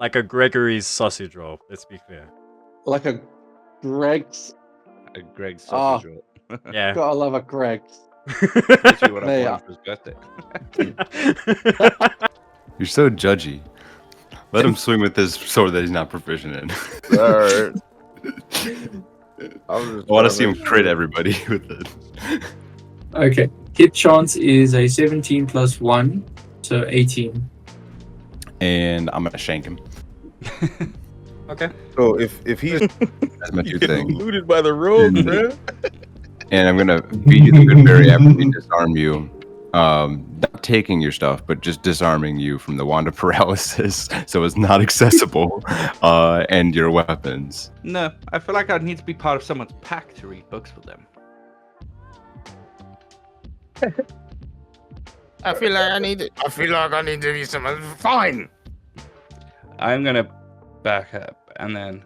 Like a Gregory's sausage roll, let's be clear. Like a Greg's. A Greg's sausage roll. Yeah. Gotta love a Greg's. That's what I There you bought for his birthday. You're so judgy. Let him swing with this sword that he's not proficient in. Alright. I want to see him crit everybody with it. Okay. Hit chance is a 17 plus 1, so 18. And I'm gonna shank him. Okay. So if he's That's my two thing. looted by the rogue, Mm. bro. And I'm gonna feed you the good berry after we disarm you. Not taking your stuff, but just disarming you from the wand of paralysis, so it's not accessible, and your weapons. No, I feel like I'd need to be part of someone's pack to read books for them. I feel like I need to be someone. Fine. I'm gonna back up, and then,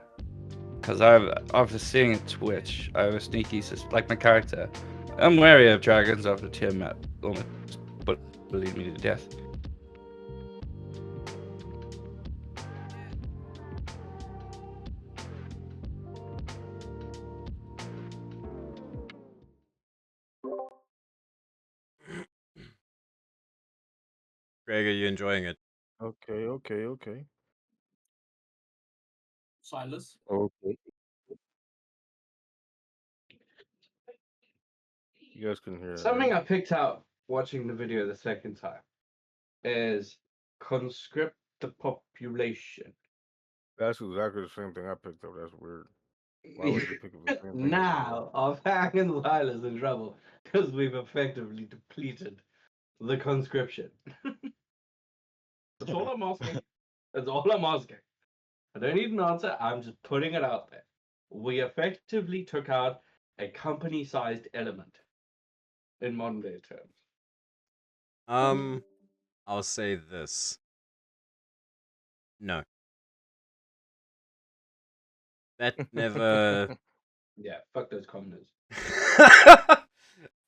because after seeing a Twitch, I have a sneaky, like my character, I'm wary of dragons after Tiamat almost bullied me to death. Greg, are you enjoying it? Okay. Silas? Okay. You guys couldn't hear that. Something right? I picked out watching the video the second time is conscript the population. That's exactly the same thing I picked up. That's weird. Why would you pick up the same thing? Now, our Fang and Silas in trouble because we've effectively depleted the conscription. That's all I'm asking. That's all I'm asking. I don't need an answer. I'm just putting it out there. We effectively took out a company-sized element in modern day terms. I'll say this. No. That never. Yeah, fuck those commoners.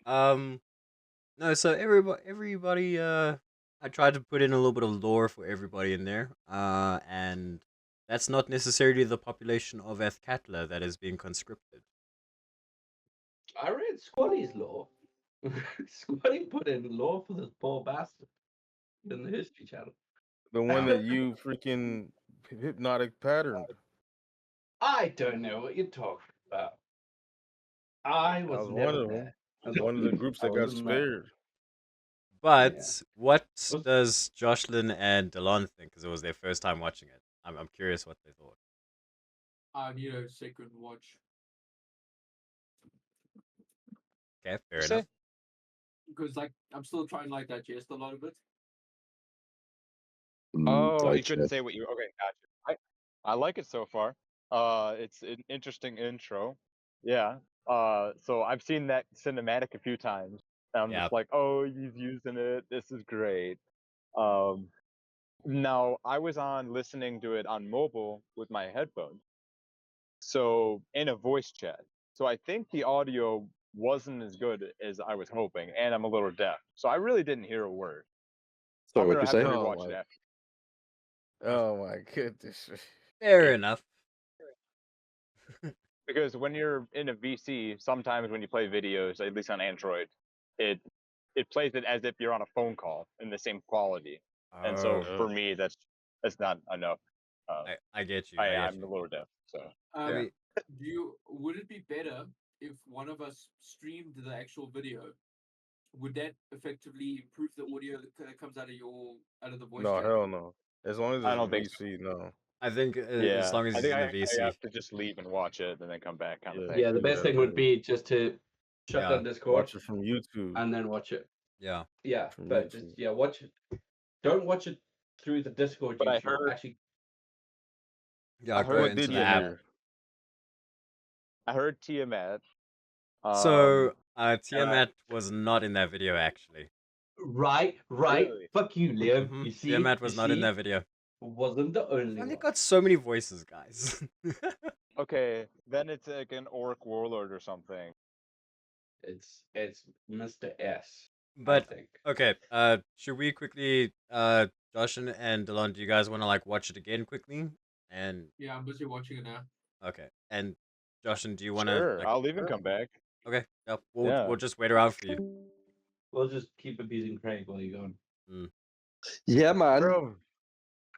No, so everybody, I tried to put in a little bit of lore for everybody in there, and that's not necessarily the population of Athkatla that is being conscripted. I read Squatty's law. Squatty put in law for this poor bastard in the History Channel. The one that you freaking hypnotic patterned. I don't know what you're talking about. I That was was never one of them. there. One of the groups that I got wasn't there. spared. But Yeah. what does Jocelyn and Delon think? Because it was their first time watching it. I'm curious what they thought. I need a second watch. Okay, fair enough. Because, like, I'm still trying to digest a lot of it. Oh, you couldn't say what you. Okay, gotcha. I like it so far. It's an interesting intro. Yeah. So I've seen that cinematic a few times. And I'm just like, oh, he's using it. This is great. Now I was on listening to it on mobile with my headphones. So in a voice chat. So I think the audio wasn't as good as I was hoping, and I'm a little deaf. So I really didn't hear a word. So I'm what gonna you have to say? rewatch it after. Oh my goodness. Fair enough. Because when you're in a VC, sometimes when you play videos, at least on Android, it plays it as if you're on a phone call in the same quality. And so for me, that's not enough. I get you. I'm a little deaf, so. Would it be better if one of us streamed the actual video? Would that effectively improve the audio that comes out of the voice? No, chat? hell no. As long as it's I don't think VC, no. I think as long as I it's think in the VC. I have to just leave and watch it and then come back kind of thing. Yeah, the best thing would be just to shut down Discord. Watch it from YouTube. And then watch it. Yeah. Yeah, From but YouTube. just watch it. Don't watch it through the Discord. But I YouTube. heard- Actually, Yeah, I go heard into did the you app. hear? I heard Tiamat. So Tiamat was not in that video actually. right. Really? Fuck you, Liam. Mhm. You see, Tiamat was you not in see? that video. Wasn't the only And they one. got so many voices, guys. Okay, then it's like an orc warlord or something. It's Mr. S. But I think. okay, should we quickly Josh and Delon, do you guys want to like watch it again quickly? And Yeah, I'm busy watching it now. okay, and Josh, and do you want to? Sure, Like, I'll leave and come back. okay, yeah, Yeah. we'll just wait around for you. We'll just keep abusing Craig while you're gone. Yeah, man. Bro.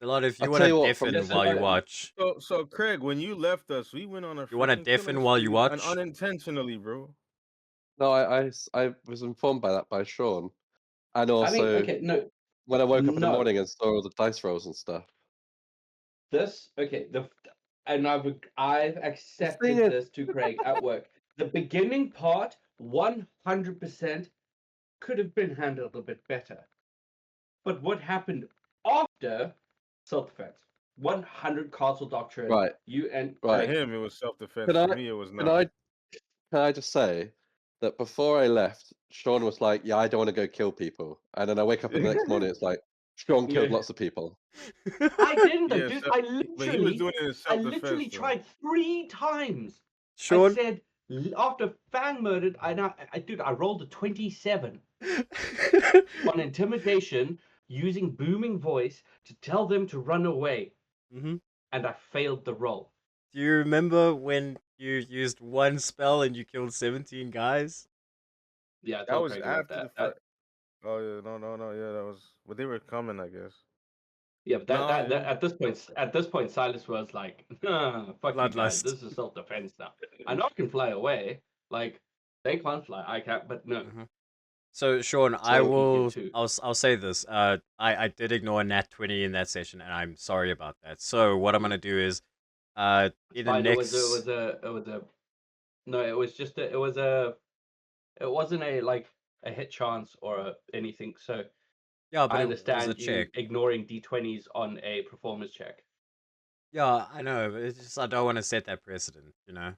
Delon, if you I'll want tell to you what, from- deafen Listen, while you watch, So Craig, when you left us, we went on a You wanna freaking deafen killing while you spree, watch? and unintentionally, bro. No, I was informed by that by Sean, and also I mean, okay, no, when I woke up in the no. morning and saw all the dice rolls and stuff. And I've accepted is- this to Craig at work. The beginning part, 100% could have been handled a bit better. But what happened after self-defense? 100 castle doctrine. Right. You and For Right. him, it was self-defense. Can For I- me, it was Can not. I just say that before I left, Sean was like, "Yeah, I don't want to go kill people," and then I wake up in the next morning, it's like Sean killed Yeah. lots of people. I didn't though, Yeah, dude. so- I but he was literally, doing it in I self-defense. literally though. tried 3 times. I Sean. said after Fang murdered, I rolled a 27 on intimidation using booming voice to tell them to run away, hmm and I failed the roll. Do you remember when you used one spell and you killed 17 guys? Yeah, I That told was Craig about after the that. fact. Oh yeah, no, yeah, that was. But they were coming, I guess. Yeah, but No, that at this point, Silas was like, "Fuck you guys. Bloodlust. This is self-defense now. I know I can fly away. Like they can't fly. I can't. But no, So Sean, I So, will. too. I'll say this. I did ignore Nat 20 in that session, and I'm sorry about that. So what I'm gonna do is, in the fine. next. It was a. No, it was just a. It was a. It wasn't a like a hit chance or anything. So Yeah, but I it was a understand you check. ignoring d20s on a performance check. Yeah, I know, but it's just I don't want to set that precedent, you know.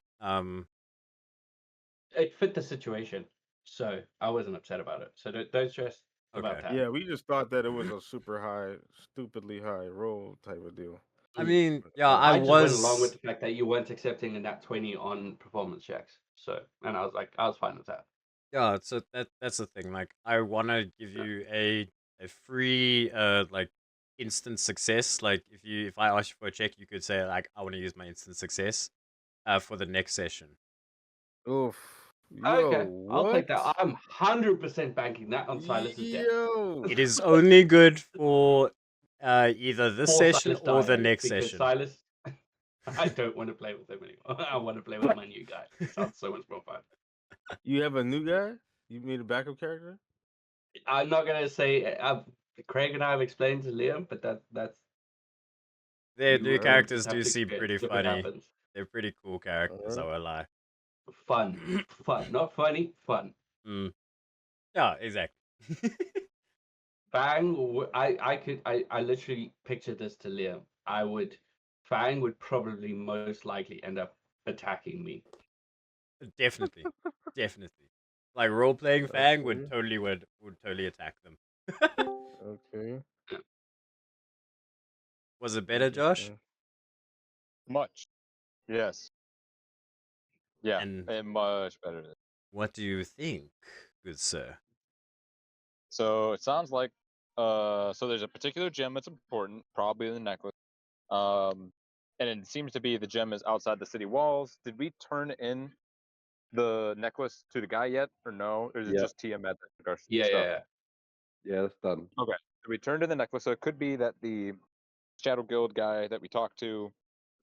It fit the situation, so I wasn't upset about it. So don't stress about Okay. that. yeah, we just thought that it was a super high, stupidly high roll type of deal. I mean, yeah, I just went along with was. the fact that you weren't accepting a nat 20 on performance checks. So, and I was like, I was fine with that. Yeah, so that's the thing. Like, I want to give you a free like instant success. Like, if I ask you for a check, you could say like I want to use my instant success, for the next session. Oof. Okay, Yo, I'll take that. what? I'm 100% banking that on Silas's death. Yo. It is only good for either this For session Silas or the dying, next because session. Silas, I don't want to play with him anymore. I want to play with my new guy. It sounds so much more fun. You have a new guy? You made a backup character? I'm not gonna say Craig and I have explained to Liam, but that's Their you new just characters have do to seem experience pretty if it funny. happens. They're pretty cool characters, I won't lie. Fun, not funny, fun. Yeah, exactly. Fang, I literally pictured this to Liam. Fang would probably most likely end up attacking me. Definitely. Definitely. Like role-playing Fang would Okay. totally attack them. Okay. Was it better, Josh? Interesting. Much. Yes. Yeah, And much better. what do you think, good sir? So it sounds like so there's a particular gem that's important, probably the necklace. And it seems to be the gem is outside the city walls. Did we turn in the necklace to the guy yet, or no? Or is it Yeah. just TM that took our Yeah, stuff? yeah. Yeah, that's done. Okay. So we turned in the necklace. So it could be that the Shadow Guild guy that we talked to,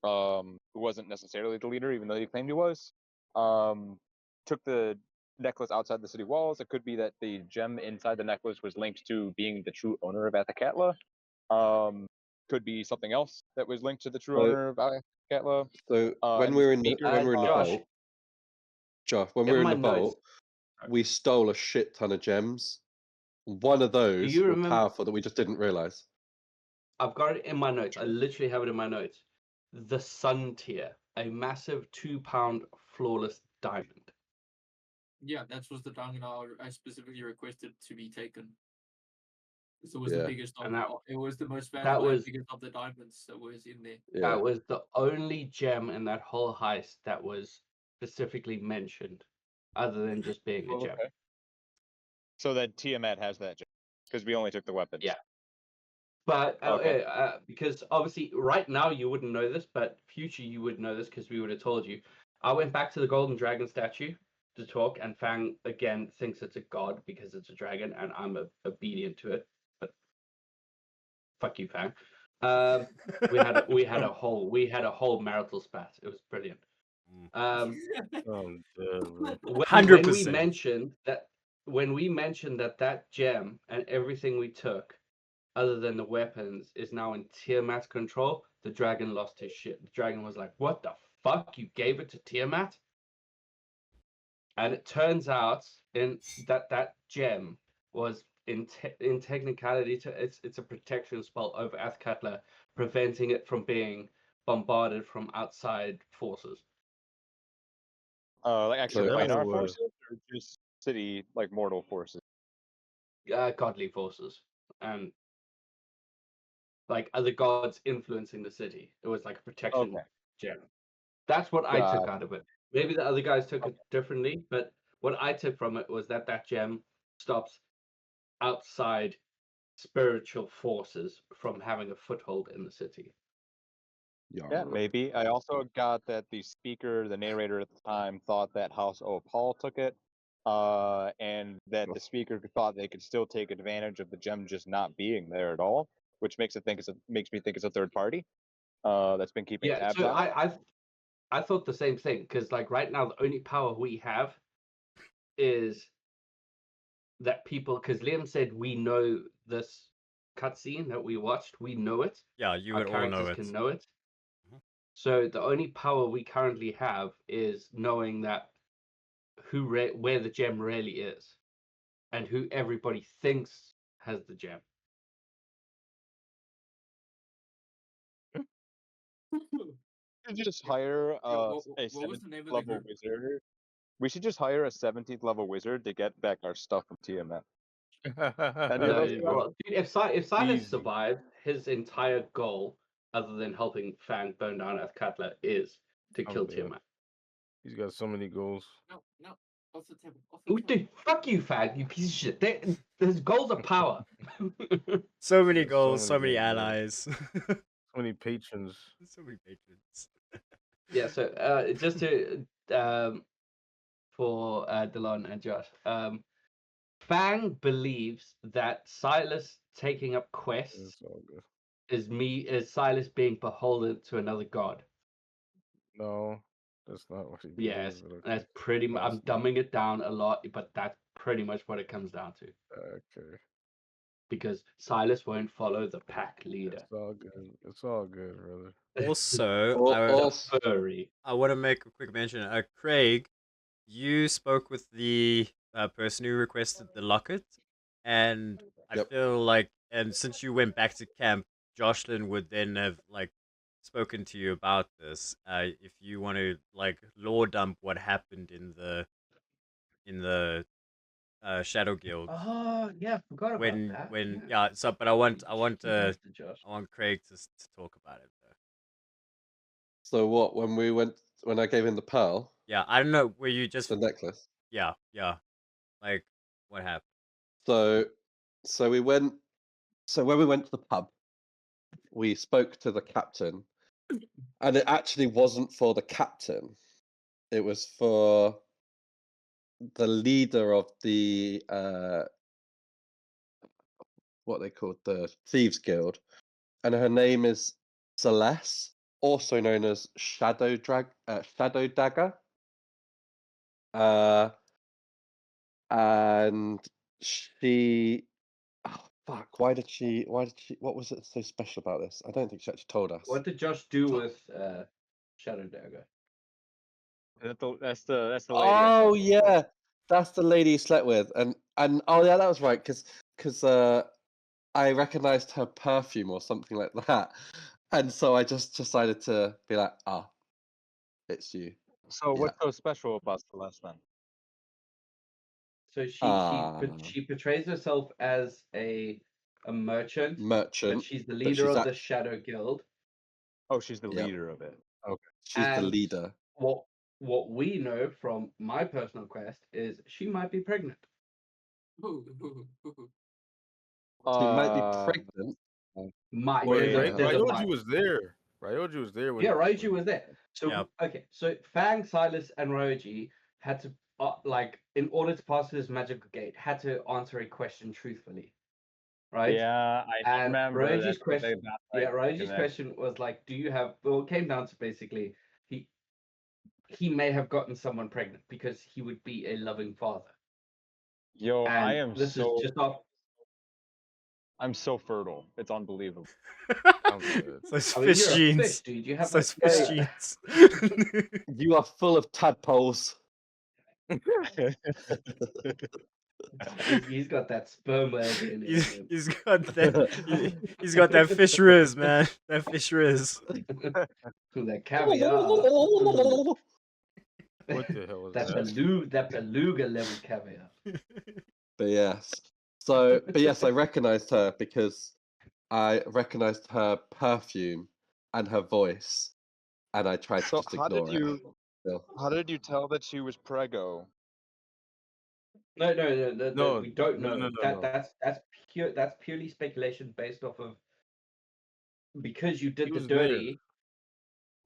who wasn't necessarily the leader, even though he claimed he was, took the necklace outside the city walls. It could be that the gem inside the necklace was linked to being the true owner of Athkatla. Could be something else that was linked to the true So- owner of Athkatla. So when and we the were in the, speaker- when we were in the Josh, vault, when in we were in my the notes- vault, we stole a shit ton of gems. One of those you were remember- powerful that we just didn't realize. I've got it in my notes. I literally have it in my notes. The Sun Tier, a massive 2-pound flawless diamond. Yeah, that was the diamond I specifically requested to be taken. So it was Yeah. the biggest of And that- it was the most that valuable and was- biggest of the diamonds that was in there. Yeah. That was the only gem in that whole heist that was specifically mentioned, other than just being a Well, gem. okay. So that Tiamat has that gem because we only took the weapons. Yeah. But Okay. because obviously right now you wouldn't know this, but future you would know this because we would have told you. I went back to the golden dragon statue to talk, and Fang again thinks it's a god because it's a dragon, and I'm obedient to it. But fuck you, Fang. We had a whole marital spat. It was brilliant. I'm dead, bro. When 100%. when we mentioned that gem and everything we took, other than the weapons, is now in Tiamat's control, the dragon lost his shit. The dragon was like, "What the fuck? You gave it to Tiamat?" And it turns out that gem was in technicality it's a protection spell over Athkatla, preventing it from being bombarded from outside forces. Like actual So that's planar what- forces or just city like mortal forces? Godly forces and like other gods influencing the city. It was like a protection Okay. gem. That's what I took Got out of it. Maybe the other guys took it differently, but what I took from it was that gem stops outside spiritual forces from having a foothold in the city. Yeah, maybe. I also got that the speaker, the narrator at the time, thought that House Paul took it, and that the speaker thought they could still take advantage of the gem just not being there at all, which makes me think it's a third party that's been keeping Yeah, tabs so on it. I thought the same thing because like right now the only power we have is that people, because Liam said we know this cutscene that we watched, we know it. Yeah, you Our would all know characters it. can know it. Mhm. So the only power we currently have is knowing that where the gem really is, and who everybody thinks has the gem. We should just hire a what was the 17th name of the level group? wizard. We should just hire a 17th level wizard to get back our stuff from Tiamat. Any of No, those guys? well, dude, if Silas Easy. survived, his entire goal, other than helping Fang burn down Athkatla, is to I'm kill dead. Tiamat. He's got so many goals. No, off the table. Off the Oh, table. dude, fuck you, Fang, you piece of shit. His goals are power. So many Yeah, so goals, so many many goals, bro. allies. So many patrons. So many patrons. Yeah, so just to for Delon and Josh, Fang believes that Silas taking up quests It's all good. is Silas being beholden to another god. No, that's not what he Yes, believes. But okay. that's pretty much. I'm Possible. dumbing it down a lot, but that's pretty much what it comes down to. Okay. Because Silas won't follow the pack leader. It's all good. It's all good, brother. Also, The furry. I want to make a quick mention. Craig, you spoke with the person who requested the locket, and I Yep. feel like, and since you went back to camp, Jocelyn would then have like spoken to you about this. If you want to like lore dump what happened in the Shadow Guild. Oh yeah, I forgot about that. Yeah. So, but I want Josh. Craig to talk about it though. So what? When I gave him the pearl, Yeah, I don't know. Were you just the necklace. yeah. Like what happened? So we went. So when we went to the pub, we spoke to the captain, and it actually wasn't for the captain. It was for the leader of the what they called the Thieves Guild, and her name is Celeste, also known as Shadow Dagger. And she, oh, fuck, why did she? What was it so special about this? I don't think she actually told us. What did Josh do with Shadow Dagger? That's the lady. Oh yeah, that's the lady he slept with, and oh yeah, that was right, because I recognized her perfume or something like that, and so I just decided to be like, it's you. So what's so special about Celeste then? So she portrays herself as a merchant, but she's the leader of the Shadow Guild. Oh, she's the leader of it. Okay. She's the leader. What we know from my personal quest is she might be pregnant. She might be pregnant. Might. Wait, There's a Ryoji might. was there. Ryoji was there when. Yeah, Ryoji was there. So Yep. okay, so Fang, Silas, and Ryoji had to in order to pass this magical gate, had to answer a question truthfully, right? Yeah, I And remember Ryoji's that's what they question, got, yeah, like, Ryoji's connect. question was like, do you have? Well, it came down to basically he may have gotten someone pregnant because he would be a loving father. Yo, And I am this so is just off. I'm so fertile. It's unbelievable. I'm good. Those I mean, fish you're a genes. fish, dude. You have Those like, fish Hey. genes. You are full of tadpoles. he's got that sperm whale DNA in him. He's got that. He's got that fish riz, man. That fish riz. That caviar. Mm. What the hell was that that? that beluga level caviar. But yes. So, but yes, I recognized her because I recognized her perfume and her voice, and I tried to So just ignore it. Still. how did you tell that she was prego? No, we don't know. No. That's purely speculation based off of because you did He the was there. dirty.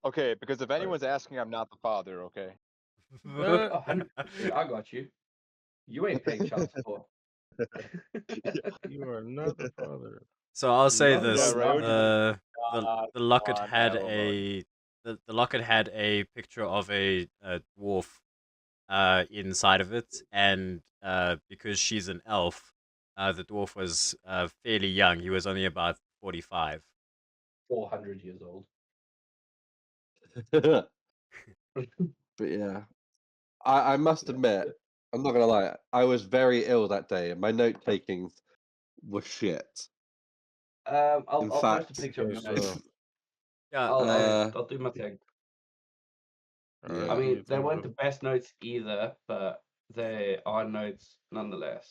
Okay, because if anyone's asking, I'm not the father. Okay. Oh, 100%, I got you. You ain't paying child support. You are not the father. So I'll say Not this: right now. the locket on, had alimony. the locket had a picture of a dwarf inside of it, and because she's an elf, the dwarf was fairly young. He was only about 45. 400 years old. But yeah, I must admit, I'm not gonna lie, I was very ill that day, and my note takings were shit. I'll In post fact, a picture of my Okay, notes. so Yeah, I'll do my thing. alright, I do mean, your they thing, weren't the brother. best notes either, but they are notes nonetheless.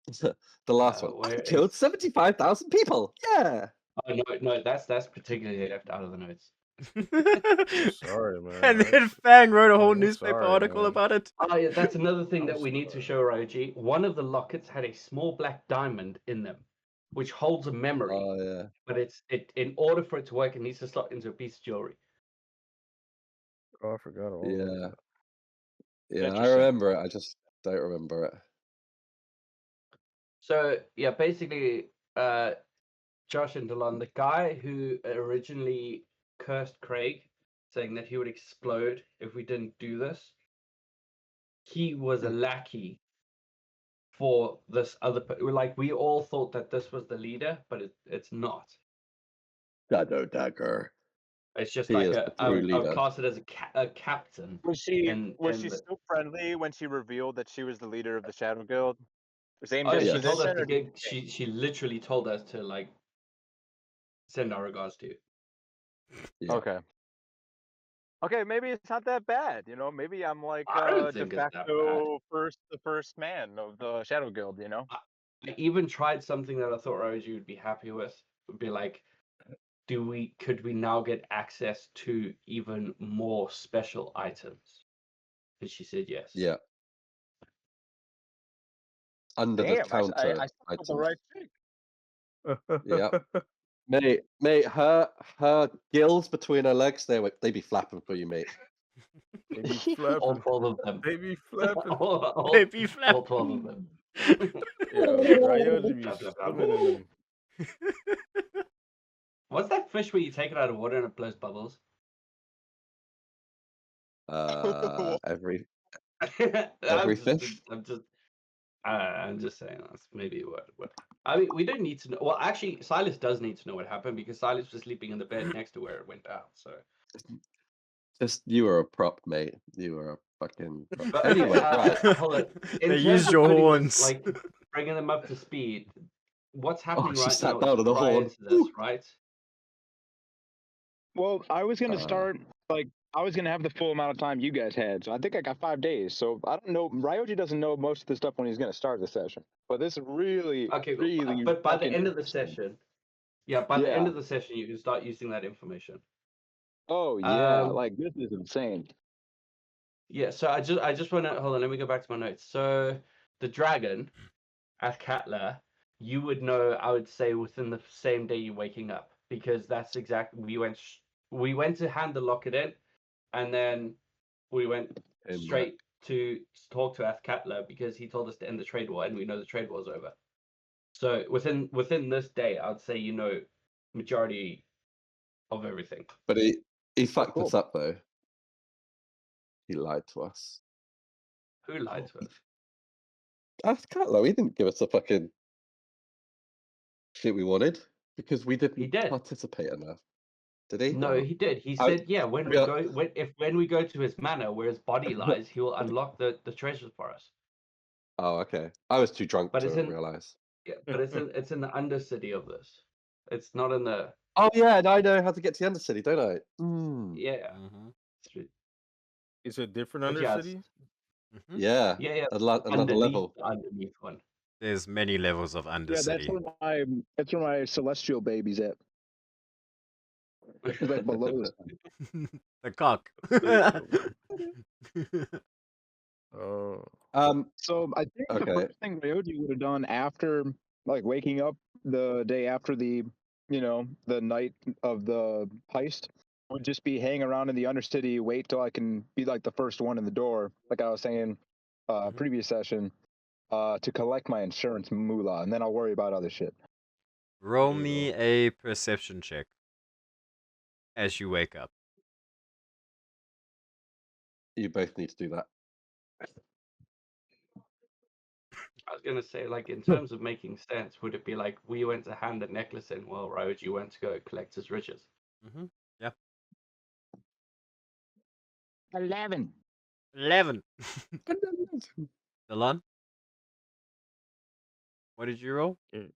the last one, where I killed 75,000 people. Yeah. Oh no, that's particularly left out of the notes. I'm sorry, man. And then Fang wrote a whole I'm newspaper sorry, article man. about it. Oh yeah, that's another thing I'm that we need to sorry. show Roji. One of the lockets had a small black diamond in them, which holds a memory. Oh yeah. But in order for it to work, it needs to slot into a piece of jewelry. Oh, I forgot all Yeah. about Yeah, I Interesting. remember it. I just don't remember it. So yeah, basically, Josh and Delon, the guy who originally cursed Craig, saying that he would explode if we didn't do this, he was a lackey for this other. Like we all thought that this was the leader, but it's not. Shadow Dagger. It's just He like is the true I would leader. class it as a captain. Was she in was she the- still friendly when she revealed that she was the leader of the Shadow Guild? Same Oh, yeah, she Yes. told us disposition, to or do you give. She literally told us to like send our regards to you. Yeah. Okay. Okay, maybe it's not that bad. You know, maybe I'm like I don't de think it's that bad. facto the first man of the Shadow Guild. You know. I even tried something that I thought Rosie would be happy with. Would be like, could we now get access to even more special items? And she said yes. Yeah. Under the Damn, counter I stuck with the items. right chick. Yeah. Mate, her gills between her legs, they be flapping for you, mate. They be All flapping. 12 of them. They be flapping. Baby flap. All 12 of them. Yeah, Ryoji be Flap, flap, flap. swimming in them. What's that fish where you take it out of water and it blows bubbles? Every I'm fish. I'm just saying that's maybe what. I mean, we don't need to know. Well, actually, Silas does need to know what happened because Silas was sleeping in the bed next to where it went down. So. Just you were a prop, mate. You were a fucking prop. But, Anyway, right. hold on. In They terms used of your putting horns. this, like bringing them up to speed. What's happening she right sat now down on the prior horn. to this, Woo. right? Well, I was gonna Uh, start I was gonna have the full amount of time you guys had, so I think I got 5 days. So I don't know. Ryoji doesn't know most of the stuff when he's gonna start the session, but this is really, Okay, cool. really. But by the fucking end of the interesting. session, by the end Yeah. of the session, you can start using that information. Oh yeah, Um, like this is insane. Yeah, so I just want to hold on. Let me go back to my notes. So the dragon, Athkatla, you would know. I would say within the same day you're waking up, because that's exactly we went to hand the locket in, and then we went straight to talk to Athkatla because he told us to end the trade war, and we know the trade war is over. So within this day, I'd say you know majority of everything. But he fucked cool. us up though. He lied to us. Who lied to us? Athkatla, he didn't give us the fucking shit we wanted because we didn't He did. participate enough. Did he? No, Or- he did. He I- said, yeah, when we yeah. go when we go to his manor where his body lies, he will unlock the treasures for us. Oh, okay. I was too drunk But it's to in realize. yeah, but it's in the undercity of this. It's not in the Oh yeah, and I know how to get to the Undercity, don't I? Mm. yeah. Mm-hmm. It's a different But yeah, undercity. Mm-hmm. Yeah. yeah. Another Underneath level. the underneath one. There's many levels of Yeah, Undercity. that's where my celestial baby's at. It's like below that. The cock. Oh, So I think the Okay. first thing Ryoji would have done after, like, waking up the day after the, the night of the heist, would just be hang around in the Undercity, wait till I can be like the first one in the door, like I was saying, Mhm. previous session, to collect my insurance moolah, and then I'll worry about other shit. Roll There you me a perception check as you wake up. You both need to do that. I was gonna say, like, in terms of making sense, would it be like we went to hand the necklace in while Ryoji went to go collect his riches? Mm-hmm. Yeah. 11. 11. Delon? What did you roll? Hang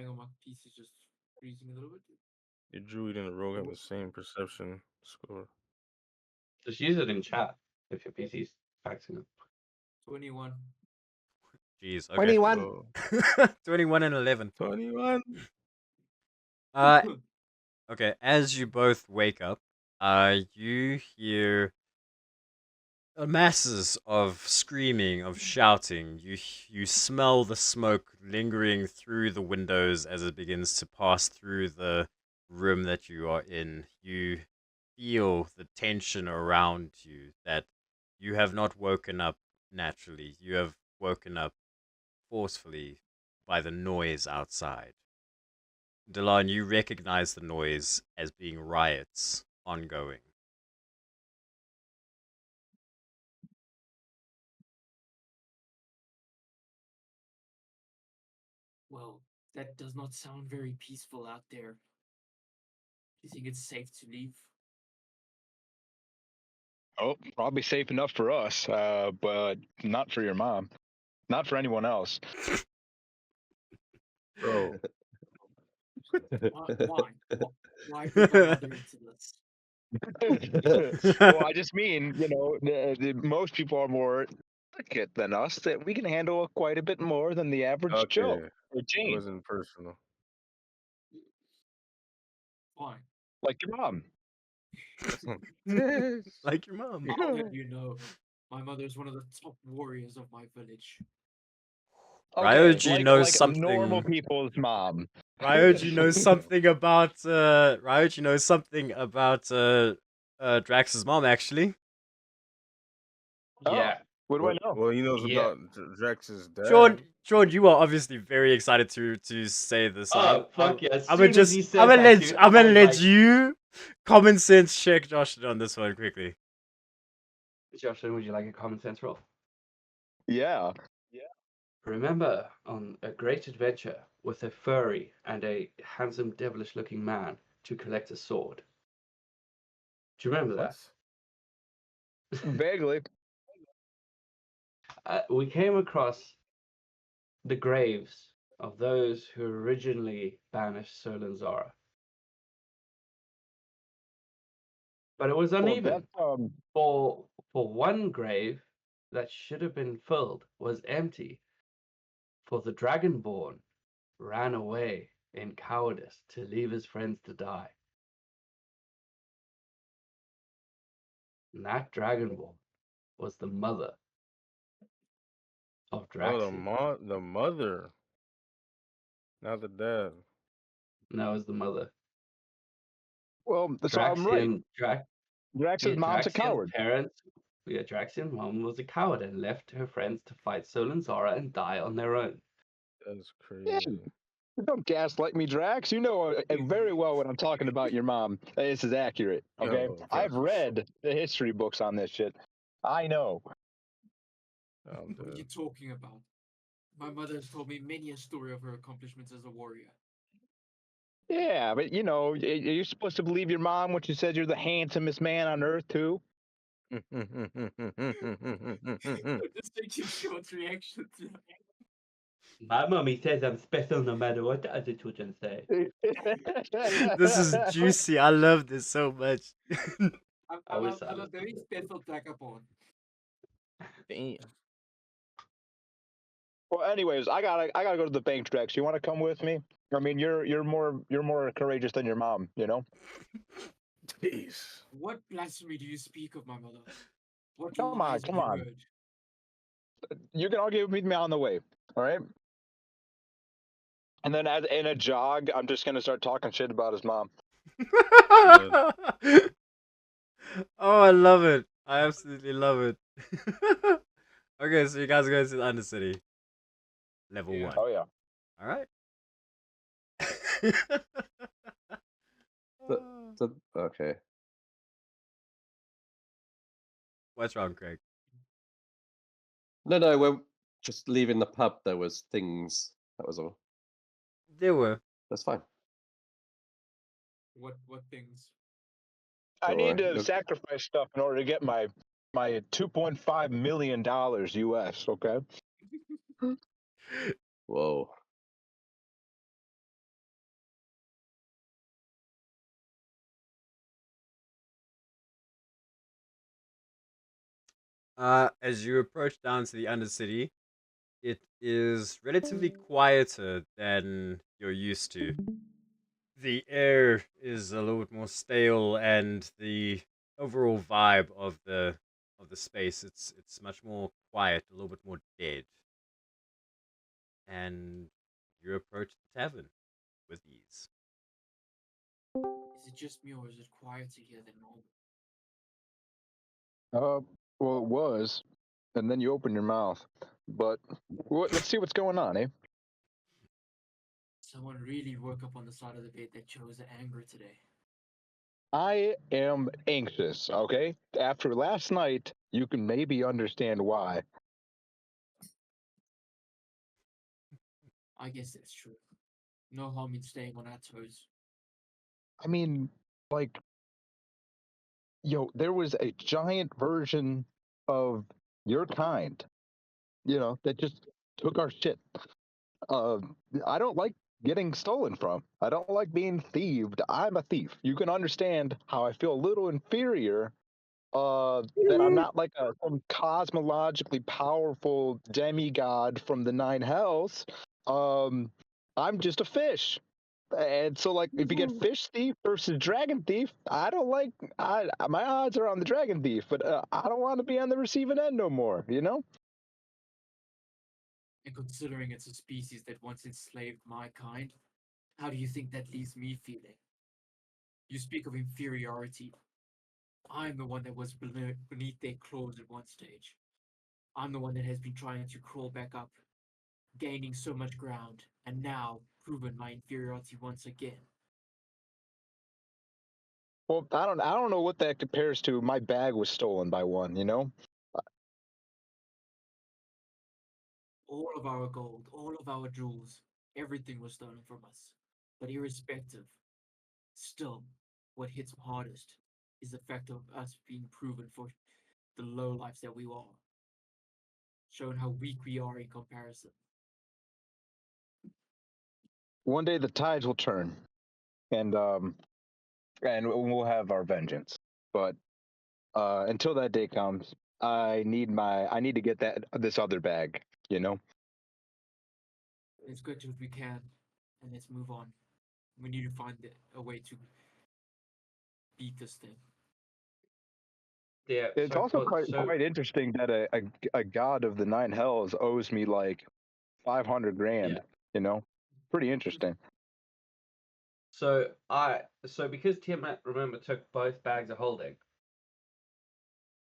on, my piece is just freezing a little bit. your druid and the rogue have the same perception score. Just use it in chat if your PC's faxing it. 21. Jeez, okay. 21. So 21 and 11. 21. Okay, as you both wake up, you hear masses of screaming, of shouting. You smell the smoke lingering through the windows as it begins to pass through the room that you are in. You feel the tension around you, that you have not woken up naturally. You have woken up forcefully by the noise outside. Delon, you recognize the noise as being riots ongoing. Well, that does not sound very peaceful out there. Do you think it's safe to leave? Oh, probably safe enough for us, but not for your mom. Not for anyone else. Bro, Why? Why bring my mother into this? Well, I just mean, most people are more delicate than us, that we can handle quite a bit more than the average Joe okay. or It Jane, wasn't personal. Fine. like your mom. Like your mom. I'll have you know, my mother is one of the top warriors of my village. Ryoji knows like something. normal people's mom. Ryoji knows something about Ryoji knows something about Drax's mom, actually. Oh, Yeah. what do I know? Well, he knows Yeah. about Drax's dad. Sean, you are obviously very excited to say this. Oh fuck yeah! As I'm soon gonna as he said that, dude, I'm gonna I was let like, you common sense check Josh on this one quickly. Joshua, would you like a common sense roll? Yeah. Remember on a great adventure with a furry and a handsome devilish looking man to collect a sword. Do you remember What? Vaguely. that? We came across the graves of those who originally banished Solanzara. But it was Well, uneven. that's For one grave that should have been filled was empty, for the Dragonborn ran away in cowardice to leave his friends to die. And that Dragonborn was the mother of Oh, Draxi. the mother. Not the dad. Now is the mother. Well, so I'm right. Drax's mom's a coward. Draxian mom was a coward and left her friends to fight Sol and Zara and die on their own. That's Yeah, crazy. don't gaslight me, Drax. You know very well when I'm talking about your mom. This is accurate. Okay, Oh, I've Drax. read the history books on this shit. I know. I'm What are you dead. talking about? My mother has told me many a story of her accomplishments as a warrior. Yeah, but you know, you're supposed to believe your mom when she says you're the handsomest man on earth too. I'm just taking short reaction to that. My mommy says I'm special no matter what the other children say. This is juicy. I love this so much. I'm a very special vagabond. Damn. Well, anyways, I gotta go to the bank, Drax. You want to come with me? I mean, you're more courageous than your mom, you know. Jeez. What blasphemy do you speak of, my mother? What Come on, lies come have you on. heard? You can argue with me on the way, all right? And then in a jog, I'm just gonna start talking shit about his mom. Oh, I love it. I absolutely love it. Okay, so you guys are going to the Undercity. Level 1. Oh yeah. Alright. Okay. What's wrong, Craig? No, we're just leaving the pub. There was things. That was all. There were. That's fine. What things? I need to Alright. sacrifice stuff in order to get my $2.5 million US. Okay. Whoa. As you approach down to the Undercity, it is relatively quieter than you're used to. The air is a little bit more stale, and the overall vibe of the space it's much more quiet, a little bit more dead. And you approach the tavern with ease. Is it just me or is it quieter here than normal? Well, it was, and then you open your mouth. But let's see what's going on, eh? Someone really woke up on the side of the bed that chose anger today. I am anxious, okay? After last night, you can maybe understand why. I guess that's true. No harm in staying on our toes. I mean, like, there was a giant version of your kind, that just took our shit. I don't like getting stolen from. I don't like being thieved. I'm a thief. You can understand how I feel a little inferior. That I'm not like some cosmologically powerful demigod from the nine hells. I'm just a fish. And so, like, if you get fish thief versus dragon thief, I don't like. My odds are on the dragon thief, but I don't want to be on the receiving end no more. And considering it's a species that once enslaved my kind, how do you think that leaves me feeling? You speak of inferiority. I'm the one that was beneath their claws at one stage. I'm the one that has been trying to crawl back up, gaining so much ground, and now proven my inferiority once again. Well, I don't know what that compares to. My bag was stolen by one. All of our gold, all of our jewels, everything was stolen from us. But irrespective, still, what hits hardest is the fact of us being proven for the low lives that we are, showing how weak we are in comparison. One day the tides will turn, and we'll have our vengeance. But until that day comes, I need to get this other bag. Let's get to what we can, and let's move on. We need to find a way to beat this thing. Yeah, It's also quite interesting that a god of the nine hells owes me like 500 grand. Yeah. pretty interesting. So because Tiamat, remember, took both bags of holding.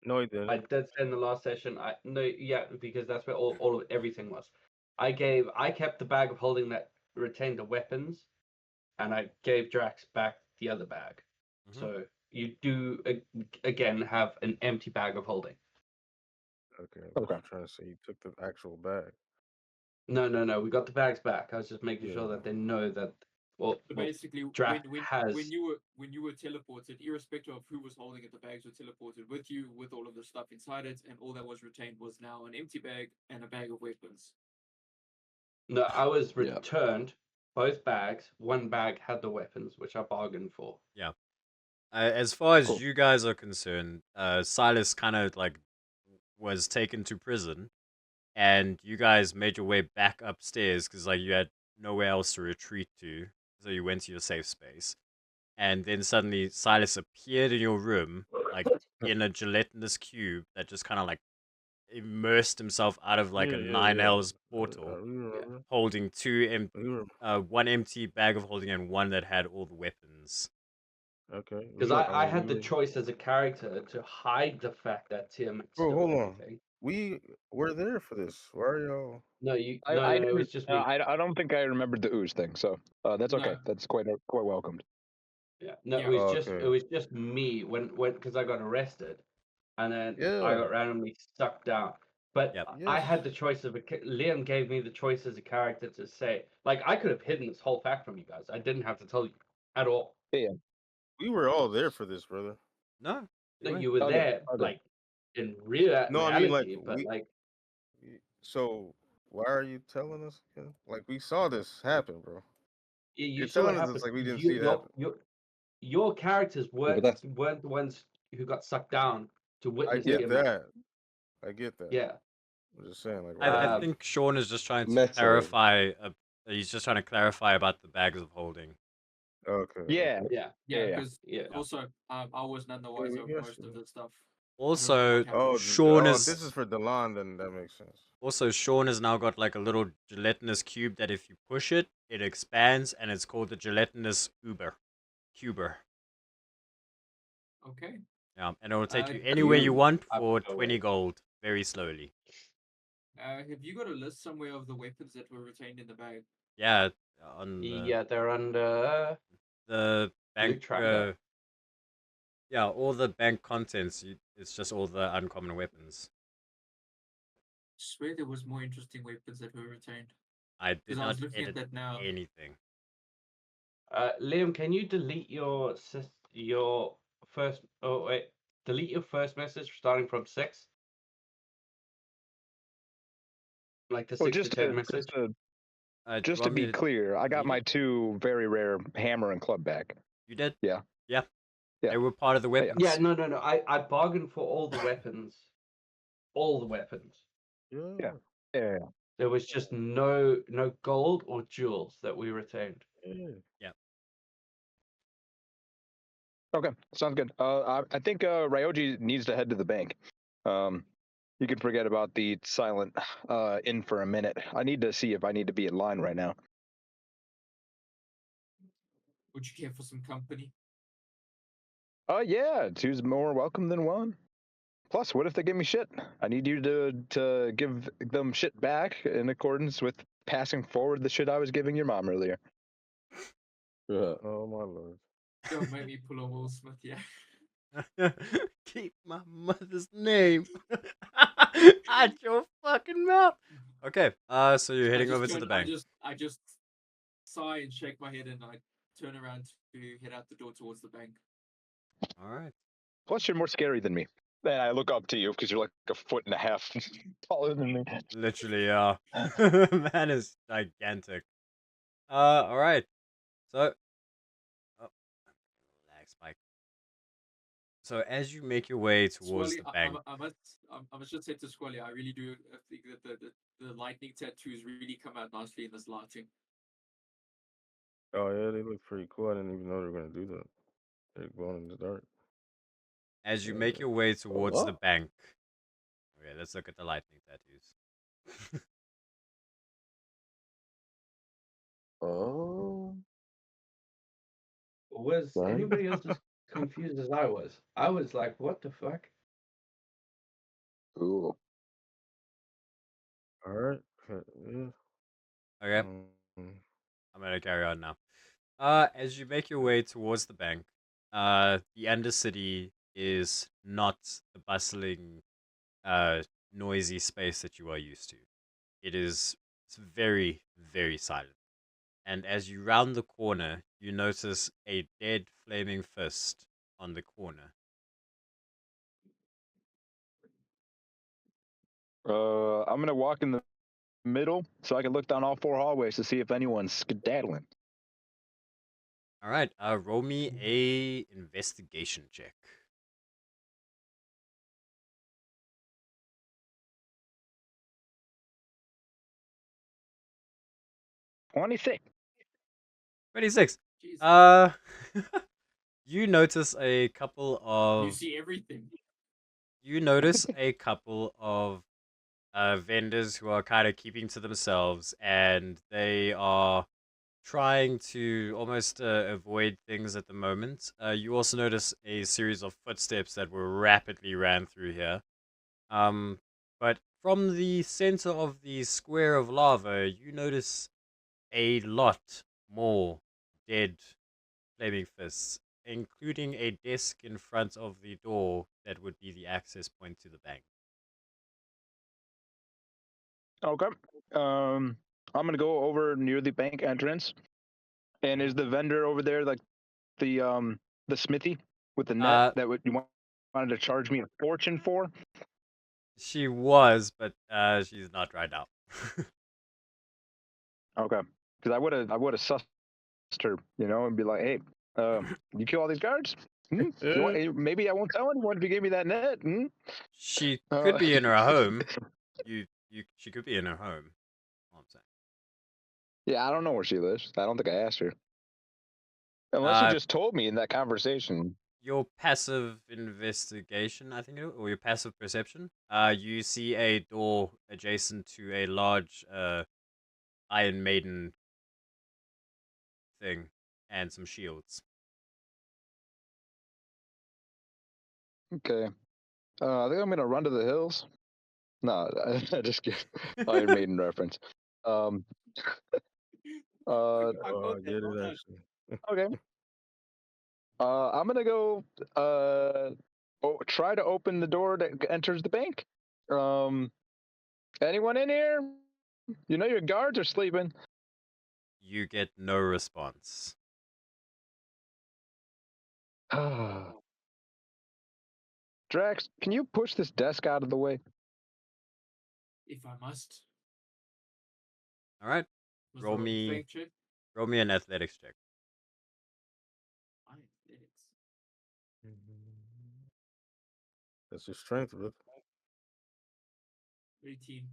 No, he didn't. I did say in the last session. Because that's where all of everything was. I kept the bag of holding that retained the weapons, and I gave Drax back the other bag. Mhm. So you do again have an empty bag of holding. Okay. But Okay. I'm trying to say you took the actual bag. No. We got the bags back. I was just making sure Yeah. that they know that. So basically, Drax when has. you were teleported, irrespective of who was holding it, the bags were teleported with you, with all of the stuff inside it, and all that was retained was now an empty bag and a bag of weapons. No, I was Yeah. returned both bags. One bag had the weapons, which I bargained for. As far as Cool. you guys are concerned, Silas kind of like was taken to prison, and you guys made your way back upstairs because like you had nowhere else to retreat to, so you went to your safe space. And then suddenly Silas appeared in your room, like in a gelatinous cube that just kind of like immersed himself out of like a 9 hours portal, We remember. holding We remember. one empty bag of holding and one that had all the weapons. Okay. Because I had the choice as a character to hide the fact that Tiamat Bro, stole hold on. everything. We were there for this. Why are y'all? No, I it was just me. I don't think I remembered the ooze thing, so that's okay. No. That's quite welcomed. Yeah, no, Yeah. it was Oh, just okay. it was just me when because I got arrested, and then I Yeah. got randomly stuck down. But Yep. I Yes. had the choice of Liam gave me the choice as a character to say, like, I could have hidden this whole fact from you guys. I didn't have to tell you at all. Yeah. We were all there for this, brother. No, No, weren't. you were Okay, there, okay. like in real No, I mean, like, reality, but like So why are you telling us? Again? Like we saw this happen, bro. you You're saw it telling us happen. it's like we didn't see it happen. Your characters but that's- weren't the ones who got sucked down to I witness get Tiamat. that. I get that. Yeah. I'm just saying, like, I think Sean is just trying to Metal. clarify. He's just trying to clarify about the bags of holding. okay. Yeah. Yeah. Yeah, Yeah. because also I was none the wiser of we got most you. of the stuff. Also, Oh, Sean oh, is this is for Delon, then that makes sense. also Sean has now got like a little gelatinous cube that if you push it, it expands, and it's called the gelatinous cuber. Okay. Yeah, and it will take you Uh, anywhere you want I for prefer 20 waves. gold, very slowly. Have you got a list somewhere of the weapons that were retained in the bag? Yeah, on Yeah, they're under the bank. loot tracker. Yeah, all the bank contents. It's just all the uncommon weapons. I swear there was more interesting weapons that were retained. I did Because I not was looking at edit that now. anything. Liam, can you delete your first? Oh wait, delete your first message starting from 6. Like the Well, 6 to 10 message. Just to be clear, I got my 2 very rare hammer and club back. You did? Yeah. Yeah. Yeah. They were part of the Yeah, yeah. weapons. Yeah, no. I bargained for all the weapons. All the weapons. Yeah. Yeah. There was just no gold or jewels that we retained. Yeah. Okay, sounds good. I think Ryoji needs to head to the bank. You can forget about the silent in for a minute. I need to see if I need to be in line right now. Would you care for some company? Yeah, 2's more welcome than 1. Plus, what if they give me shit? I need you to give them shit back in accordance with passing forward the shit I was giving your mom earlier. Oh my lord. Don't make me pull a Will Smith, yeah. Keep my mother's name out your fucking mouth. Okay, so you're heading over to the bank. I just sigh and shake my head and I turn around to head out the door towards the bank. All right. Plus, you're more scary than me. And I look up to you because you're like a 1.5 taller than me. Literally, yeah. Man is gigantic. All right. So, lag spike. So as you make your way towards Squally, the bank, I must just say to Squally, I really do think that the lightning tattoos really come out nicely in this lighting. Oh yeah, they look pretty cool. I didn't even know they were gonna do that. They're glowing in the dark. as you make your way towards the Oh. bank, okay, let's look at the lightning tattoos. Oh. Was Right. anybody else as confused as I was? I was like, what the fuck? Ooh. All right. Yeah. Okay, Mm, I'm gonna carry on now. As you make your way towards the bank, the Undercity is not the bustling, noisy space that you are used to. It's very, very silent. And as you round the corner, you notice a dead flaming fist on the corner. I'm gonna walk in the middle so I can look down all 4 hallways to see if anyone's skedaddling. All right, roll me a investigation check. 26. 26. Jesus. You notice a couple You of see everything. you notice a couple of vendors who are kind of keeping to themselves, and they are trying to almost avoid things at the moment. You also notice a series of footsteps that were rapidly ran through here. But from the center of the square of lava, you notice a lot more dead flaming fists, including a desk in front of the door that would be the access point to the bank. Okay. I'm gonna go over near the bank entrance. And is the vendor over there like the smithy with the net that you wanted to charge me a fortune for? She was, but she's not right now. Okay. Because I would have sussed her, and be like, hey, you kill all these guards? Maybe I won't tell anyone if you give me that net. She could be in her home. She could be in her home. All I'm saying. Yeah, I don't know where she lives. I don't think I asked her. Unless you just told me in that conversation. Your passive investigation, I think, or your passive perception. You see a door adjacent to a large Iron Maiden thing and some shields. Okay. I think I'm gonna run to the hills. No, I just get Iron Maiden reference. I get it actually. Okay. I'm gonna go try to open the door that enters the bank. Anyone in here? You know your guards are sleeping. You get no response. Drax, can you push this desk out of the way? If I must. All right. Was Roll there a me fake check? an athletics check. Athletics. That's your strength, bro. 18.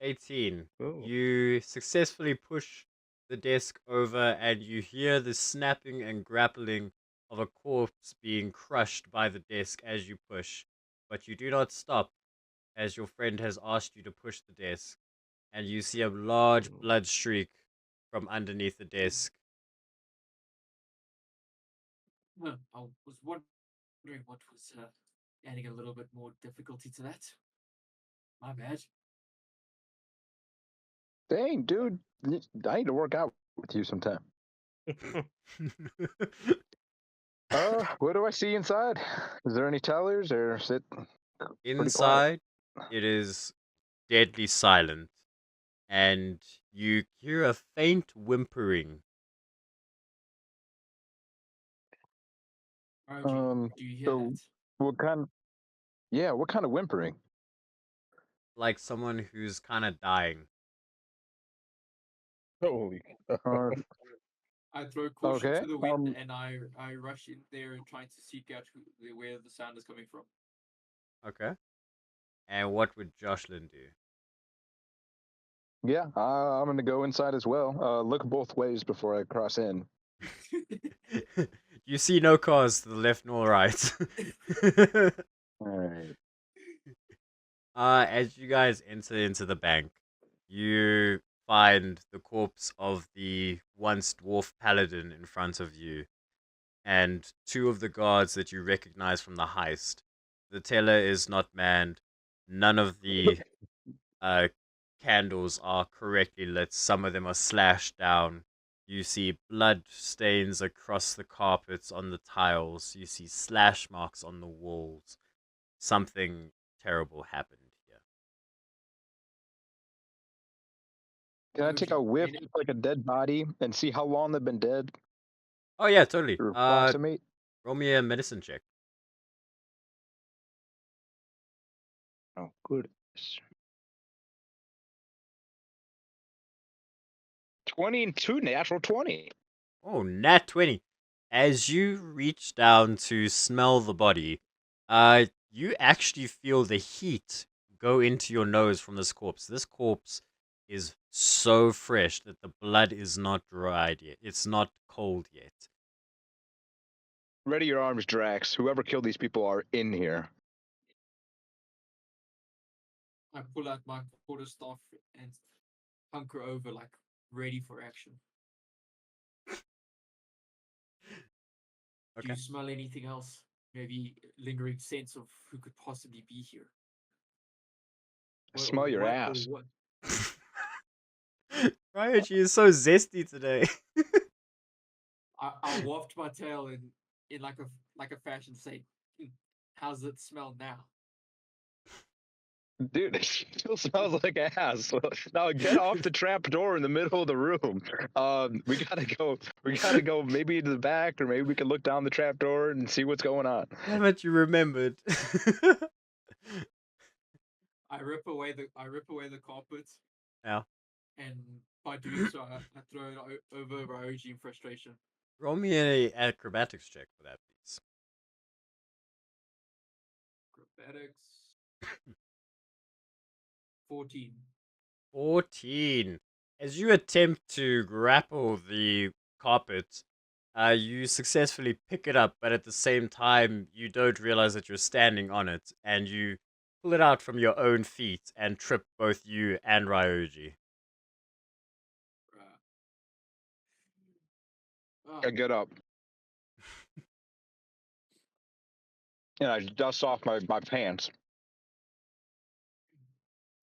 18. Cool. You successfully push the desk over, and you hear the snapping and grappling of a corpse being crushed by the desk as you push. But you do not stop, as your friend has asked you to push the desk, and you see a large blood streak from underneath the desk. I was wondering what was adding a little bit more difficulty to that. My bad. Dang, dude. I need to work out with you sometime. What do I see inside? Is there any tellers or is it Inside, it is deadly silent, and you hear a faint whimpering. Do you hear that? What kind of whimpering? Like someone who's kind of dying. Holy. I throw caution Okay, to the wind and I rush in there trying to seek out where the sound is coming from. Okay. And what would Jocelyn do? Yeah, I'm gonna go inside as well. Look both ways before I cross in. You see no cars to the left nor right. Alright. As you guys enter into the bank, you find the corpse of the once dwarf paladin in front of you, and two of the guards that you recognize from the heist. The teller is not manned. None of the candles are correctly lit. Some of them are slashed down. You see blood stains across the carpets on the tiles. You see slash marks on the walls. Something terrible happened here. Can I take a whiff, Any- like a dead body, and see how long they've been dead? Oh yeah, totally. Or approximate? Roll me a medicine check. Oh, good. 22, natural 20. Oh, nat 20. As you reach down to smell the body, you actually feel the heat go into your nose from this corpse. This corpse is so fresh that the blood is not dried yet. It's not cold yet. Ready your arms, Drax. Whoever killed these people are in here. I pull out my quarterstaff and hunker over, like ready for action. Do Okay. you smell anything else? Maybe lingering sense of who could possibly be here? Smell your ass. What? Ryoji is so zesty today. I waft my tail in like a fashion, say, how's it smell now? Dude, it still smells like ass. Now get off the trap door in the middle of the room. We gotta go. We gotta go. Maybe to the back, or maybe we can look down the trap door and see what's going on. Damn it, you remembered. I rip away the carpet, Yeah. and by doing so, I throw it over Ryoji in frustration. Roll me an acrobatics check for that, please. Acrobatics. 14. 14. As you attempt to grapple the carpet, you successfully pick it up, but at the same time, you don't realize that you're standing on it, and you pull it out from your own feet and trip both you and Ryoji. I get up. And I dust off my pants.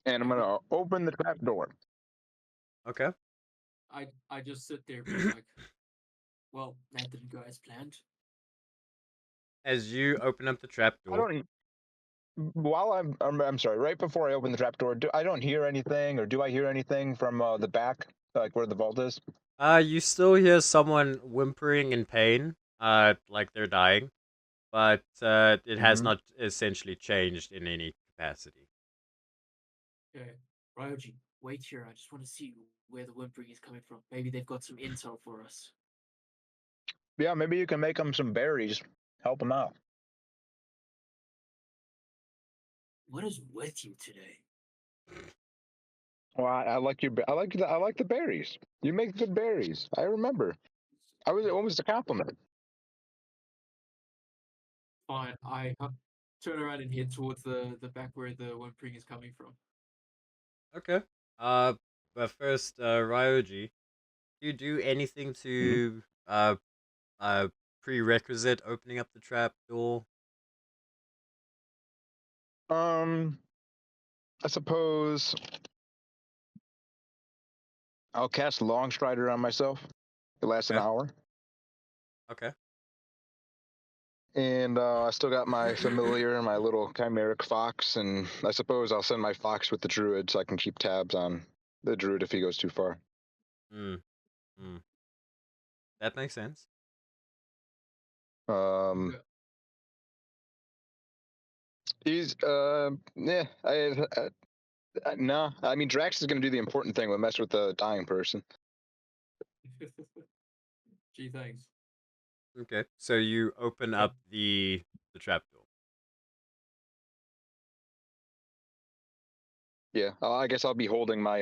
And I'm gonna open the trap door. Okay. I just sit there being like, well, that didn't go as planned. As you open up the trap I door, don't. While I'm sorry. Right before I open the trap door, I don't hear anything, or do I hear anything from the back, like where the vault is? you still hear someone whimpering in pain, like they're dying, but it has Mhm. not essentially changed in any capacity. Okay, Ryoji, wait here. I just want to see where the whimpering is coming from. Maybe they've got some intel for us. Yeah, maybe you can make them some berries. Help them out. What is with you today? Well, I like your. I like the berries. You make good berries. I remember. It was a compliment. Fine, I turn around and head towards the back where the whimpering is coming from. Okay. But first, Ryoji, do you do anything to prerequisite opening up the trap door? I suppose I'll cast Long Strider on myself. It lasts an Okay. hour. Okay. And I still got my familiar, my little chimeric fox, and I suppose I'll send my fox with the druid so I can keep tabs on the druid if he goes too far. Hmm. That makes sense. Um, he's yeah. No, I mean Drax is gonna do the important thing, but mess with the dying person. Gee, thanks. Okay. So you open up the trap door. Yeah, I guess I'll be holding my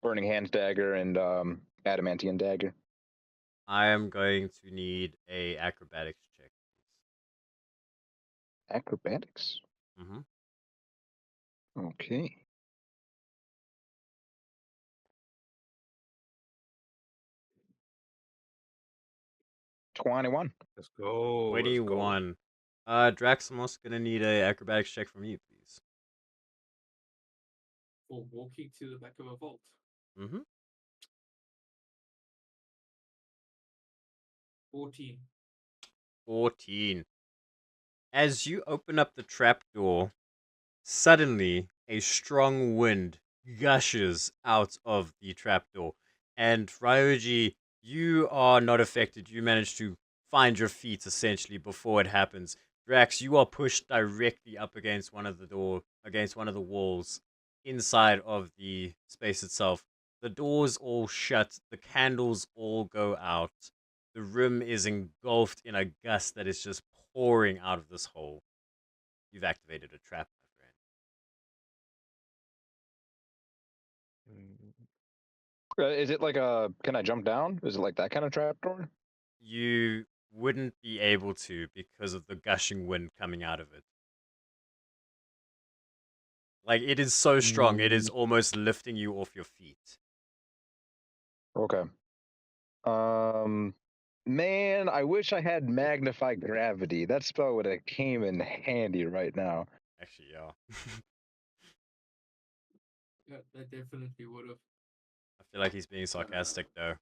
burning hands dagger and adamantian dagger. I am going to need a acrobatics check, Acrobatics. please. Mm-hmm. Okay. 21. Let's go. Let's go. 21. Drax, I'm also gonna need a acrobatics check from you, please. For walking to the back of a vault. Mm-hmm. 14. 14. As you open up the trapdoor, suddenly a strong wind gushes out of the trapdoor. And Ryoji, you are not affected. You manage to find your feet essentially before it happens. Drax, you are pushed directly up against one of the walls inside of the space itself. The doors all shut, the candles all go out. The room is engulfed in a gust that is just pouring out of this hole. You've activated a trap, my friend. Is it like a? Can I jump down? Is it like that kind of trapdoor? You wouldn't be able to because of the gushing wind coming out of it. Like, it is so strong, it is almost lifting you off your feet. Okay. Man, I wish I had magnify gravity. That spell would have came in handy right now. Actually, yeah. Yeah, that definitely would have. I feel like he's being sarcastic, though.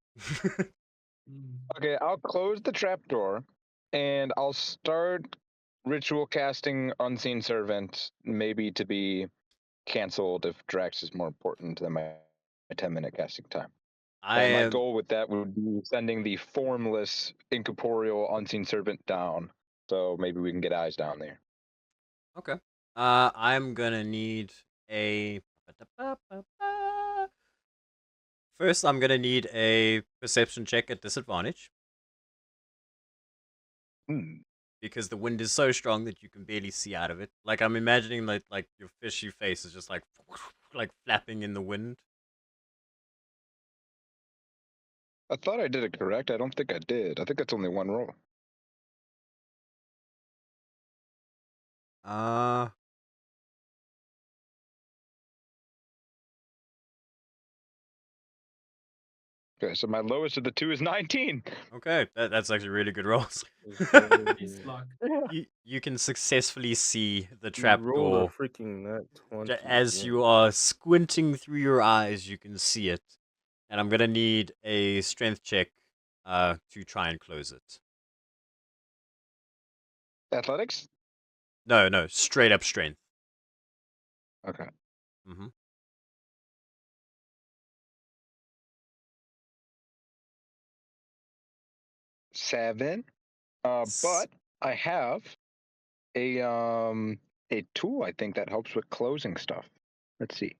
Okay, I'll close the trapdoor, and I'll start ritual casting Unseen Servant, maybe to be canceled if Drax is more important than my 10-minute casting time. My goal with that would be sending the formless, incorporeal Unseen Servant down, so maybe we can get eyes down there. Okay. I'm gonna need a... First, I'm gonna need a perception check at disadvantage. Because the wind is so strong that you can barely see out of it. Like, I'm imagining like your fishy face is just like flapping in the wind. I thought I did it correct. I don't think I did. I think that's only one roll. Okay, so my lowest of the two is 19. Okay, that's actually really good rolls. You can successfully see the trapdoor. Freaking nat 20. As you are squinting through your eyes, you can see it. And I'm gonna need a strength check to try and close it. Athletics? No, straight up strength. Okay. Mm-hmm. Seven. But I have a tool I think that helps with closing stuff. Let's see.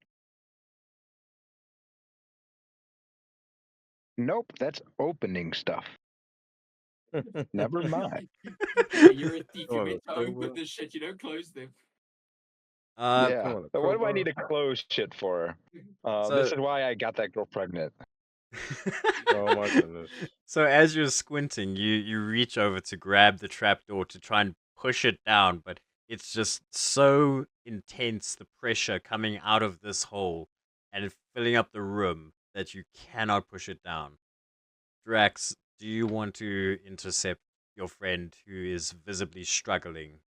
Nope, that's opening stuff. Never mind. Yeah, you're a thief. You meant to open this shit. You don't close them. Yeah. So what do I need to close shit for? This is why I got that girl pregnant. Oh my goodness. So as you're squinting, you reach over to grab the trapdoor to try and push it down, but it's just so intense, the pressure coming out of this hole and filling up the room, that you cannot push it down. Drax, do you want to intercept your friend who is visibly struggling?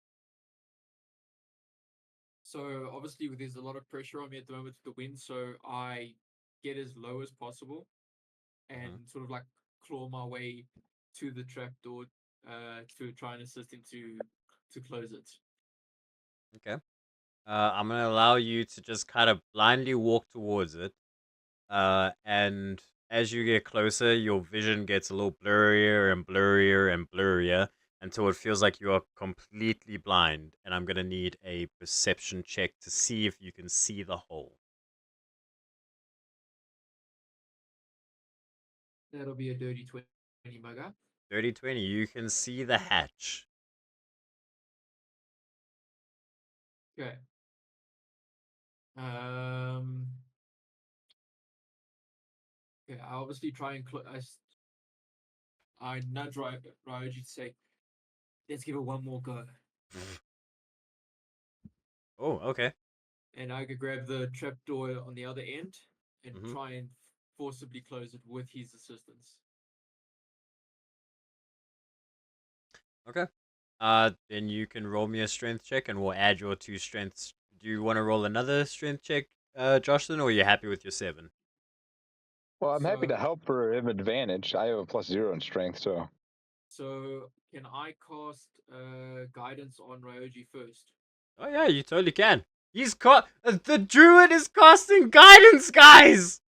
So obviously there's a lot of pressure on me at the moment with the wind, so I get as low as possible and sort of like claw my way to the trapdoor to try and assist him to close it. Okay. I'm gonna allow you to just kind of blindly walk towards it. And as you get closer, your vision gets a little blurrier and blurrier and blurrier until it feels like you are completely blind. And I'm gonna need a perception check to see if you can see the hole. That'll be a dirty 20, bugger. Dirty 20, you can see the hatch. Okay. Okay, I obviously try and I nudge Ryoji to say, let's give it one more go. Oh, okay. And I could grab the trapdoor on the other end and try and forcibly close it with his assistance. Okay. Then you can roll me a strength check, and we'll add your 2 strengths. Do you want to roll another strength check, Jocelyn, or are you happy with your 7? Well, I'm happy to So- help for him advantage. I have a +0 in strength, so So can I cast guidance on Ryoji first? Oh yeah, you totally can. The druid is casting guidance, guys.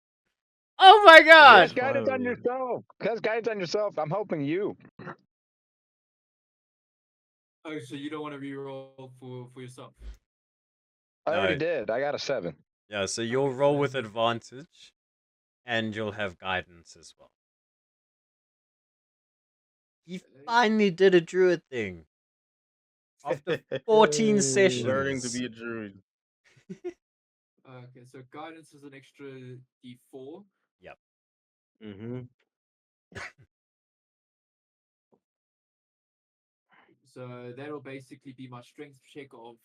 Oh my god! cast guidance on yourself. Cast guidance on yourself. I'm helping you. Oh, so you don't want to reroll for yourself? I already No. did. I got a 7. Yeah, so you'll Okay, so roll with then- advantage, and you'll have guidance as well. He finally did a druid thing. After 14 sessions. Learning to be a druid. Okay, so guidance is an extra D4. Mm-hmm. So that'll basically be my strength check of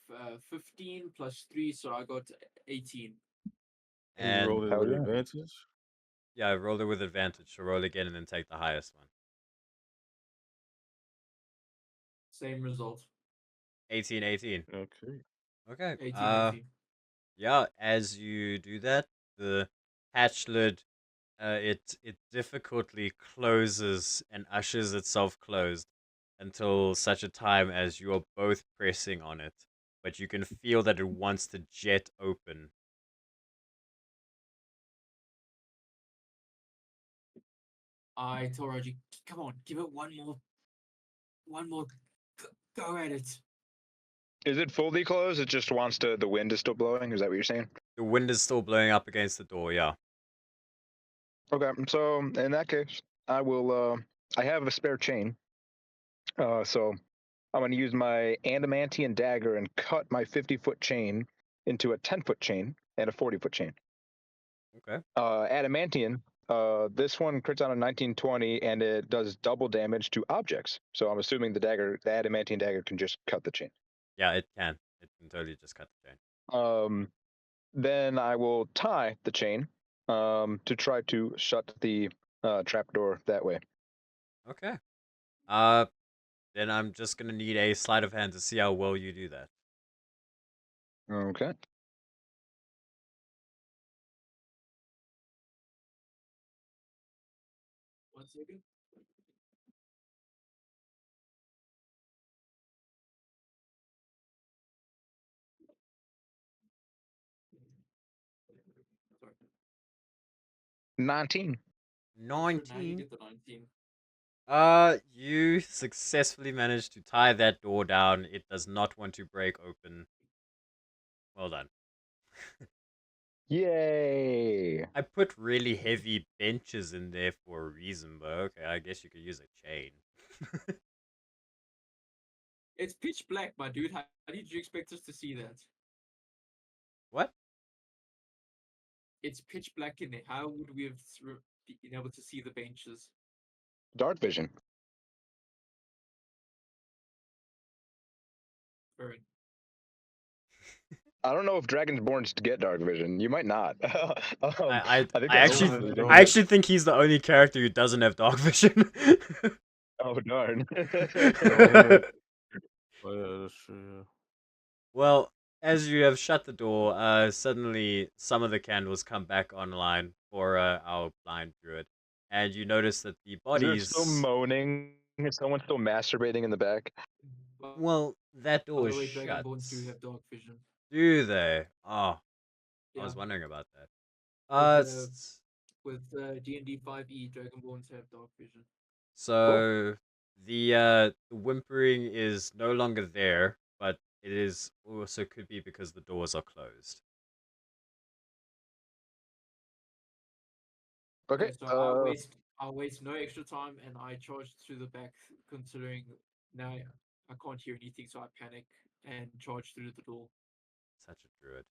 15 plus 3, so I got 18. And you And rolled it Hell with yeah. advantage. yeah, I rolled it with advantage, so roll again and then take the highest one. Same result. 18, 18. Okay. Okay. 18, 18. Yeah, as you do that, the hatch lid, it difficultly closes and ushers itself closed until such a time as you are both pressing on it, but you can feel that it wants to jet open. I told Roger, come on, give it one more go at it. Is it fully closed? It just wants to. The wind is still blowing. Is that what you're saying? The wind is still blowing up against the door, yeah. Okay. So in that case, I will. I have a spare chain. So I'm going to use my adamantian dagger and cut my 50-foot chain into a 10-foot chain and a 40-foot chain. Okay. Adamantian. This one crits on a 1920 and it does double damage to objects. So I'm assuming the adamantian dagger can just cut the chain. Yeah, it can. It can totally just cut the chain. Then I will tie the chain to try to shut the trapdoor that way. Okay. Then I'm just gonna need a sleight of hand to see how well you do that. Okay. One second. Sorry. 19. Now you 19. get the 19. You successfully managed to tie that door down. It does not want to break open. Well done. Yay! I put really heavy benches in there for a reason, but okay, I guess you could use a chain. It's pitch black, my dude. How did you expect us to see that? What? It's pitch black in there. How would we have been able to see the benches? Dark vision. Burn. I don't know if Dragonborns get dark vision. You might not. I think I that's one of the- actually think he's the only character who doesn't have dark vision. Oh darn. Oh yeah, that's true. Well, as you have shut the door, suddenly some of the candles come back online for our blind druid, and you notice that the Is there bodies. still moaning? Is someone still masturbating in the back? Well, that By door the way, is shut. Dragonborns do have dark vision. Do they? Oh, I was Yeah. wondering about that. With, With D&D 5e, Dragonborns have dark vision. So the whimpering is no longer there, but it is also could be because the doors are closed. Okay. So I'll waste no extra time and I charge through the back, considering now I can't hear anything, so I panic and charge through the door. Such a druid.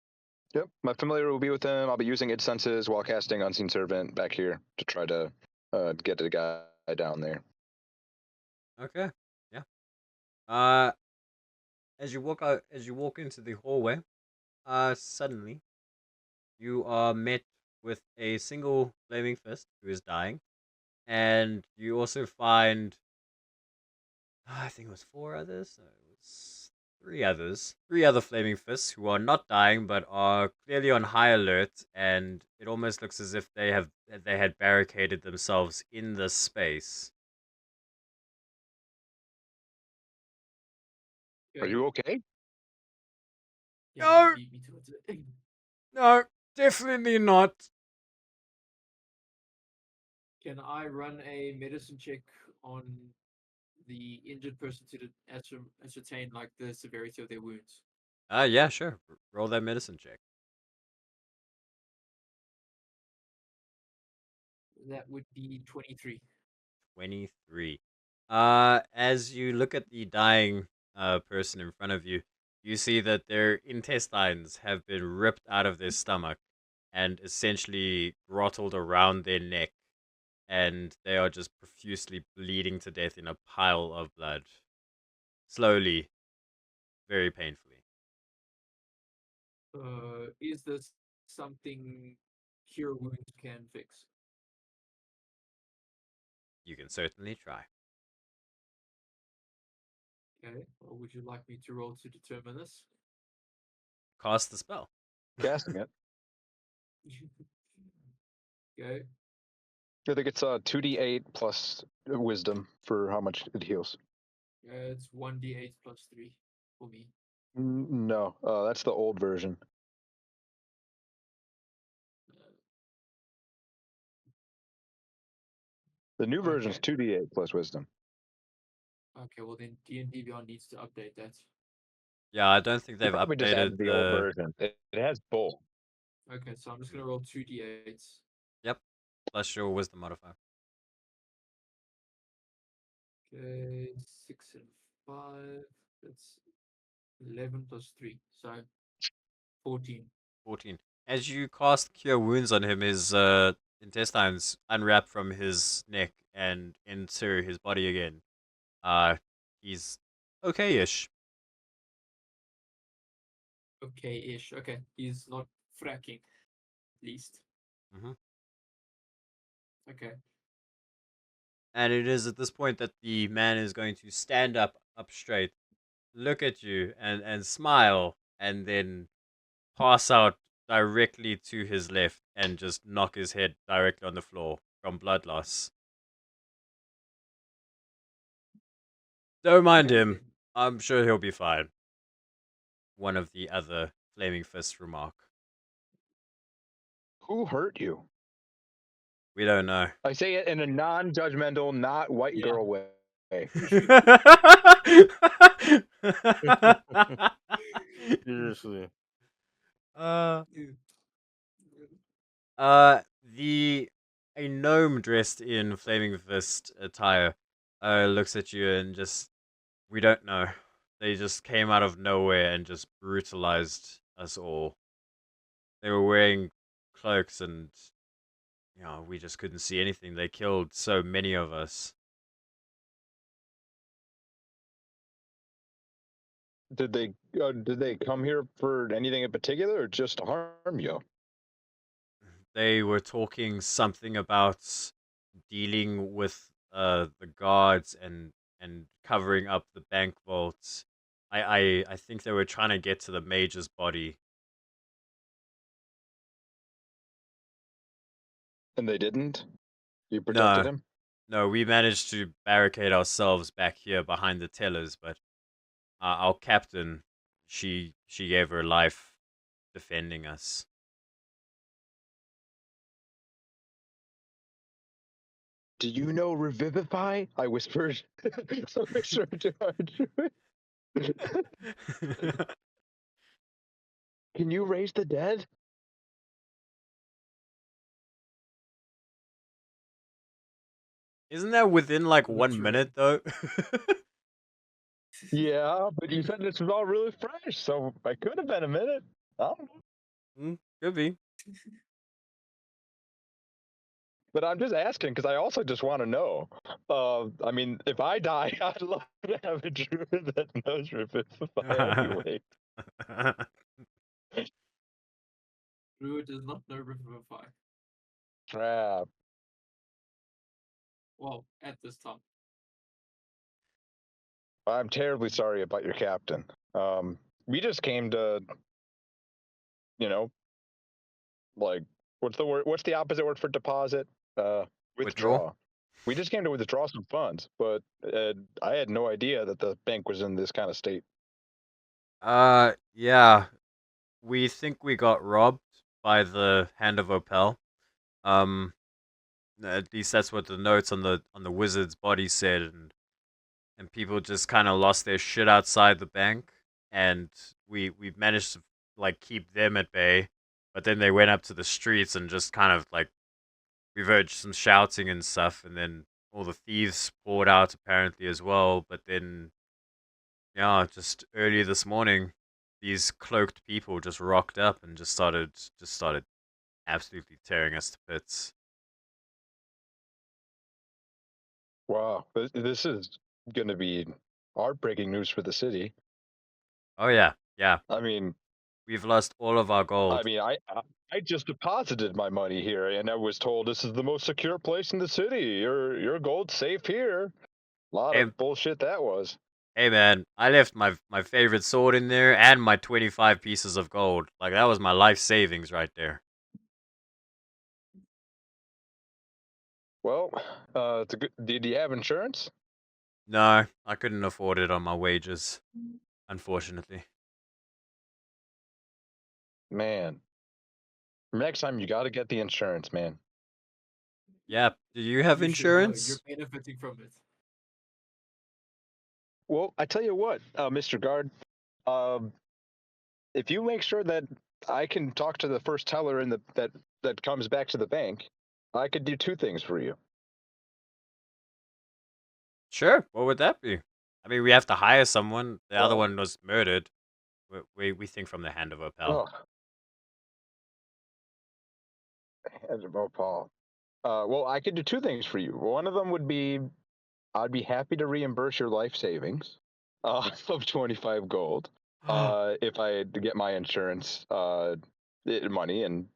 Yep. My familiar will be with them. I'll be using its senses while casting Unseen Servant back here to try to get the guy down there. Okay. Yeah. As you walk into the hallway, suddenly you are met with a single flaming fist who is dying, and you also find I think it was 4 others. So it was 3 others. 3 other flaming fists who are not dying but are clearly on high alert, and it almost looks as if they had barricaded themselves in this space. Are you okay? Yeah, No! you beat me to it. No, definitely not. Can I run a medicine check on the injured person to ascertain like the severity of their wounds? Yeah, sure. Roll that medicine check. That would be 23. 23. As you look at the dying person in front of you, you see that their intestines have been ripped out of their stomach and essentially grottled around their neck, and they are just profusely bleeding to death in a pile of blood. Slowly, very painfully. Is this something cure wounds can fix? You can certainly try. Okay. Or would you like me to roll to determine this? Cast the spell. Casting it. Okay. I think it's 2d8 plus wisdom for how much it heals. It's 1d8 plus 3 for me. No, that's the old version. The new version's Okay. 2d8 plus wisdom. Okay, well then D&D Beyond needs to update that. Yeah, I don't think They they've probably just updated added the old version. It has both. Okay, so I'm just gonna roll 2d8s. Yep, plus your wisdom modifier. Okay, 6 and 5. That's 11 plus 3, so 14. 14. As you cast Cure Wounds on him, his intestines unwrap from his neck and enter his body again. He's okay-ish. Okay-ish. Okay, he's not fracking, at least. Mhm. Okay. And it is at this point that the man is going to stand up straight, look at you, and smile, and then pass out directly to his left and just knock his head directly on the floor from blood loss. Don't mind Okay. him. I'm sure he'll be fine. One of the other Flaming Fists remark. Who hurt you? We don't know. I say it in a non-judgmental, not white Yeah. girl way. Seriously. uh, Ew. the a gnome dressed in Flaming Fist attire looks at you and just, we don't know. They just came out of nowhere and just brutalized us all. They were wearing cloaks and, we just couldn't see anything. They killed so many of us. Did they come here for anything in particular, or just to harm you? They were talking something about dealing with the guards and covering up the bank vaults. I think they were trying to get to the mage's body. And they didn't? You protected him? No, we managed to barricade ourselves back here behind the tellers, but our captain, she gave her life defending us. Do you know Revivify? I whispered. So make sure to Can you raise the dead? Isn't that within like 1 Literally. minute though? Yeah, but you said this was all really fresh, so I could have been a minute. I don't know. Could be. But I'm just asking because I also just want to know. I mean, if I die, I'd love to have a druid that knows Revivify anyway. Druid does not know Revivify. Crap. Well, at this time. I'm terribly sorry about your captain. We just came to, you know, like, what's the word? What's the opposite word for deposit? Withdraw. We just came to withdraw some funds, but I had no idea that the bank was in this kind of state. Yeah. We think we got robbed by the Hand of Opel. At least that's what the notes on the wizard's body said, and people just kind of lost their shit outside the bank, and we managed to like keep them at bay, but then they went up to the streets and just kind of like we've heard some shouting and stuff, and then all the thieves poured out apparently as well. But then, yeah, just early this morning, these cloaked people just rocked up and just started absolutely tearing us to bits. Wow, this is going to be heartbreaking news for the city. Oh yeah, yeah. I mean, we've lost all of our gold. I mean, I just deposited my money here, and I was told this is the most secure place in the city. Your gold's safe here. A lot of bullshit that was. Hey man, I left my favorite sword in there and my 25 pieces of gold. Like that was my life savings right there. Well, it's a good. Did you have insurance? No, I couldn't afford it on my wages, unfortunately. Man, next time you got to get the insurance, man. Yeah, do you have insurance? You're benefiting from it. Well, I tell you what, Mr. Guard, if you make sure that I can talk to the first teller in the that comes back to the bank, I could do two things for you. Sure. What would that be? I mean, we have to hire someone. The other one was murdered. We think from the Hand of Opel. Hand of Opel. Well, I could do two things for you. One of them would be, I'd be happy to reimburse your life savings of 25 gold if I had to get my insurance money, and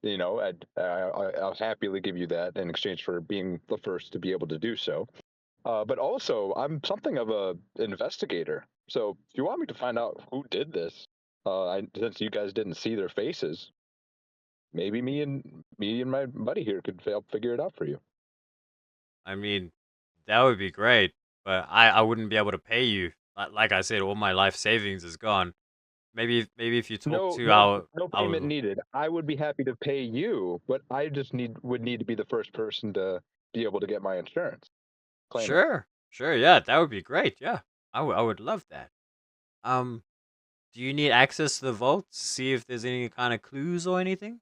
I'll happily give you that in exchange for being the first to be able to do so. But also, I'm something of a investigator. So if you want me to find out who did this, since you guys didn't see their faces, maybe me and my buddy here could help figure it out for you. I mean, that would be great, but I wouldn't be able to pay you. Like I said, all my life savings is gone. Maybe if you talk to our no payment needed. I would be happy to pay you, but I just would need to be the first person to be able to get my insurance. Sure, yeah, that would be great. Yeah, I would love that. Do you need access to the vault to see if there's any kind of clues or anything?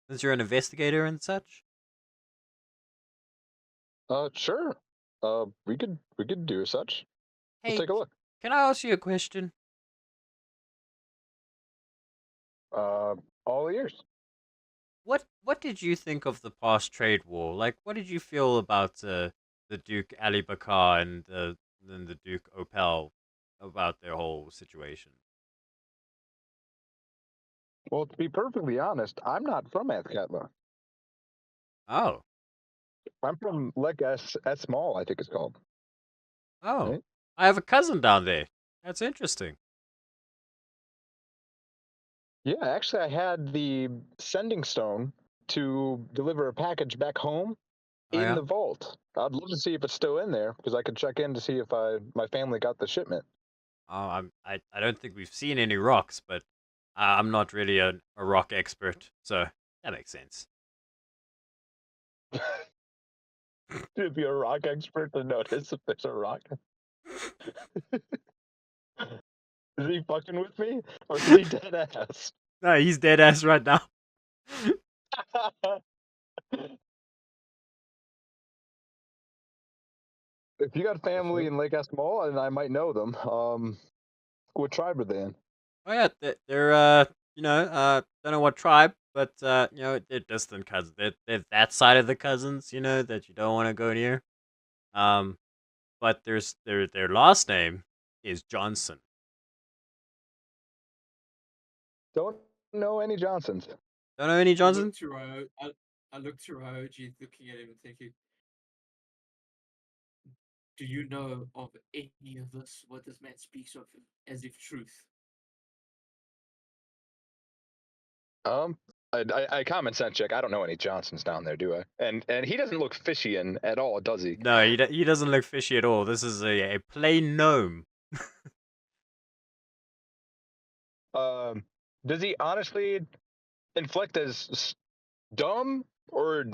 Since you're an investigator and such. Sure. We could do such. Hey, Let's take a look. Can I ask you a question? All ears. What did you think of the past trade war? Like, what did you feel about the Duke Ali Bakar and the Duke Opel about their whole situation? Well, to be perfectly honest, I'm not from Athkatla. Oh. I'm from Lek S Small, I think it's called. Oh. Right? I have a cousin down there. That's interesting. Yeah, actually, I had the sending stone to deliver a package back home in the vault. I'd love to see if it's still in there, because I could check in to see if my family got the shipment. Oh, I don't think we've seen any rocks, but I'm not really a rock expert, so that makes sense. To be a rock expert to notice if there's a rock. Is he fucking with me? Or is he dead ass? No, he's dead ass right now. If you got family in Lake Esmol, and I might know them, what tribe are they in? Oh yeah, they're don't know what tribe, but they're distant cousins. They're that side of the cousins, that you don't want to go near. But their last name is Johnson. Don't know any Johnsons. Don't know any Johnsons? I looked through IOG, looking at him and thinking, Do you know of any of this? What this man speaks of as if truth? I common sense check. I don't know any Johnsons down there, do I? And he doesn't look fishy at all, does he? No, he doesn't look fishy at all. This is a plain gnome. Does he honestly inflict as dumb, or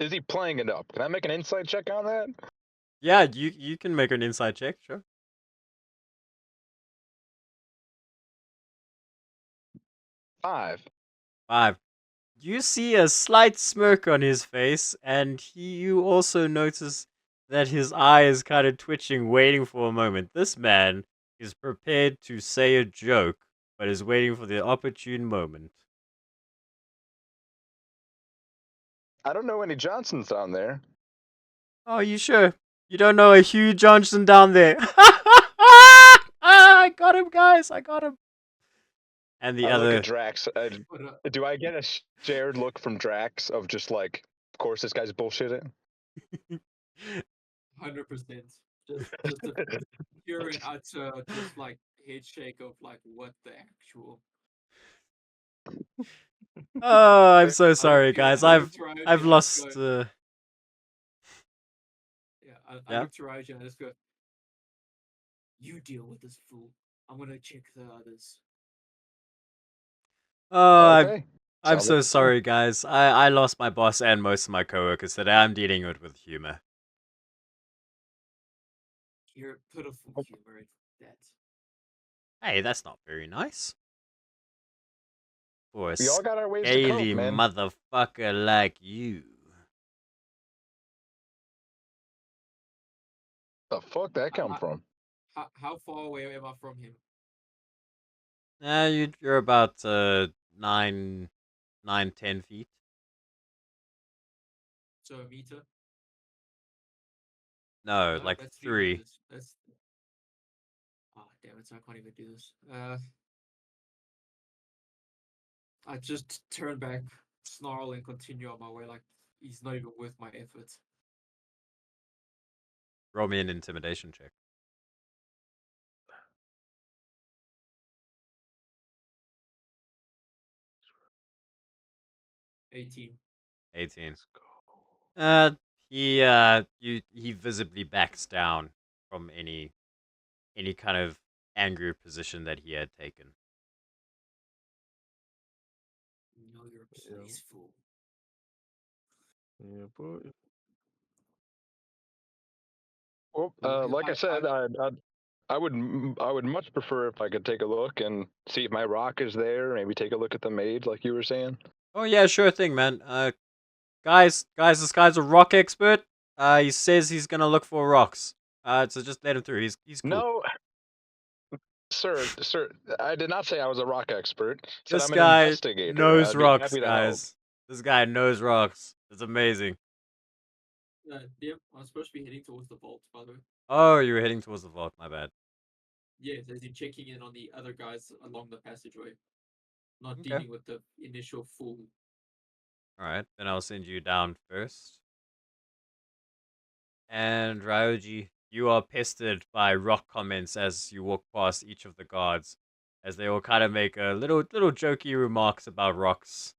is he playing it up? Can I make an insight check on that? Yeah, you can make an insight check, sure. 5. 5. You see a slight smirk on his face, and you also notice that his eye is kind of twitching, waiting for a moment. This man is prepared to say a joke, but is waiting for the opportune moment. I don't know any Johnsons down there. Oh, you sure? You don't know a Hugh Johnson down there? I got him, guys. I got him. And the I other. look at Drax. Do I get a shared look from Drax of just like, of course this guy's bullshitting? 100%. Just a pure and utter, just like head shake of like what the actual. Oh, I'm so sorry, look guys. to I've Raja and lost. just go- I Yeah. look to Raja and I just go, you deal with this fool. I'm gonna check the others. Oh, Okay. I'm Sounds so like a plan. sorry, guys. I lost my boss and most of my coworkers today. I'm dealing with humor. You're pitiful humor in that. Hey, that's not very nice. For a We all got our ways to scaly cope, man. motherfucker like you. The fuck that come from? How far away am I from him? You're about 9, 10 feet. So a meter? No, No, like that's 3. meters. That's. Oh damn it! So I can't even do this. I just turn back, snarl, and continue on my way. Like he's not even worth my effort. Roll me an intimidation check. $18. 18. He visibly backs down from any kind of angry position that he had taken. No, you're a police fool. Yeah, boy. Well, Well, like I said, I would much prefer if I could take a look and see if my rock is there. Maybe take a look at the maid, like you were saying. Oh yeah, sure thing, man. Guys, this guy's a rock expert. He says he's gonna look for rocks. So just let him through. He's cool. No, sir, I did not say I was a rock expert. I said This I'm an guy investigator. knows I'd be rocks, happy to help. guys. This guy knows rocks. It's amazing. Yep, I'm supposed to be heading towards the vault, by the way. Oh, you were heading towards the vault. My bad. Yes, as in checking in on the other guys along the passageway, not Okay. dealing with the initial fool. All right, then I'll send you down first. And Ryoji, you are pestered by rock comments as you walk past each of the guards, as they all kind of make a little jokey remarks about rocks.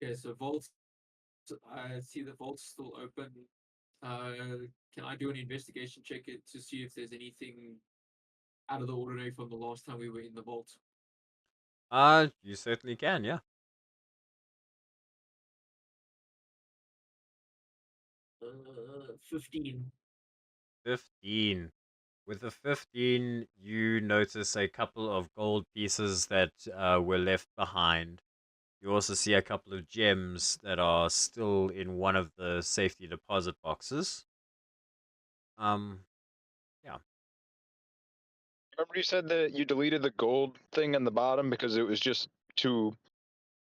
Okay, so vault. I see the vault's still open. Can I do an investigation check to see if there's anything out of the ordinary from the last time we were in the vault? You certainly can, yeah. 15. 15. With the 15, you notice a couple of gold pieces that were left behind. You also see a couple of gems that are still in one of the safety deposit boxes. Yeah. Remember you said that you deleted the gold thing in the bottom because it was just too,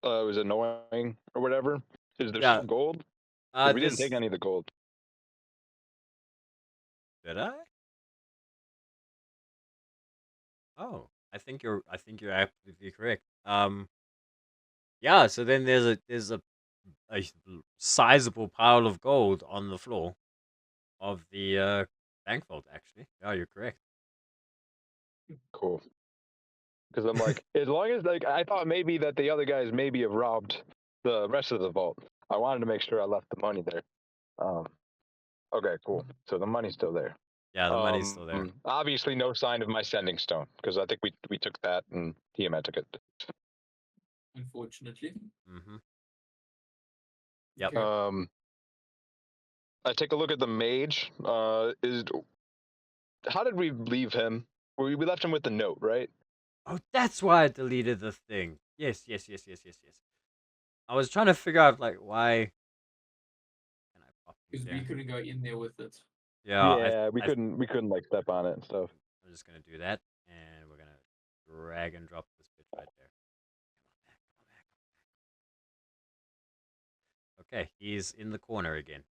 it was annoying or whatever. Is there Yeah. still gold? 'Cause we didn't This... take any of the gold. Did I? Oh, I think you're absolutely correct. Yeah, so then there's a a sizable pile of gold on the floor of the bank vault. Actually, yeah, you're correct. Cool. Because I'm like, as long as like I thought maybe that the other guys maybe have robbed the rest of the vault. I wanted to make sure I left the money there. Okay, cool. So the money's still there. Yeah, the money's still there. Obviously, no sign of my sending stone because I think we took that and Tiamat took it. Unfortunately. Mm-hmm. Yep. Okay. I take a look at the mage. How did we leave him? We left him with the note, right? Oh, that's why I deleted the thing. Yes. I was trying to figure out like why. Can I pop in Because there? we couldn't go in there with it. Yeah. we couldn't like step on it and stuff. I'm just gonna do that, and we're gonna drag and drop this bit right there. Come on back. Okay, he's in the corner again.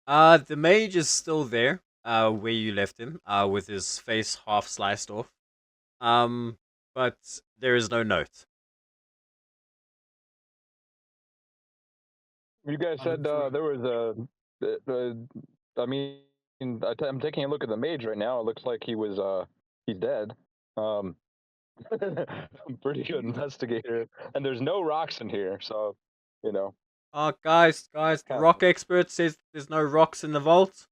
The mage is still there, where you left him, with his face half sliced off. But there is no note. You guys said there was I mean, I'm taking a look at the mage right now. It looks like he's dead. I'm pretty good investigator, and there's no rocks in here, so you know. Guys, the rock expert says there's no rocks in the vault.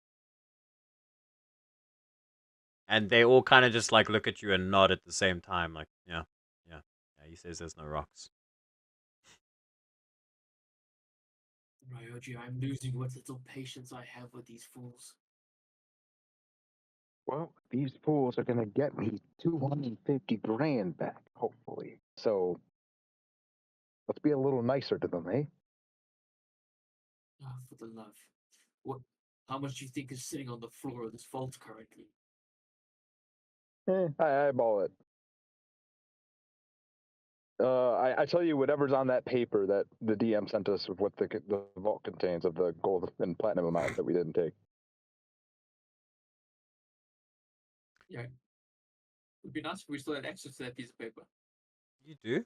And they all kind of just like look at you and nod at the same time, like, yeah, he says there's no rocks. Ryoji, I'm losing what little patience I have with these fools. Well, these fools are gonna get me 250 grand back, hopefully. So let's be a little nicer to them, eh? Oh, for the love. What? How much do you think is sitting on the floor of this vault currently? I eyeball it. I tell you whatever's on that paper that the DM sent us of what the vault contains of the gold and platinum amount that we didn't take. Yeah. It'd be nice if we still had access to that piece of paper. You do?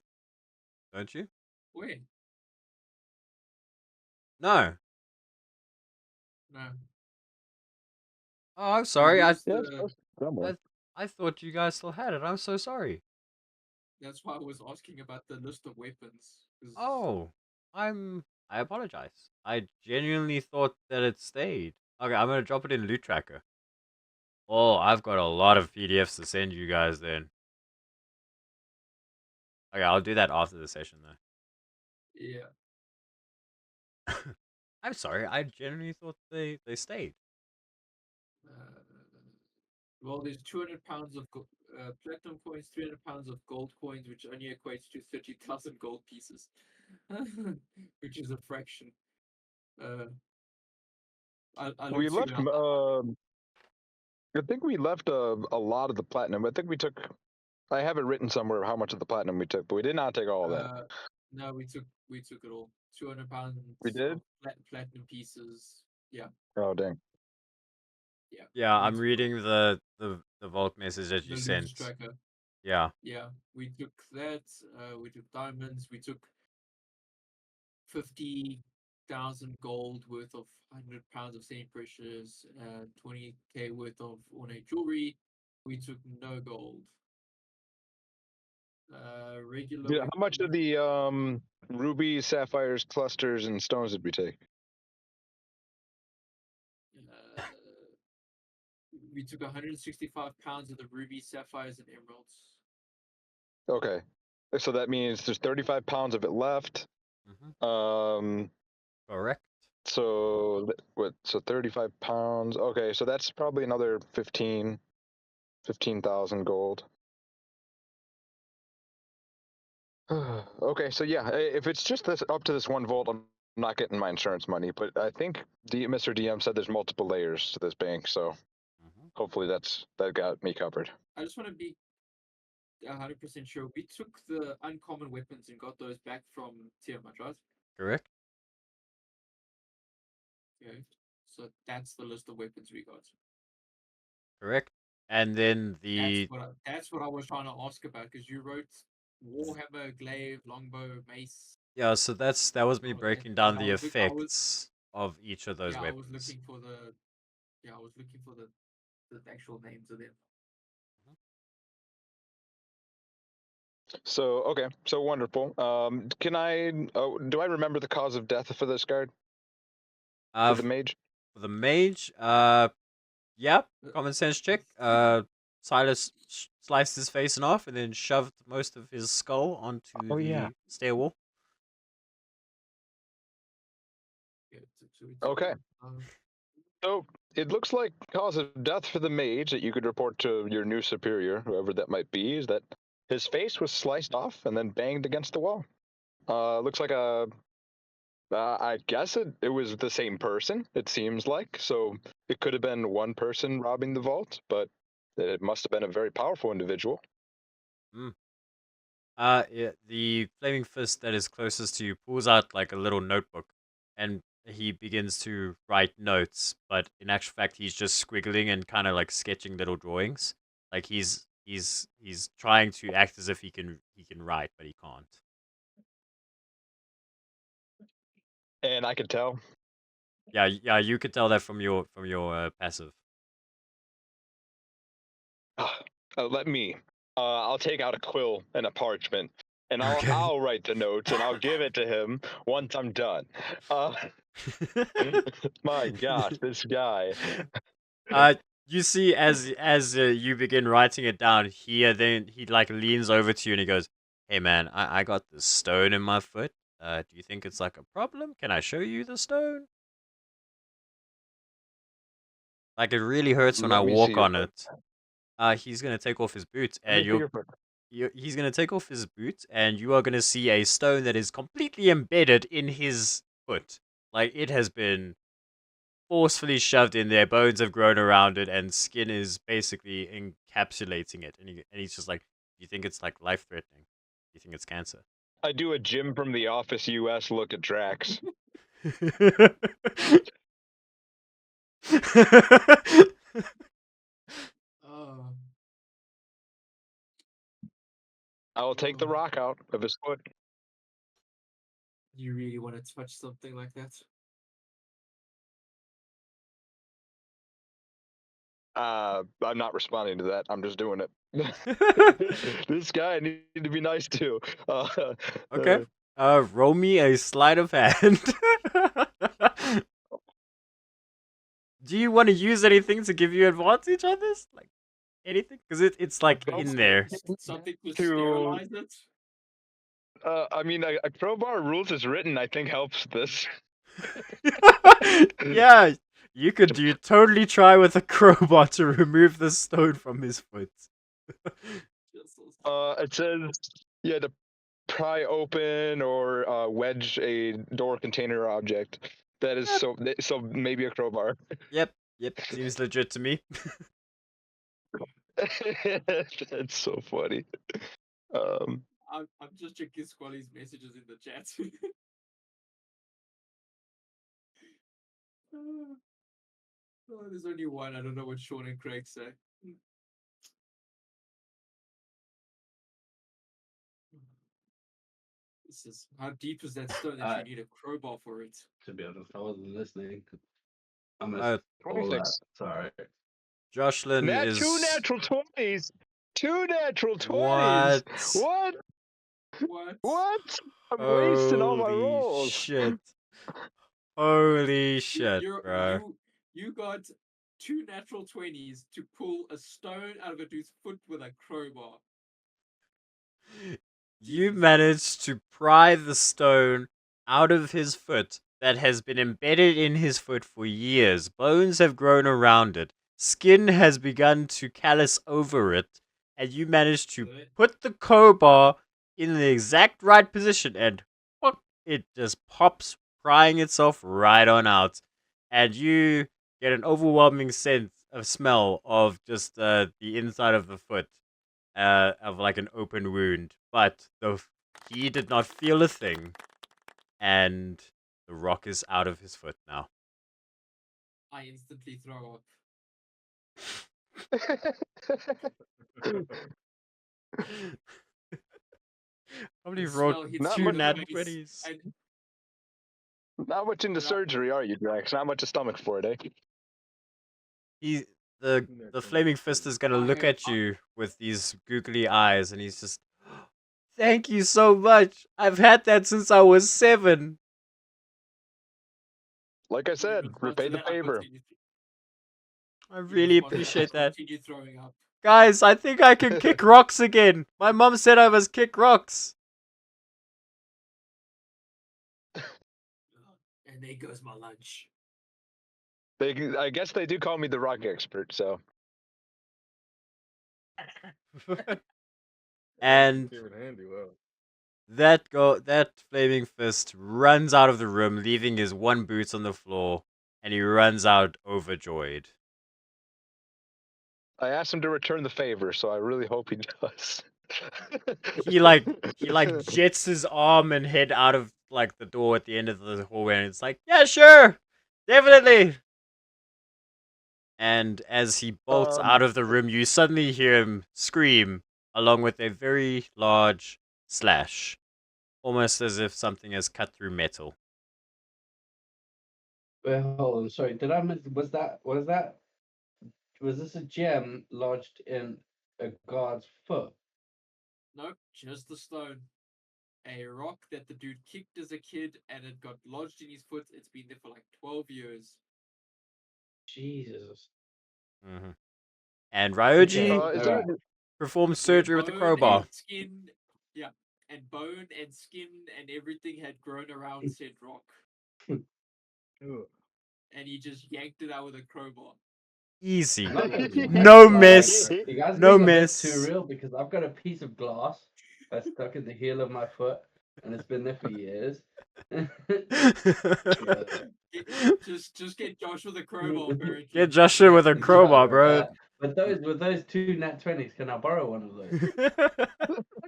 Don't you? Where? No. No. Oh, I'm sorry. I thought you guys still had it. I'm so sorry. That's why I was asking about the list of weapons. Oh, I apologize. I genuinely thought that it stayed. Okay, I'm gonna drop it in Loot Tracker. Oh, I've got a lot of PDFs to send you guys then. Okay, I'll do that after the session though. Yeah. I'm sorry, I genuinely thought they stayed. Well, there's 200 pounds of platinum coins, 300 pounds of gold coins, which only equates to 30,000 gold pieces, which is a fraction. We left. I think we left a lot of the platinum. I think we took. I have it written somewhere how much of the platinum we took, but we did not take all of that. No, we took it all. 200 pounds. We did? Platinum pieces. Yeah. Oh dang. Yeah, I'm reading the vault message that you The sent. looms tracker. Yeah. Yeah, we took that. We took diamonds. We took 50,000 gold worth of 100 pounds of same precious, 20k worth of ornate jewelry. We took no gold. Regular. Yeah, how much of the rubies, sapphires, clusters, and stones did we take? We took 165 pounds of the rubies, sapphires, and emeralds. Okay, so that means there's 35 pounds of it left. Correct. So what? So 35 pounds. Okay, so that's probably another 15,000 gold. Okay, so yeah, if it's just this up to this one vault, I'm not getting my insurance money. But I think Mr. DM said there's multiple layers to this bank, so hopefully that got me covered. I just want to be 100% sure. We took the uncommon weapons and got those back from Tiamat, right? Correct. Okay, so that's the list of weapons we got. Correct. And then the that's what I was trying to ask about, because you wrote Warhammer, glaive, longbow, mace. Yeah, so that was me Okay. breaking down And the I was effects of each of those I was weapons. looking for the actual names of them. So okay, so wonderful. Can I? Do I remember the cause of death for this guard? For the mage? For the mage, yeah, common sense check. Silas sliced his face in half and then shoved most of his skull onto the stairwell. Okay. So it looks like cause of death for the mage that you could report to your new superior, whoever that might be, is that his face was sliced off and then banged against the wall. Looks like I guess it was the same person, it seems like. So it could have been one person robbing the vault, but it must have been a very powerful individual. Yeah, the flaming fist that is closest to you pulls out like a little notebook, and he begins to write notes. But in actual fact, he's just squiggling and kind of like sketching little drawings. Like he's trying to act as if he can write, but he can't. And I could tell. Yeah, you could tell that from your passive. Let me. I'll take out a quill and a parchment, and Okay. I'll write the notes, and I'll give it to him once I'm done. My gosh, this guy. You see, as you begin writing it down, he like leans over to you and he goes, "Hey man, I got this stone in my foot. Do you think it's like a problem? Can I show you the stone? Like it really hurts when I Let me walk see your on foot. it." He's gonna take off his boots Let me and see your foot. he's gonna take off his boot and you are gonna see a stone that is completely embedded in his foot. Like it has been forcefully shoved in there, bones have grown around it, and skin is basically encapsulating it. And he's just like, "Do you think it's like life threatening? Do you think it's cancer?" I do a Jim from The Office US look at Drax. I will take the rock out of his foot. You really want to touch something like that? I'm not responding to that. I'm just doing it. This guy I need to be nice to. Okay. Roll me a sleight of hand. Do you want to use anything to give you advantage on this? Like anything? Because it's like in there. Something to sterilize it? I mean, a crowbar rules as written, I think helps this. Yeah, you could totally try with a crowbar to remove the stone from his foot. It says you had to pry open or wedge a door container or object. That is so maybe a crowbar. Yep, seems legit to me. That's so funny. I'm just checking Squally's messages in the chat. There's only one. I don't know what Sean and Craig say. This is how deep is that stone that you need a crowbar for it? To be honest, I wasn't listening. I missed Oh, all 26. that. Sorry. Joshlin is 2 natural 20s. 2 natural 20s. What? What? I'm wasting all my Holy rolls. shit. Holy shit, bro. You got 2 natural 20s to pull a stone out of a dude's foot with a crowbar. You managed to pry the stone out of his foot that has been embedded in his foot for years. Bones have grown around it. Skin has begun to callus over it. And you managed to put the crowbar in the exact right position and it just pops, prying itself right on out. And you get an overwhelming sense of smell of just the inside of the foot. Of like an open wound, but he did not feel a thing, and the rock is out of his foot now. I instantly throw up. Probably The rolled smell hits Not you two in the nat face, 20s. and Not much into Not- surgery, are you, Drax? Not much of stomach for it, eh? He, the flaming fist is gonna look at you with these googly eyes, and he's just, thank you so much. I've had that since I was 7. Like I in said, response repay to the that, I favor. I in really response to that, I appreciate that. Continue throwing up, Guys, I think I can kick rocks again. My mom said I must kick rocks. and there goes my lunch. I guess they do call me the rock expert, so. And Came in handy, wow. that flaming fist runs out of the room, leaving his one boot on the floor, and he runs out overjoyed. I asked him to return the favor, so I really hope he does. He like jets his arm and head out of like the door at the end of the hallway, and it's like, yeah, sure, definitely. And as he bolts out of the room, you suddenly hear him scream, along with a very large slash, almost as if something has cut through metal. Wait, hold on. Sorry, did I miss? Was this a gem lodged in a guard's foot? Nope, just the stone. A rock that the dude kicked as a kid, and it got lodged in his foot. It's been there for like 12 years. Jesus. Mm-hmm. And Ryoji Okay, is there, alright. performs Where surgery with the bone crowbar. and skin, yeah, and bone and skin and everything had grown around said rock, Ugh. and he just yanked it out with a crowbar. Easy. No No mess. You guys No being a bit mess. too real because I've got a piece of glass that's stuck in the heel of my foot and it's been there for years. Just get Josh with a crowbar, Barry. Get Joshua with a crowbar, bro. With those 2 nat 20s, can I borrow one of those?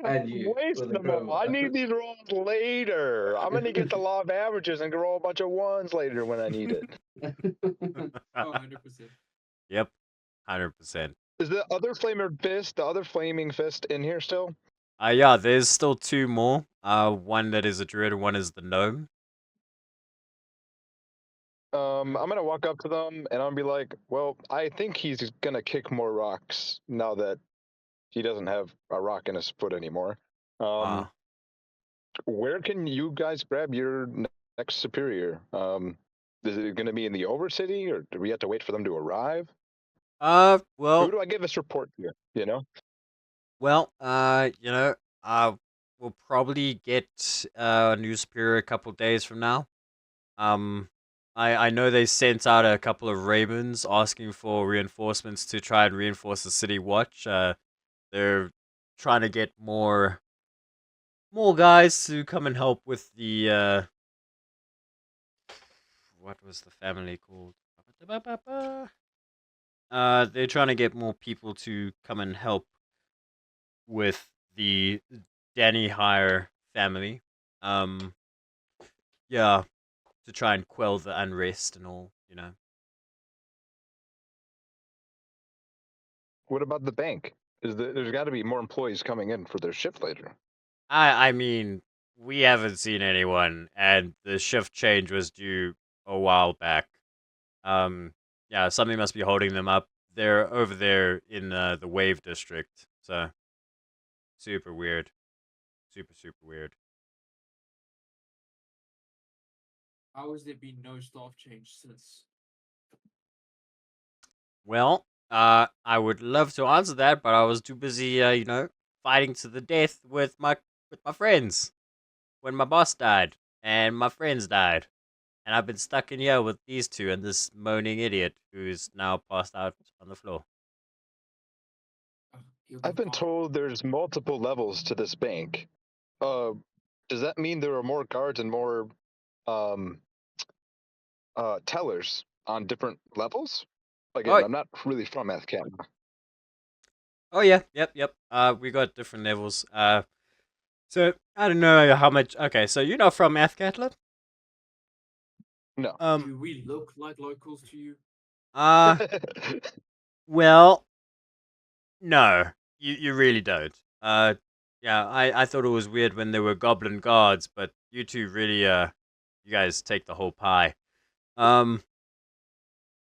And you waste with a them all. crowbar. I need these rolls later. I'm gonna get the law of averages and roll a bunch of ones later when I need it. Oh, 100%. Yep, 100%. Is the other flaming fist in here still? Yeah, there's still 2 more. One that is a druid and one is the gnome. I'm gonna walk up to them and I'll be like, well, I think he's gonna kick more rocks now that he doesn't have a rock in his foot anymore. Where can you guys grab your next superior? Is it gonna be in the Overcity, or do we have to wait for them to arrive? Well, Who do I give this report to? You know? well, we'll probably get a new superior a couple days from now. I know they sent out a couple of ravens asking for reinforcements to try and reinforce the city watch. They're trying to get more guys to come and help with the what was the family called? They're trying to get more people to come and help with the Danny Hire family. Yeah, to try and quell the unrest and all, you know. What about the bank? There's got to be more employees coming in for their shift later. I mean, we haven't seen anyone, and the shift change was due a while back. Yeah, something must be holding them up. They're over there in the Wave District, so super weird, super weird. How has there been no staff change since? Well, I would love to answer that, but I was too busy, fighting to the death with my friends when my boss died and my friends died, and I've been stuck in here with these two and this moaning idiot who's now passed out on the floor. I've been told there's multiple levels to this bank. Does that mean there are more guards and more tellers on different levels? Again, I'm not really from Athkatla. Oh yeah, yep. We got different levels. So I don't know how much. Okay, so you're not from Athkatla? No. Do we look like locals to you? Well, no, you really don't. Yeah, I thought it was weird when there were goblin guards, but you two really you guys take the whole pie. Um,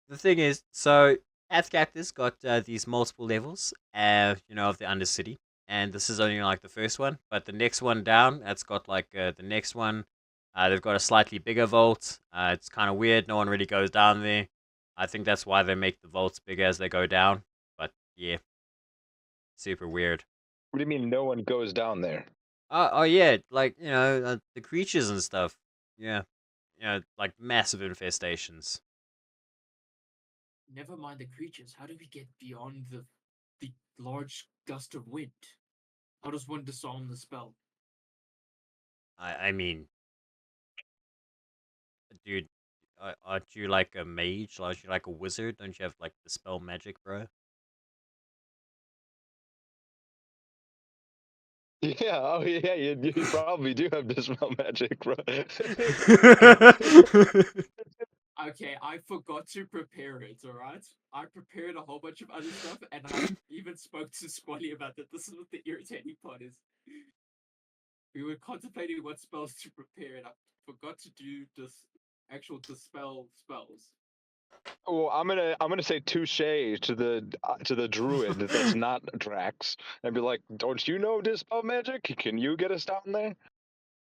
the thing is, so Athkatla's got these multiple levels, of the Undercity, and this is only like the first one, but the next one down, that's got like the next one. They've got a slightly bigger vault. It's kind of weird. No one really goes down there. I think that's why they make the vaults bigger as they go down. But yeah, super weird. What do you mean no one goes down there? Oh yeah, like the creatures and stuff. Yeah, like massive infestations. Never mind the creatures. How do we get beyond the large gust of wind? How does one disarm the spell? I mean, dude, aren't you like a mage? Aren't you like a wizard? Don't you have like the spell magic, bro? Yeah, oh yeah, you probably do have dispel magic, bro. Okay, I forgot to prepare it, alright? I prepared a whole bunch of other stuff, and I even spoke to Squally about that. This is what the irritating part is. We were contemplating what spells to prepare, and I forgot to do this actual dispel spells. Well, I'm gonna say touche to the druid that's not Drax, and be like, "Don't you know dispel magic? Can you get us down there?"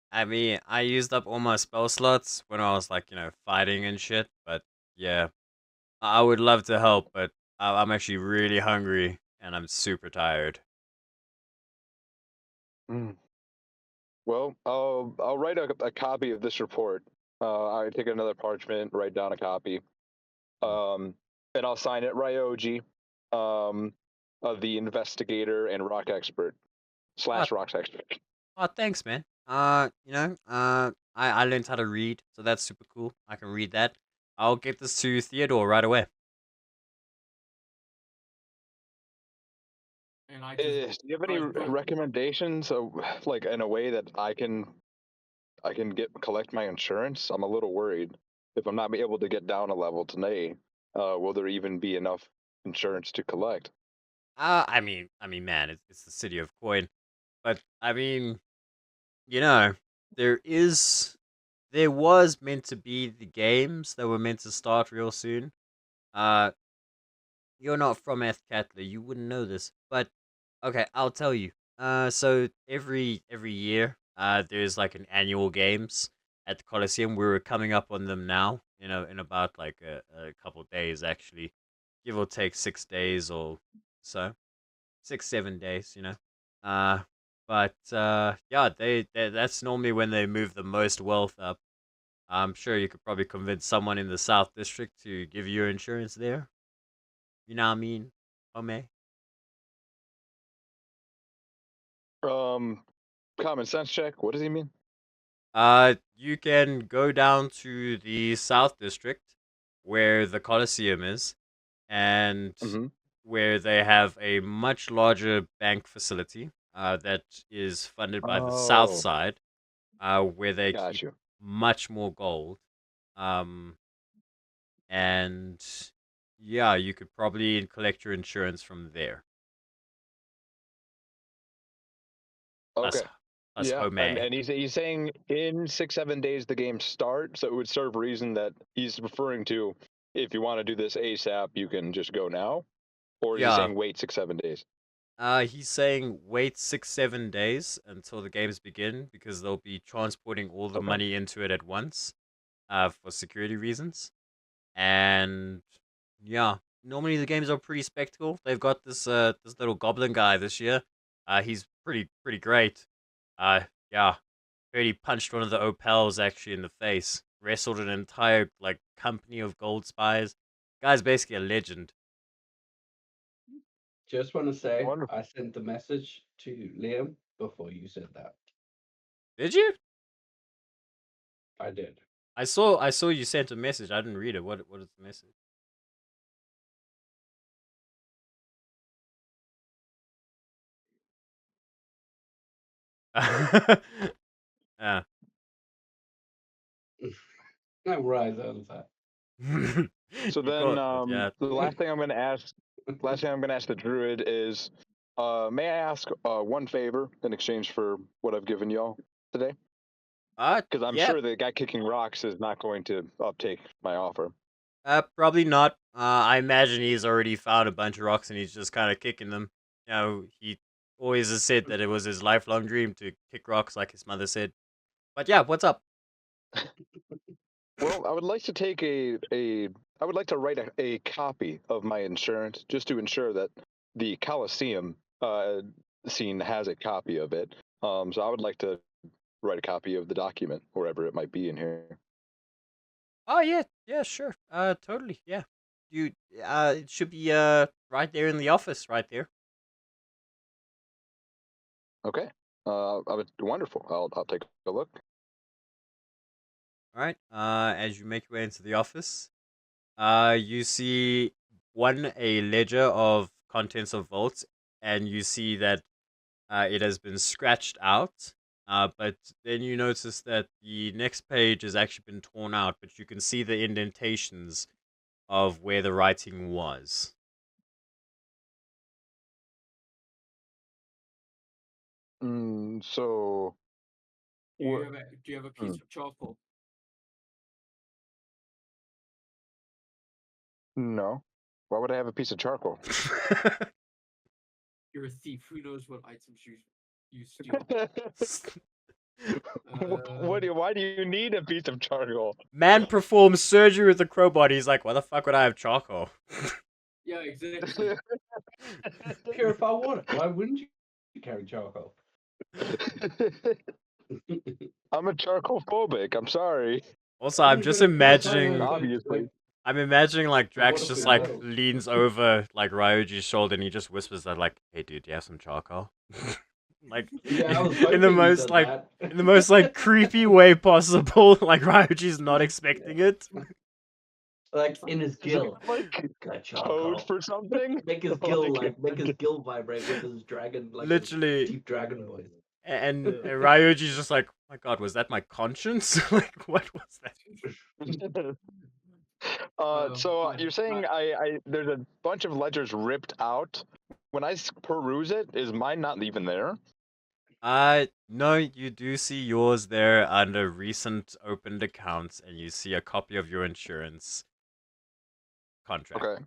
I mean, I used up all my spell slots when I was like, fighting and shit. But yeah, I would love to help, but I'm actually really hungry and I'm super tired. Well, I'll write a copy of this report. I take another parchment, write down a copy, and I'll sign it Ryoji, of the investigator and rock expert / rocks expert. Oh, thanks, man. I learned how to read, so that's super cool. I can read that. I'll get this to Theodore right away. And I Do just you have any recommendations, like in a way that I can collect my insurance? I'm a little worried if I'm not able to get down a level today. Will there even be enough insurance to collect? I mean, man, it's the city of coin, but I mean, you know, there was meant to be the games that were meant to start real soon. Uh, you're not from Athkatla, you wouldn't know this, but okay, I'll tell you. So every year, there's like an annual games at the Coliseum. We're coming up on them now. In about like a couple days, actually, give or take 6 days or so, 6 7 days. Uh, but yeah, that's normally when they move the most wealth up. I'm sure you could probably convince someone in the South District to give you insurance there. You know what I mean, Ome? Common sense check. What does he mean? You can go down to the South District, where the Coliseum is, and where they have a much larger bank facility that is funded by the South Oh, Side, where they got keep you. much more gold. And yeah, you could probably collect your insurance from there. Plus, Okay. plus Yeah, Ome. and he's saying in 6 7 days the game starts, so it would serve reason that he's referring to. If you want to do this ASAP, you can just go now, or is he Yeah. saying wait 6 7 days? He's saying wait 6 7 days until the games begin because they'll be transporting all the Okay. money into it at once, for security reasons. And yeah, normally the games are pretty spectacle. They've got this little goblin guy this year. He's pretty great. Yeah, heard he punched one of the Opals actually in the face. Wrestled an entire like company of gold spies. Guy's basically a legend. Just want to say, Wonderful. I sent the message to Liam before you said that. Did you? I did. I saw you sent a message. I didn't read it. What is the message? Yeah. Rise on that. So You then, got- yeah. the last thing I'm going to ask the druid is, May I ask one favor in exchange for what I've given y'all today? Because I'm yeah, sure the guy kicking rocks is not going to uptake my offer. probably not. I imagine he's already found a bunch of rocks and he's just kind of kicking them. You know, he always has said that it was his lifelong dream to kick rocks, like his mother said. But yeah, what's up? Well, I would like to take I would like to write a copy of my insurance just to ensure that the Coliseum scene has a copy of it. So I would like to write a copy of the document wherever it might be in here. Oh yeah, sure. Totally, yeah. You, it should be right there in the office, right there. Okay. Wonderful. I'll take a look. All right. As you make your way into the office, you see a ledger of contents of vaults, and you see that it has been scratched out. But then you notice that the next page has actually been torn out, but you can see the indentations of where the writing was. So Do you have a piece of charcoal? no. Why would I have a piece of charcoal? You're a thief. Who knows what items you steal? Why do you need a piece of charcoal? Man performs surgery with a crowbar. He's like, why the fuck would I have charcoal? Yeah, exactly. Purify water. Why wouldn't you carry charcoal? I'm a charcoal phobic. I'm sorry. Also, I'm just imagining. Obviously. I'm imagining like Drax what just if like it- leans over like Ryoji's shoulder and he just whispers that like, "Hey dude, do you have some charcoal?" Like Yeah, I was in hoping the he most said like that. in the most like creepy way possible. Like Ryoji's not expecting it. Like in his gill. Like Got charcoal. code for something? Make his gill make his gill vibrate with his dragon, like his Literally. deep dragon voice. And Ryoji's just like, "My God, was that my conscience? Like, what was that?" So you're saying I there's a bunch of ledgers ripped out. When I peruse it, is mine not even there? No, you do see yours there under recent opened accounts, and you see a copy of your insurance contract. Okay.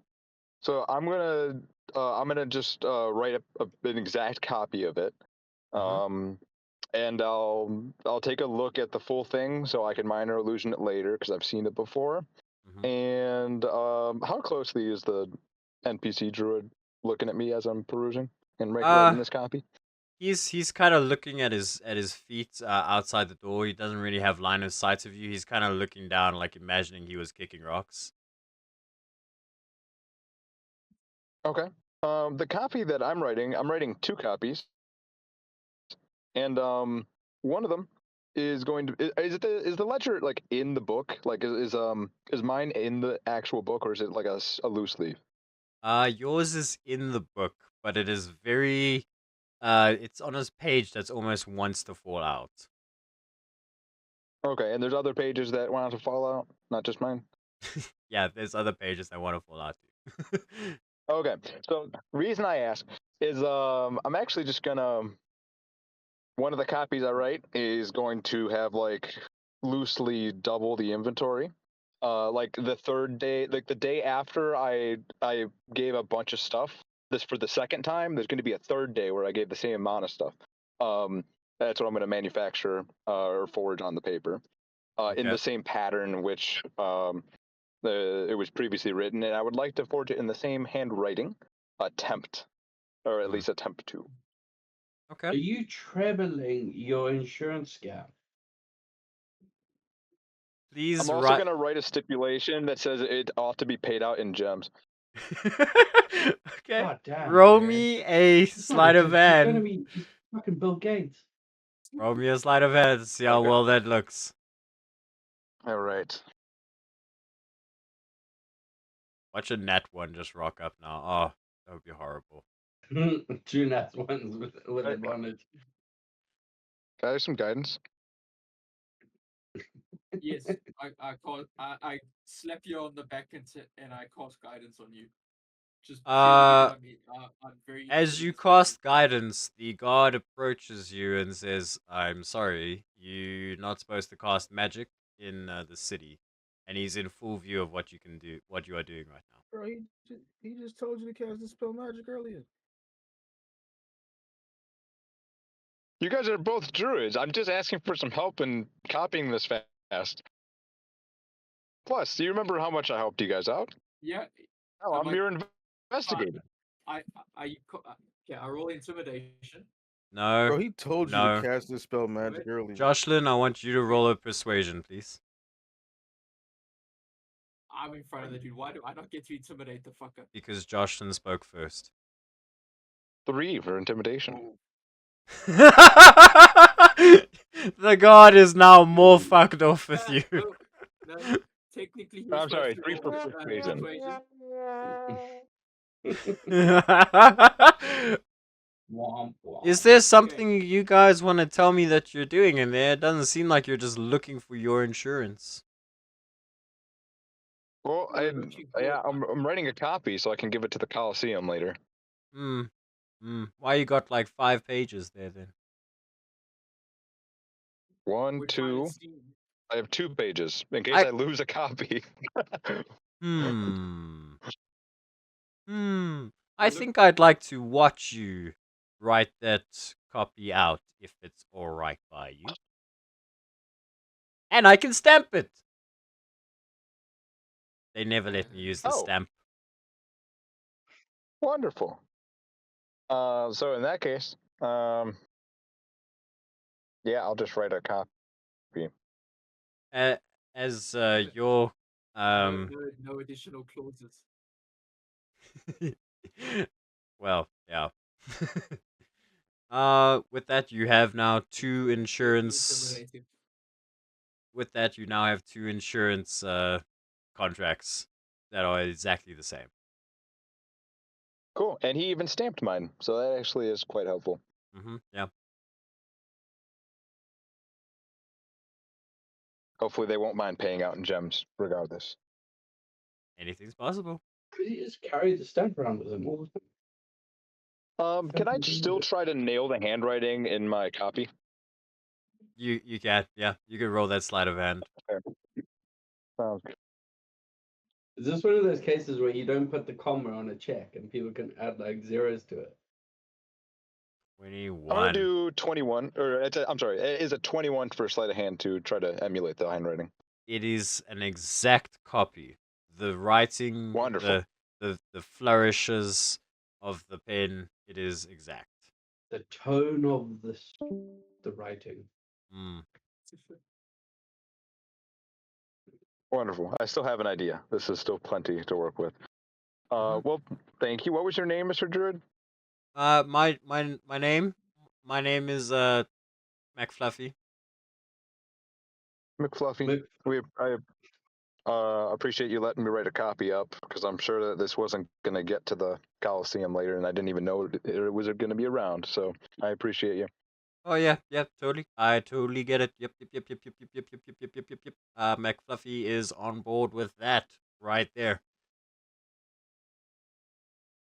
So I'm gonna just write an exact copy of it, and I'll take a look at the full thing so I can minor illusion it later because I've seen it before. And how closely is the NPC druid looking at me as I'm perusing and writing this copy? He's kind of looking at his feet outside the door. He doesn't really have line of sight of you. He's kind of looking down, like imagining he was kicking rocks. Okay. The copy that I'm writing 2 copies, and one of them is going to is the ledger like in the book? Like is mine in the actual book, or is it like a loose leaf? Yours is in the book, but it is very it's on a page that's almost wants to fall out. Okay, and there's other pages that want to fall out, not just mine. Yeah, there's other pages that want to fall out too. Okay, so reason I ask is I'm actually just gonna one of the copies I write is going to have like loosely double the inventory. Like the third day, like the day after I gave a bunch of stuff. This for the second time. There's going to be a third day where I gave the same amount of stuff. That's what I'm going to manufacture or forge on the paper in the same pattern which it was previously written, and I would like to forge it in the same handwriting. Attempt, or at least attempt to. Okay. Are you trebling your insurance scam? Please I'm also going to write a stipulation that says it ought to be paid out in gems. Okay. God damn, Roll man. me a It's not sleight of just- it's gonna hand. be fucking Bill Gates. Roll me a sleight of hand. See how well that looks. All right. Watch a nat one just rock up now. Oh, that would be horrible. 2 nat ones with advantage. Can I have some guidance? Yes, I slap you on the back and I cast guidance on you. Just Uh, I I'm very As you interested. cast guidance, the guard approaches you and says, "I'm sorry, you're not supposed to cast magic in the city," and he's in full view of what you can do, what you are doing right now. Bro, he just told you to cast Dispel Magic earlier. You guys are both druids. I'm just asking for some help in copying this fast. Plus, do you remember how much I helped you guys out? Yeah. Oh, I'm Like, your investigator. I roll intimidation. No, Bro, he told you no. to cast Dispel Magic earlier. Jocelyn, I want you to roll a persuasion, please. I'm in front of the dude. Why do I not get to intimidate the fucker? Because Jocelyn spoke first. 3 for intimidation. The god is now more fucked off with you. No, technically, he was I'm sorry, supposed 3 to for roll, persuasion. Womp womp. Is there something you guys want to tell me that you're doing in there? It doesn't seem like you're just looking for your insurance. Well, We're looking for- I'm writing a copy so I can give it to the Coliseum later. Why you got like 5 pages there then? 1, we're trying 2. to see- I have 2 pages in case I lose a copy. I think I'd like to watch you write that copy out if it's alright by you. And I can stamp it! They never let me use the Oh. stamp. Wonderful. So in that case, yeah, I'll just write a copy. As your no additional clauses. well, yeah. With that you have now 2 insurance. Intimidating. With that you now have 2 insurance contracts that are exactly the same. Cool. And he even stamped mine, so that actually is quite helpful. Yeah. Hopefully they won't mind paying out in gems regardless. Anything's possible. Could he just carry the stamp around with him all the time? Can I still try to nail the handwriting in my copy? You can, yeah. You can roll that sleight of hand. Sounds good. Is this one of those cases where you don't put the comma on a check and people can add like zeros to it? 21. I'm gonna do 21, or I'm sorry, it is a 21 for sleight of hand to try to emulate the handwriting. It is an exact copy. The writing, Wonderful. the flourishes of the pen, it is exact. The tone of the writing. Wonderful. I still have an idea. This is still plenty to work with. Well, thank you. What was your name, Mr. Druid? My name is McFluffy. McFluffy. I appreciate you letting me write a copy up, because I'm sure that this wasn't going to get to the Coliseum later, and I didn't even know it was going to be around, so I appreciate you. Oh yeah, totally. I totally get it. Yep. McFluffy is on board with that right there.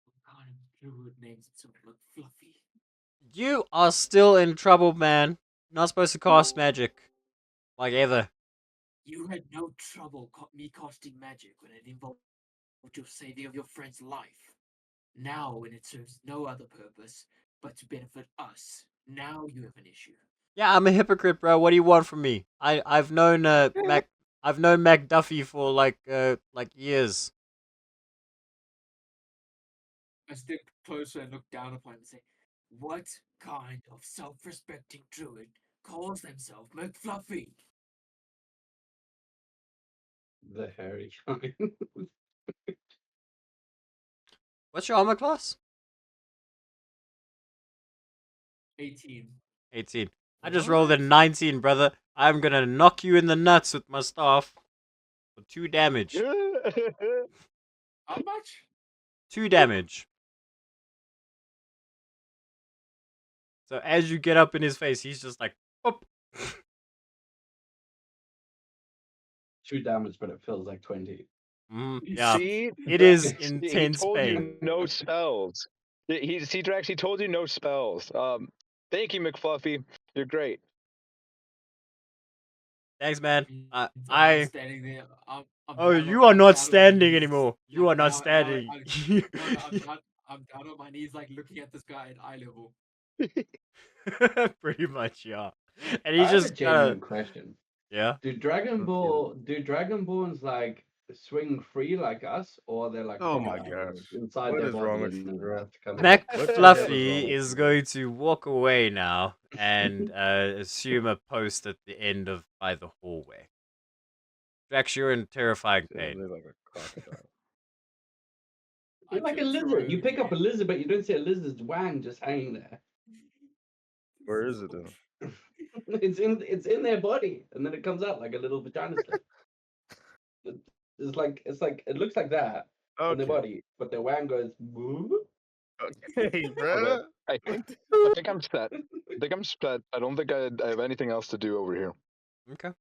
What kind of druid names himself McFluffy? You are still in trouble, man. Not supposed to cast magic. Like ever. You had no trouble me casting magic when it involved your saving of your friend's life. Now, when it serves no other purpose but to benefit us, now you have an issue. Yeah, I'm a hypocrite, bro. What do you want from me? I've known McDuffie for like years. I step closer and look down upon him and say, "What kind of self-respecting druid calls themselves McFluffy?" The hairy kind. What's your armor class? 18. 18. I just rolled a 19, brother. I'm gonna knock you in the nuts with my staff. For 2 damage. How much? 2 damage. So as you get up in his face, he's just like, "Boop." 2 damage, but it feels like 20. Yeah. See? It is He intense told pain. you no spells. He Drax, he told you no spells. Thank you, McFluffy. You're great. Thanks, man. I'm standing there. I'm Oh, down you on, are I'm not down on my standing knees. anymore. Yeah, You are not now, standing. no, no, I'm down on my knees, like looking at this guy at eye level. Pretty much, yeah. And I he's have a just genuine question. yeah. Do Dragonborns like swing free like us, or they're like Oh my crocodiles gosh. inside What their is wrong body with and you, then bro? have to come Mac out? What the hell is wrong Fluffy with is you? going to walk away now and assume a post at the end of by the hallway. Drax, you're in terrifying Shit, pain. look like a crocodile. I You're like a turn to lizard. You Rogue pick up a and- lizard, but you don't see a lizard's wang just hanging there. Where is it then? It's in their body, and then it comes out like a little vagina slit. It's like it looks like that on their Okay. body, but their wang goes. "Boo." Okay, bro. Okay. I think I'm set. I don't think I have anything else to do over here. Okay. I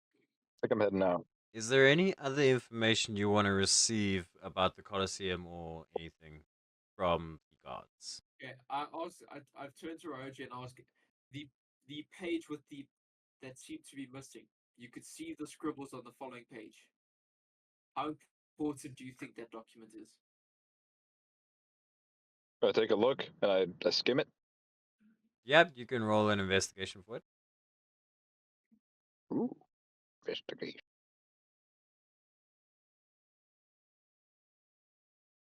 think I'm heading out. Is there any other information you want to receive about the Colosseum or anything from the guards? Okay, I've turned to Rogue and asked the page with the that seemed to be missing. You could see the scribbles on the following page. How important do you think that document is? I take a look and I skim it. Yep, you can roll an investigation for it. Ooh, investigation.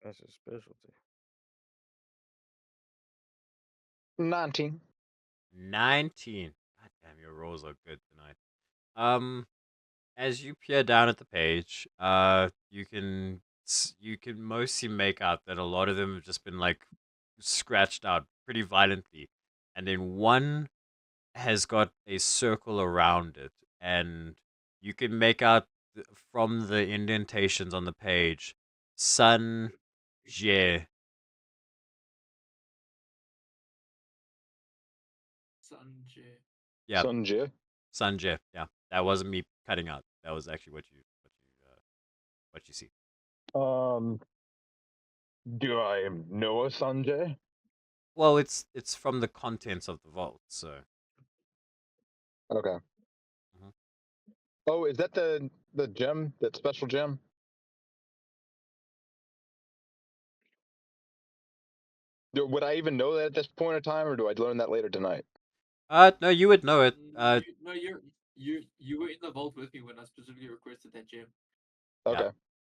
That's a specialty. 19. 19. God damn, your rolls are good tonight. As you peer down at the page, you can mostly make out that a lot of them have just been like scratched out pretty violently, and then one has got a circle around it, and you can make out from the indentations on the page, Sun Je. Sanjay. Yeah, Sunjay. Sanjay. Yeah, that wasn't me cutting out. That was actually what you see. Do I know a Sanjay? Well, it's from the contents of the vault, so. Okay. Mhm. Oh, is that the gem? That special gem? Would I even know that at this point in time, or do I learn that later tonight? No, you would know it. You were in the vault with me when I specifically requested that gem. Okay.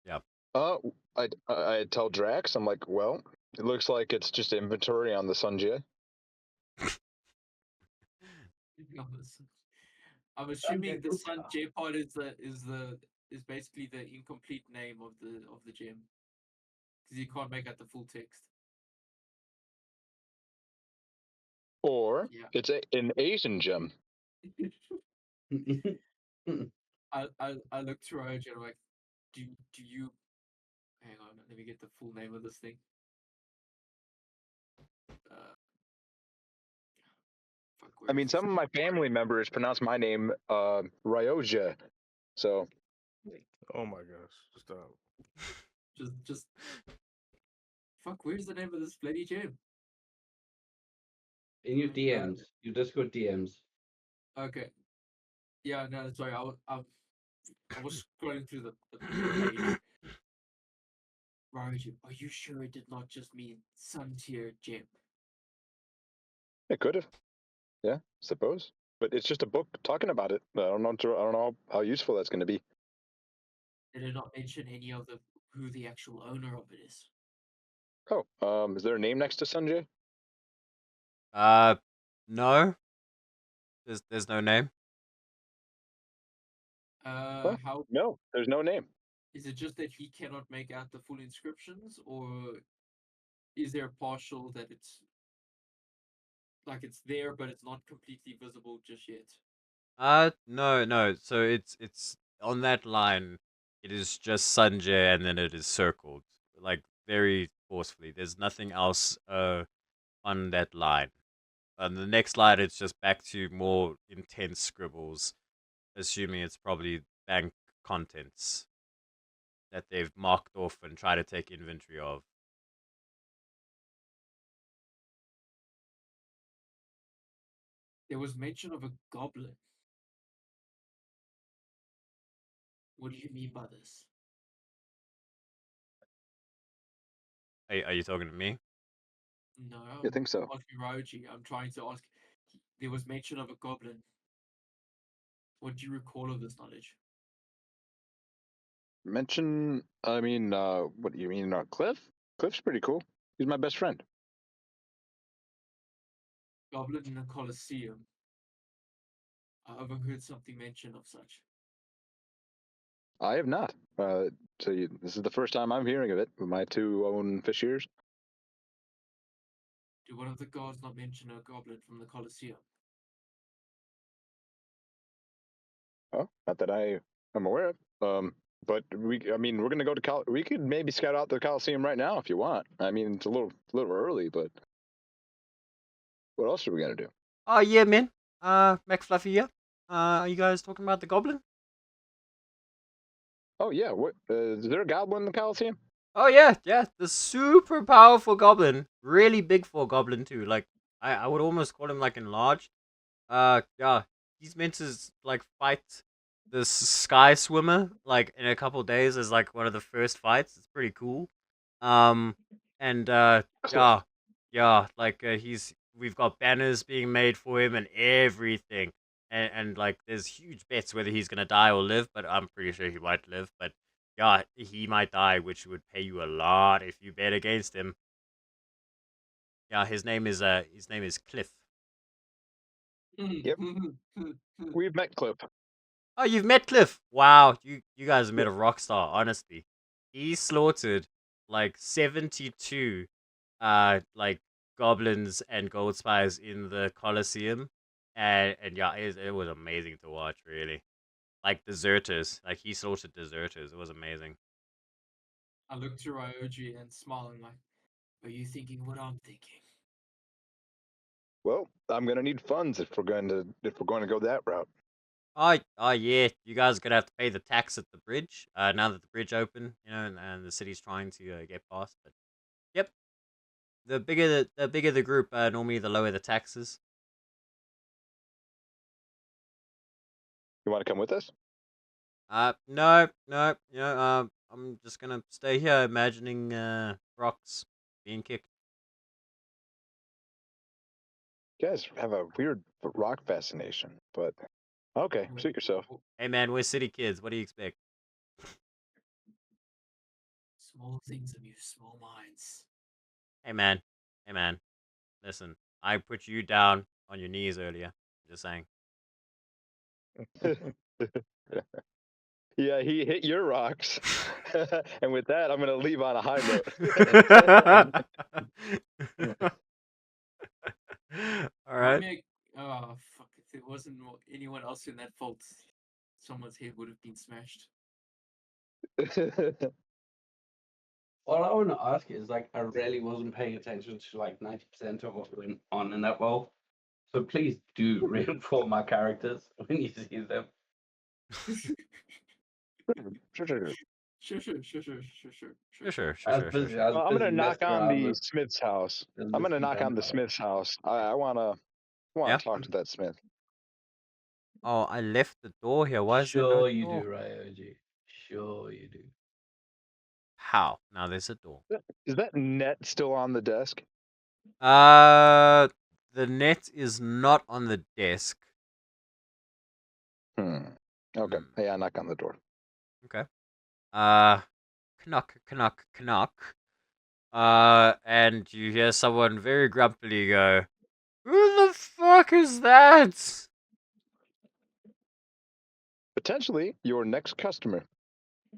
Yeah. I tell Drax, I'm like, well, it looks like it's just inventory on the Sanjay. I'm assuming the Sanjay Sun J part is basically the incomplete name of the gem, because you can't make out the full text. Or Yeah. it's an Asian gem. I look to Roge and I'm like, do you hang on, let me get the full name of this thing. I mean, some of my family members pronounce my name Ryoja. So Oh my gosh. Stop. just fuck, where's the name of this bloody gem? In your DMs, your Discord DMs. Okay. Yeah, no, sorry, I was scrolling through the page. Roge, are you sure it did not just mean sun tier gem? it could have. Yeah, suppose. But it's just a book talking about it. I don't know how useful that's going to be. Did it not mention any of who the actual owner of it is? Oh, is there a name next to Sanjay? No. There's no name. How No, there's no name. is it just that he cannot make out the full inscriptions, or is there a partial that it's like it's there but it's not completely visible just yet? No. So it's on that line. It is just Sanjay, and then it is circled like very forcefully. There's nothing else on that line. On the next line, it's just back to more intense scribbles, assuming it's probably bank contents that they've marked off and try to take inventory of. There was mention of a goblin. What do you mean by this? Are you talking to me? No, I think so. I'm asking Ryoji. I'm trying to ask. There was mention of a goblin. What do you recall of this knowledge? Mention, I mean, what do you mean, Cliff? Cliff's pretty cool. He's my best friend. Goblin in the Colosseum. I overheard something mentioned of such. I have not. This is the first time I'm hearing of it with my two own fish ears. Did one of the gods not mention a goblin from the Colosseum? Oh, not that I am aware of. But we're gonna go to we could maybe scout out the Coliseum right now if you want. I mean, it's a little early, but what else are we gonna do? Oh yeah, man. McFluffy, yeah. Are you guys talking about the goblin? Oh yeah, what is there a goblin in the Coliseum? Oh yeah, the super powerful goblin, really big for a goblin too. Like I would almost call him like enlarged. Yeah, he's meant to like fight this sky swimmer like in a couple days as like one of the first fights. It's pretty cool. And yeah, like we've got banners being made for him and everything. And like there's huge bets whether he's gonna die or live, but I'm pretty sure he might live. But yeah, he might die, which would pay you a lot if you bet against him. Yeah, his name is Cliff. Yep. We've met Cliff. Oh, you've met Cliff. Wow, you guys have met a rock star, honestly. He slaughtered like 72 like goblins and gold spires in the Colosseum. And yeah, it was amazing to watch, really. Like deserters. Like he slaughtered deserters. It was amazing. I looked to Ryoji and smiling like, are you thinking what I'm thinking? Well, I'm gonna need funds if we're going to go that route. Oh yeah, you guys are gonna have to pay the tax at the bridge. Now that the bridge open, and the city's trying to get past. But yep, the bigger the group, normally the lower the taxes. You want to come with us? No, I'm just gonna stay here, imagining rocks being kicked. You guys have a weird rock fascination, but okay, suit yourself. Hey man, we're city kids. What do you expect? Small things amuse small minds. Hey man, listen, I put you down on your knees earlier. Just saying. Yeah, he hit your rocks. And with that, I'm going to leave on a high note. All right. Oh, fuck. If there wasn't anyone else in that fault, someone's head would have been smashed. All I want to ask is, like, I really wasn't paying attention to like 90% of what went on in that world. So please do reinforce my characters when you see them. Sure. I'm gonna knock on the smith's house. I'm gonna knock on the smith's house. I wanna talk to that smith. Oh, I left the door here. Why is there no Sure door? you do, Ryoji. Sure you do. How? Now there's a door. Is that net still on the desk? The net is not on the desk. Okay. Hey, I knock on the door. Okay. Knock. And you hear someone very grumpily go, "Who the fuck is that?" Potentially your next customer.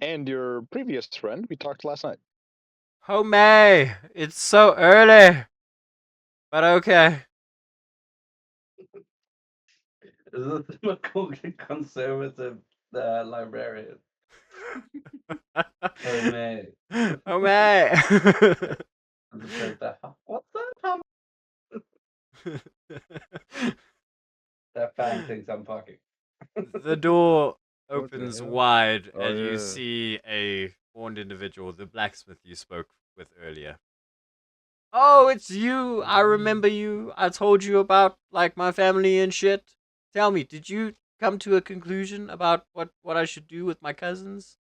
And your previous friend we talked last night. Oh May, it's so early. But okay. Is this the conservative librarian? Oh May. Oh May. What's that? That fan thinks I'm fucking. The door opens hell? wide, Oh, and you yeah. see a horned individual, the blacksmith you spoke with earlier. Oh, it's you. I remember you. I told you about like my family and shit. Tell me, did you come to a conclusion about what I should do with my cousins?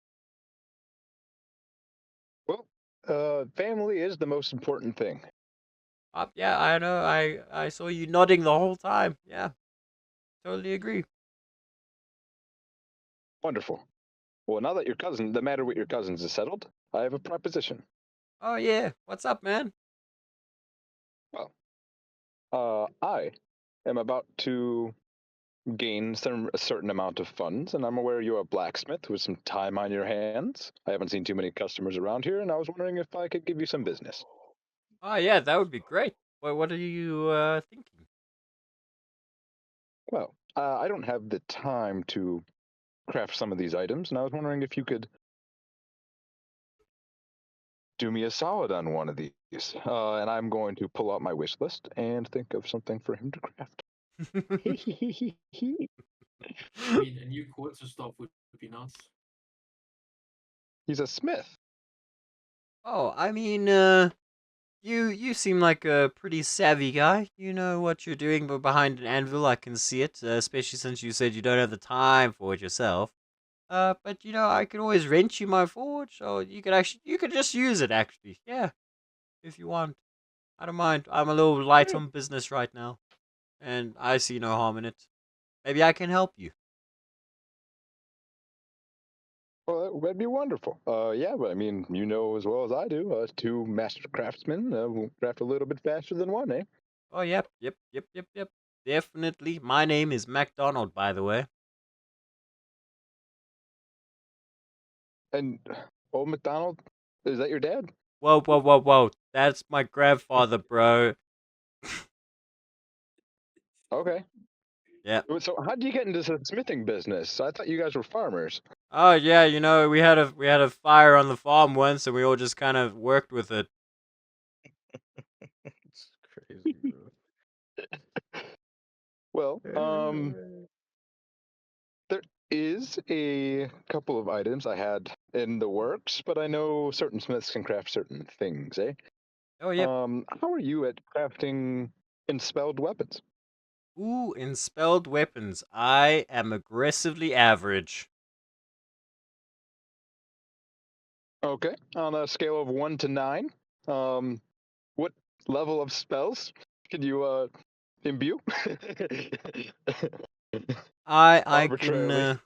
Well, family is the most important thing. Yeah, I know. I saw you nodding the whole time. Yeah, totally agree. Wonderful. Well, now that the matter with your cousins is settled, I have a proposition. Oh yeah, what's up, man? Well, I am about to gain a certain amount of funds, and I'm aware you're a blacksmith with some time on your hands. I haven't seen too many customers around here, and I was wondering if I could give you some business. Oh yeah, that would be great. What are you thinking? Well, I don't have the time to craft some of these items, and I was wondering if you could do me a solid on one of these. And I'm going to pull out my wish list and think of something for him to craft. I mean, a new quarter staff would be nice. He's a smith. Oh, I mean, you seem like a pretty savvy guy. You know what you're doing, but behind an anvil, I can see it. Especially since you said you don't have the time for it yourself. But you know, I can always rent you my forge, or you could just use it. Actually, yeah, if you want. I don't mind. I'm a little light on business right now, and I see no harm in it. Maybe I can help you. Well, that'd be wonderful. Yeah, but I mean, you know as well as I do, two master craftsmen will craft a little bit faster than one, eh? Oh, yep. Definitely. My name is MacDonald, by the way. And old McDonald, is that your dad? Whoa. That's my grandfather, bro. Okay. Yeah. So how did you get into the smithing business? I thought you guys were farmers. Oh, yeah, you know, we had a fire on the farm once, and we all just kind of worked with it. It's crazy, bro. Well, there is a couple of items I had in the works, but I know certain smiths can craft certain things, eh? Oh, yeah. How are you at crafting enspelled weapons? Ooh, enspelled weapons. I am aggressively average. Okay, on a scale of 1 to 9, what level of spells can you imbue? I Arbitrarily. can.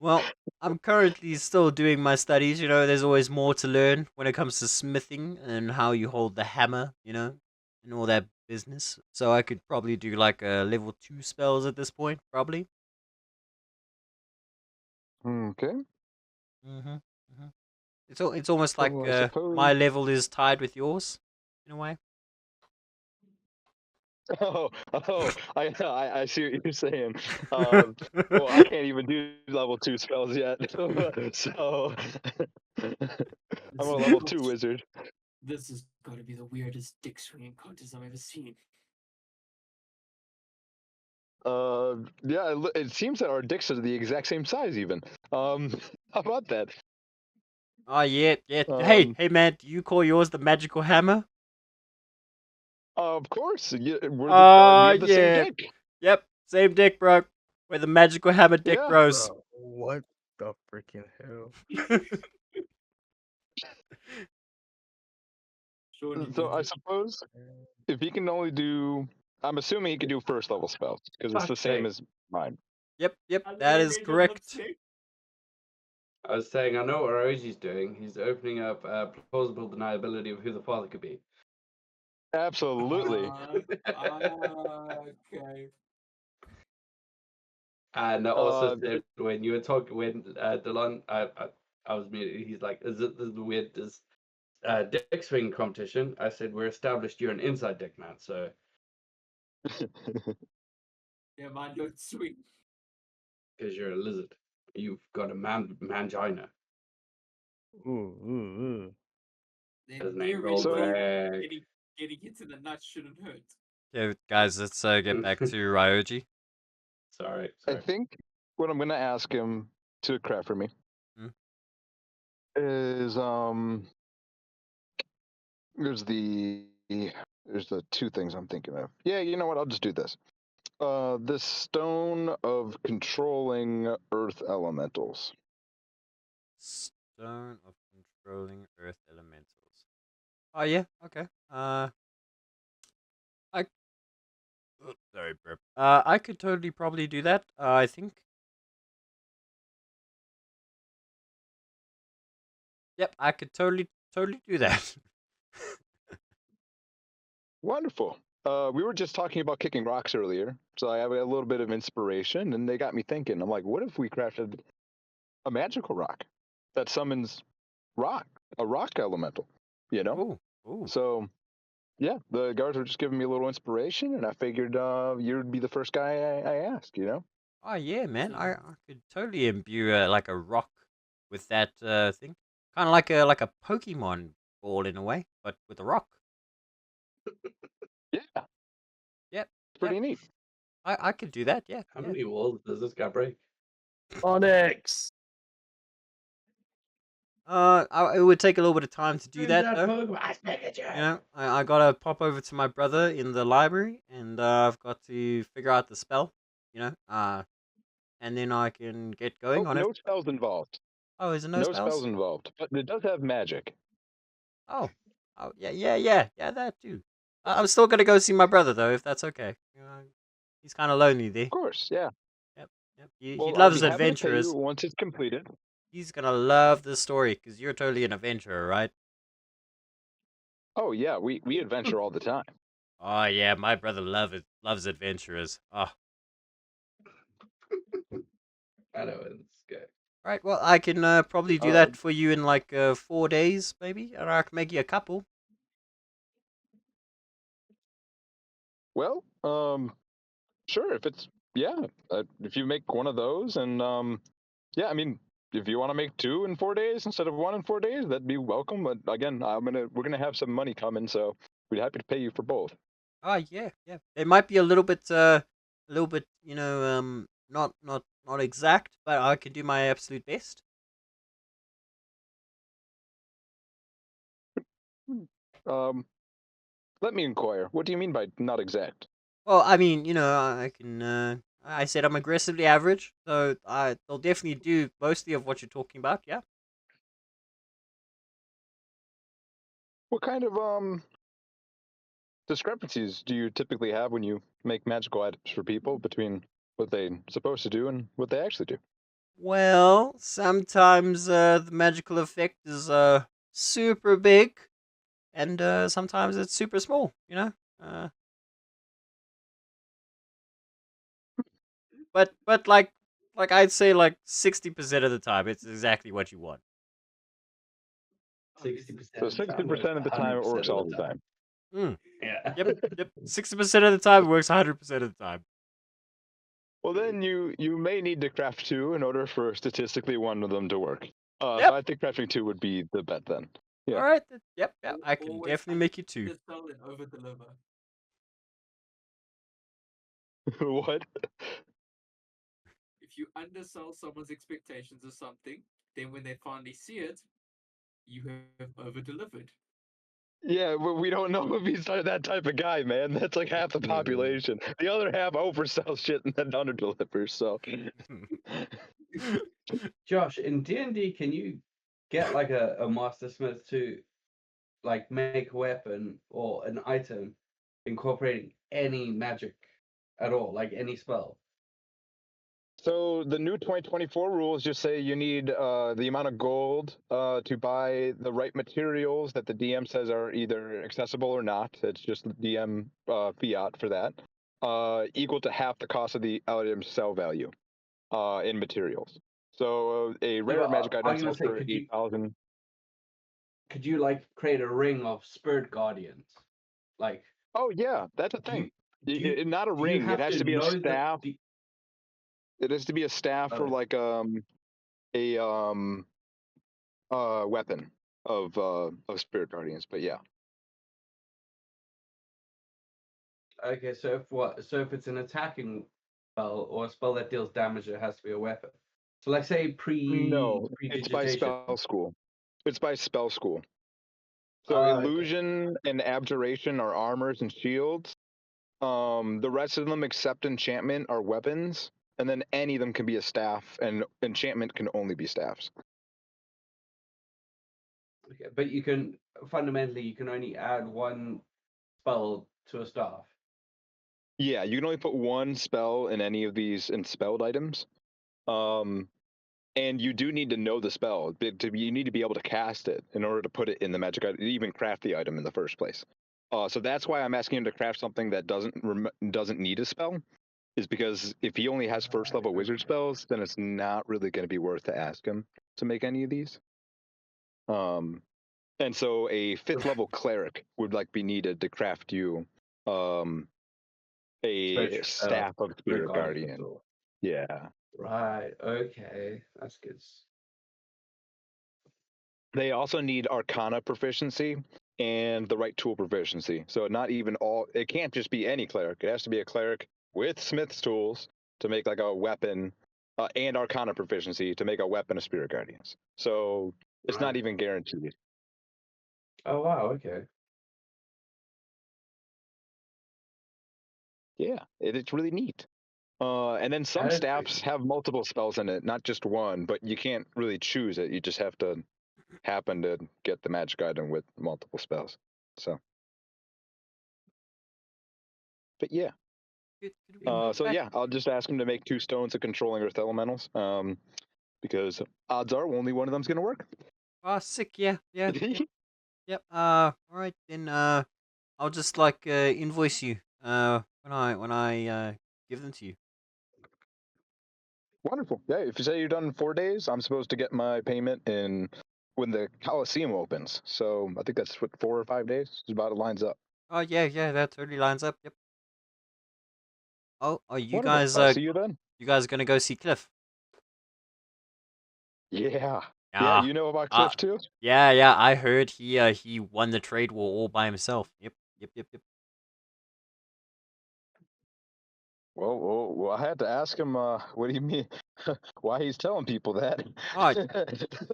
Well, I'm currently still doing my studies. You know, there's always more to learn when it comes to smithing and how you hold the hammer. You know, and all that business. So I could probably do like a level 2 spells at this point, probably. Okay. Mm-hmm. It's almost like So I suppose. my level is tied with yours, in a way. I see what you're saying. Well, I can't even do level 2 spells yet, so I'm a level 2 wizard. This is going to be the weirdest dick swinging contest I've ever seen. Yeah, it seems that our dicks are the exact same size, even. How about that? Oh yeah. Hey man, do you call yours the magical hammer? Of course, we have the same yeah. dick. Yep, same dick, bro. We're the magical hammer dick Yeah. bros. Bro, what the freaking hell? So I suppose if he can only do, I'm assuming he can do first level spells because it's the same as mine. Yep, that is correct. I was saying, I know what Roji's doing. He's opening up plausible deniability of who the father could be. Absolutely. Okay. And I also said when you were talking, when Delon, I was muted. He's like, "Is it the weird dick swing competition?" I said, "We're established. You're an inside dick man, so." Yeah, mine don't swing. Because you're a lizard. You've got a mangina. Ooh. His In name theory, Goldberg. getting into the nuts shouldn't hurt. Yeah, guys, let's get back to Ryoji. Sorry. I think what I'm gonna ask him to craft for me is there's the There's the two things I'm thinking of. Yeah, you know what? I'll just do this. This stone of controlling earth elementals. Stone of controlling earth elementals. Oh yeah, okay. I sorry, burp. I could totally probably do that. I think. Yep, I could totally do that. Wonderful. We were just talking about kicking rocks earlier, so I have a little bit of inspiration, and they got me thinking. I'm like, what if we crafted a magical rock that summons a rock elemental? You know? Ooh, ooh. So, yeah, the guards were just giving me a little inspiration, and I figured you'd be the first guy I asked. You know? Oh yeah, man. So- I could totally imbue like a rock with that thing. Kind of like a Pokemon ball in a way, but with a rock. Yeah. Yep. Pretty neat. I could do that. Yeah. How yeah. many walls does this guy break? Onyx. It would take a little bit of time to do Bring that though. Pokemon. I it, You know, I gotta pop over to my brother in the library, and I've got to figure out the spell. You know, and then I can get going on it. No spells involved. Oh, is there no No spells? spells involved, but it does have magic. Oh, yeah, that too. I'm still gonna go see my brother though, if that's okay. You know, he's kind of lonely there. Of course, yeah. Yep. He Well, I'll loves be happy to pay you adventurers. once it's completed. He's gonna love the story because you're totally an adventurer, right? Oh yeah, we adventure all the time. Oh yeah, my brother loves adventurers. Oh, I know it's good. right. Well, I can probably do that for you in like 4 days, maybe, and I can make you a couple. Well, sure. If you make one of those, and yeah, I mean, if you want to make 2 in 4 days instead of 1 in 4 days, that'd be welcome. But again, we're gonna have some money coming, so we'd happy to pay you for both. Oh yeah. It might be a little bit, you know, not exact, but I can do my absolute best. Let me inquire. What do you mean by not exact? Well, I mean, you know, I can. I said I'm aggressively average, so they'll definitely do mostly of what you're talking about. Yeah. What kind of discrepancies do you typically have when you make magical items for people between what they're supposed to do and what they actually do? Well, sometimes the magical effect is super big, and sometimes it's super small. You know. But like I'd say like 60% of the time, it's exactly what you want. 60%. So 60% of the time it works all the time. Yeah. Yep. 60% of the time it works 100% of the time. Well, then you may need to craft 2 in order for statistically one of them to work. Yep. So I think crafting 2 would be the bet then. Yeah. All right. Yep. I can Always definitely make you 2. undersell and over deliver. What? If you undersell someone's expectations of something, then when they finally see it, you have over delivered. Yeah, but we don't know if he's that type of guy, man. That's like half the population. The other half oversells shit and then underdelivers. So, Josh, in D&D, can you get like a mastersmith to like make a weapon or an item incorporating any magic at all, like any spell? so the new 2024 rules just say you need the amount of gold to buy the right materials that the DM says are either accessible or not. It's just the DM fiat for that. Equal to half the cost of the item's sell value in materials. So a rare magic item sells for 8,000. Could you like create a ring of spirit guardians? Like, Oh yeah, that's a thing. Not a do you ring. It have has to to be a know the- staff. the- It has to be a staff or Oh. like a weapon of spirit guardians. But yeah. Okay, so if it's an attacking spell or a spell that deals damage, it has to be a weapon. So like say No, it's by predigitation. spell school. It's by spell school. So Okay. illusion and abjuration are armors and shields. The rest of them, except enchantment, are weapons, and then any of them can be a staff, and enchantment can only be staffs. Okay, but you can fundamentally you can only add one spell to a staff. Yeah, you can only put one spell in any of these enspelled items. And you do need to know the spell. You need to be able to cast it in order to put it in the magic item, even craft the item in the first place. So that's why I'm asking him to craft something that doesn't need a spell, is because if he only has first level wizard spells, then it's not really going to be worth to ask him to make any of these. And so a 5th level cleric would be needed to craft you a staff of spirit guardian. Yeah. Right. Okay. That's good. They also need arcana proficiency and the right tool proficiency. So not even all, it can't just be any cleric. It has to be a cleric with smith's tools to make a weapon, and arcana proficiency to make a weapon of spirit guardians. So it's not even guaranteed. Oh wow. Okay. Yeah, it's really neat. And then some That is staffs have multiple spells in it, not just one, but you can't really choose it. You just have to happen to get the magic item with multiple spells. So, but yeah. So yeah, I'll just ask him to make 2 stones of controlling earth elementals, because odds are only one of them's gonna work. Oh, sick. Yeah. Yep. All right then. I'll just invoice you. When I give them to you. Wonderful. Yeah, if you say you're done in 4 days, I'm supposed to get my payment in when the Coliseum opens. So I think that's what 4 or 5 days. It's about it lines up. Oh yeah, that totally lines up. Yep. Oh, are you Wonderful. guys I'll see you then. you guys gonna go see Cliff? Yeah. Ah, Yeah, you know about Cliff too? Yeah. I heard he won the trade war all by himself. Yep. Well, I had to ask him, what do you mean? Why he's telling people that? Oh,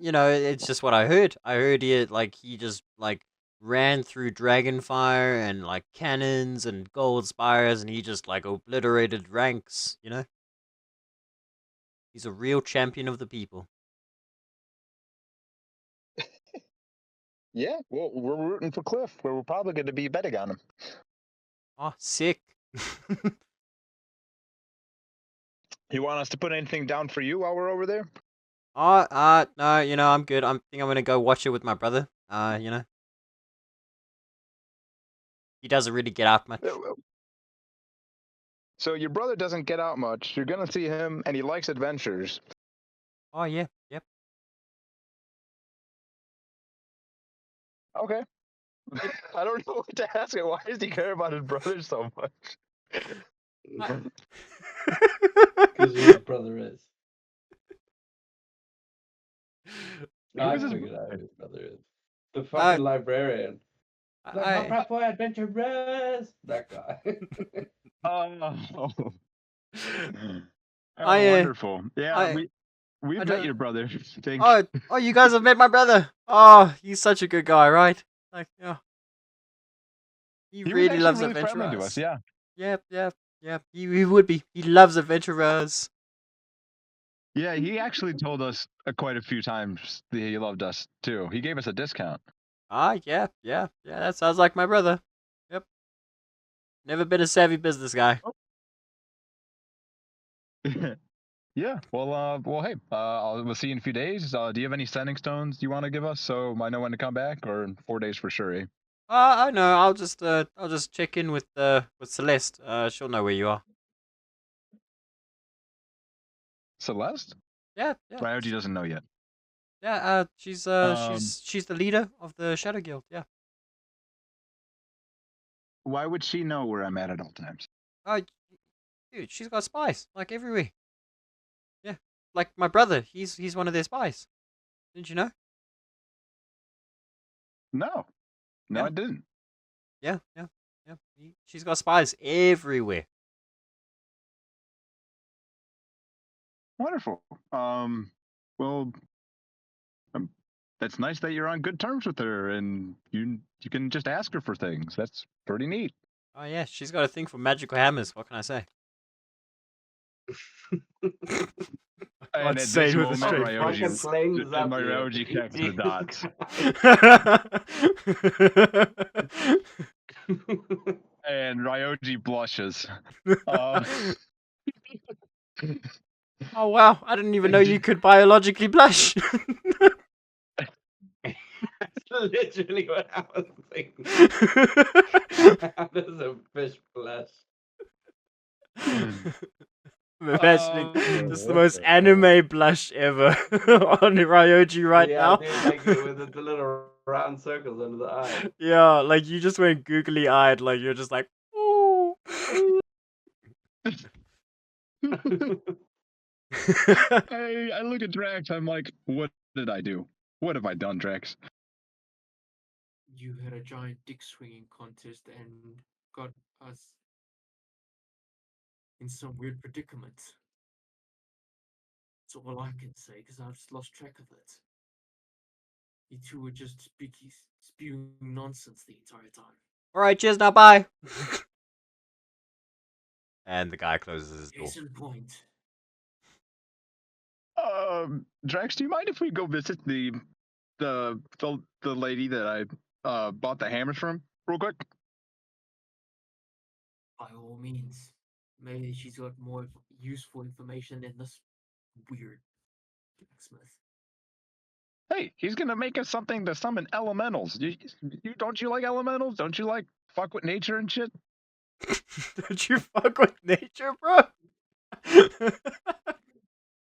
it's just what I heard. I heard he just ran through Dragonfire and cannons and gold spires, and he just obliterated ranks. He's a real champion of the people. Yeah, well, we're rooting for Cliff. We're probably going to be betting on him. Oh, sick. You want us to put anything down for you while we're over there? No, I'm good. I think I'm gonna go watch it with my brother. He doesn't really get out much. So your brother doesn't get out much. You're gonna see him, and he likes adventures. Oh yeah, yep. Okay. I don't know what to ask him. Why does he care about his brother so much? Because his brother is. I was his figured out who his brother is. The fucking librarian. Like, my boy adventurous. That guy. Oh, wonderful. Yeah, we've met your brother. Oh, you guys have met my brother. Oh, he's such a good guy, right? He really loves really adventurers. friendly to us, yeah. Yep. He would be. He loves adventurers. Yeah, he actually told us quite a few times that he loved us too. He gave us a discount. Yeah. That sounds like my brother. Yep. Never been a savvy business guy. Yeah. Well, hey, we'll see you in a few days. Do you have any sending stones you want to give us so I know when to come back, or in 4 days for sure? Eh? I know. I'll just check in with Celeste. She'll know where you are. Celeste? Yeah. Ryoji doesn't know yet. Yeah. She's the leader of the Shadow Guild. Yeah. Why would she know where I'm at all times? Dude, she's got spies everywhere. Yeah, like my brother. He's one of their spies. Didn't you know? No, Yeah. I didn't. Yeah. She's got spies everywhere. Wonderful. Well, that's nice that you're on good terms with her and you can just ask her for things. That's pretty neat. Oh yeah, she's got a thing for magical hammers. What can I say? I And can't at say this it with a moment, straight Fucking face. flames up, you. Ryoji connects the dots. And Ryoji blushes. Oh wow, I didn't even know you could biologically blush. That's literally what I was thinking. How does a fish blush? I'm imagining Um, just the what most the hell? anime blush ever on Ryoji right yeah, now. dude, like with the little round circles under the eye. Yeah, like you just went googly eyed, like you're just like, ooh. I look at Drax, I'm like, what did I do? What have I done, Drax? You had a giant dick swinging contest and got us in some weird predicament. That's all I can say, because I've just lost track of it. You two were just spewing nonsense the entire time. Alright, cheers now, bye. And the guy closes his door. Case in point. Drax, do you mind if we go visit the lady that I bought the hammers from real quick? By all means. Maybe she's got more useful information than this weird blacksmith. Hey, he's gonna make us something to summon elementals. Don't you like elementals? Don't you like fuck with nature and shit? Don't you fuck with nature, bro?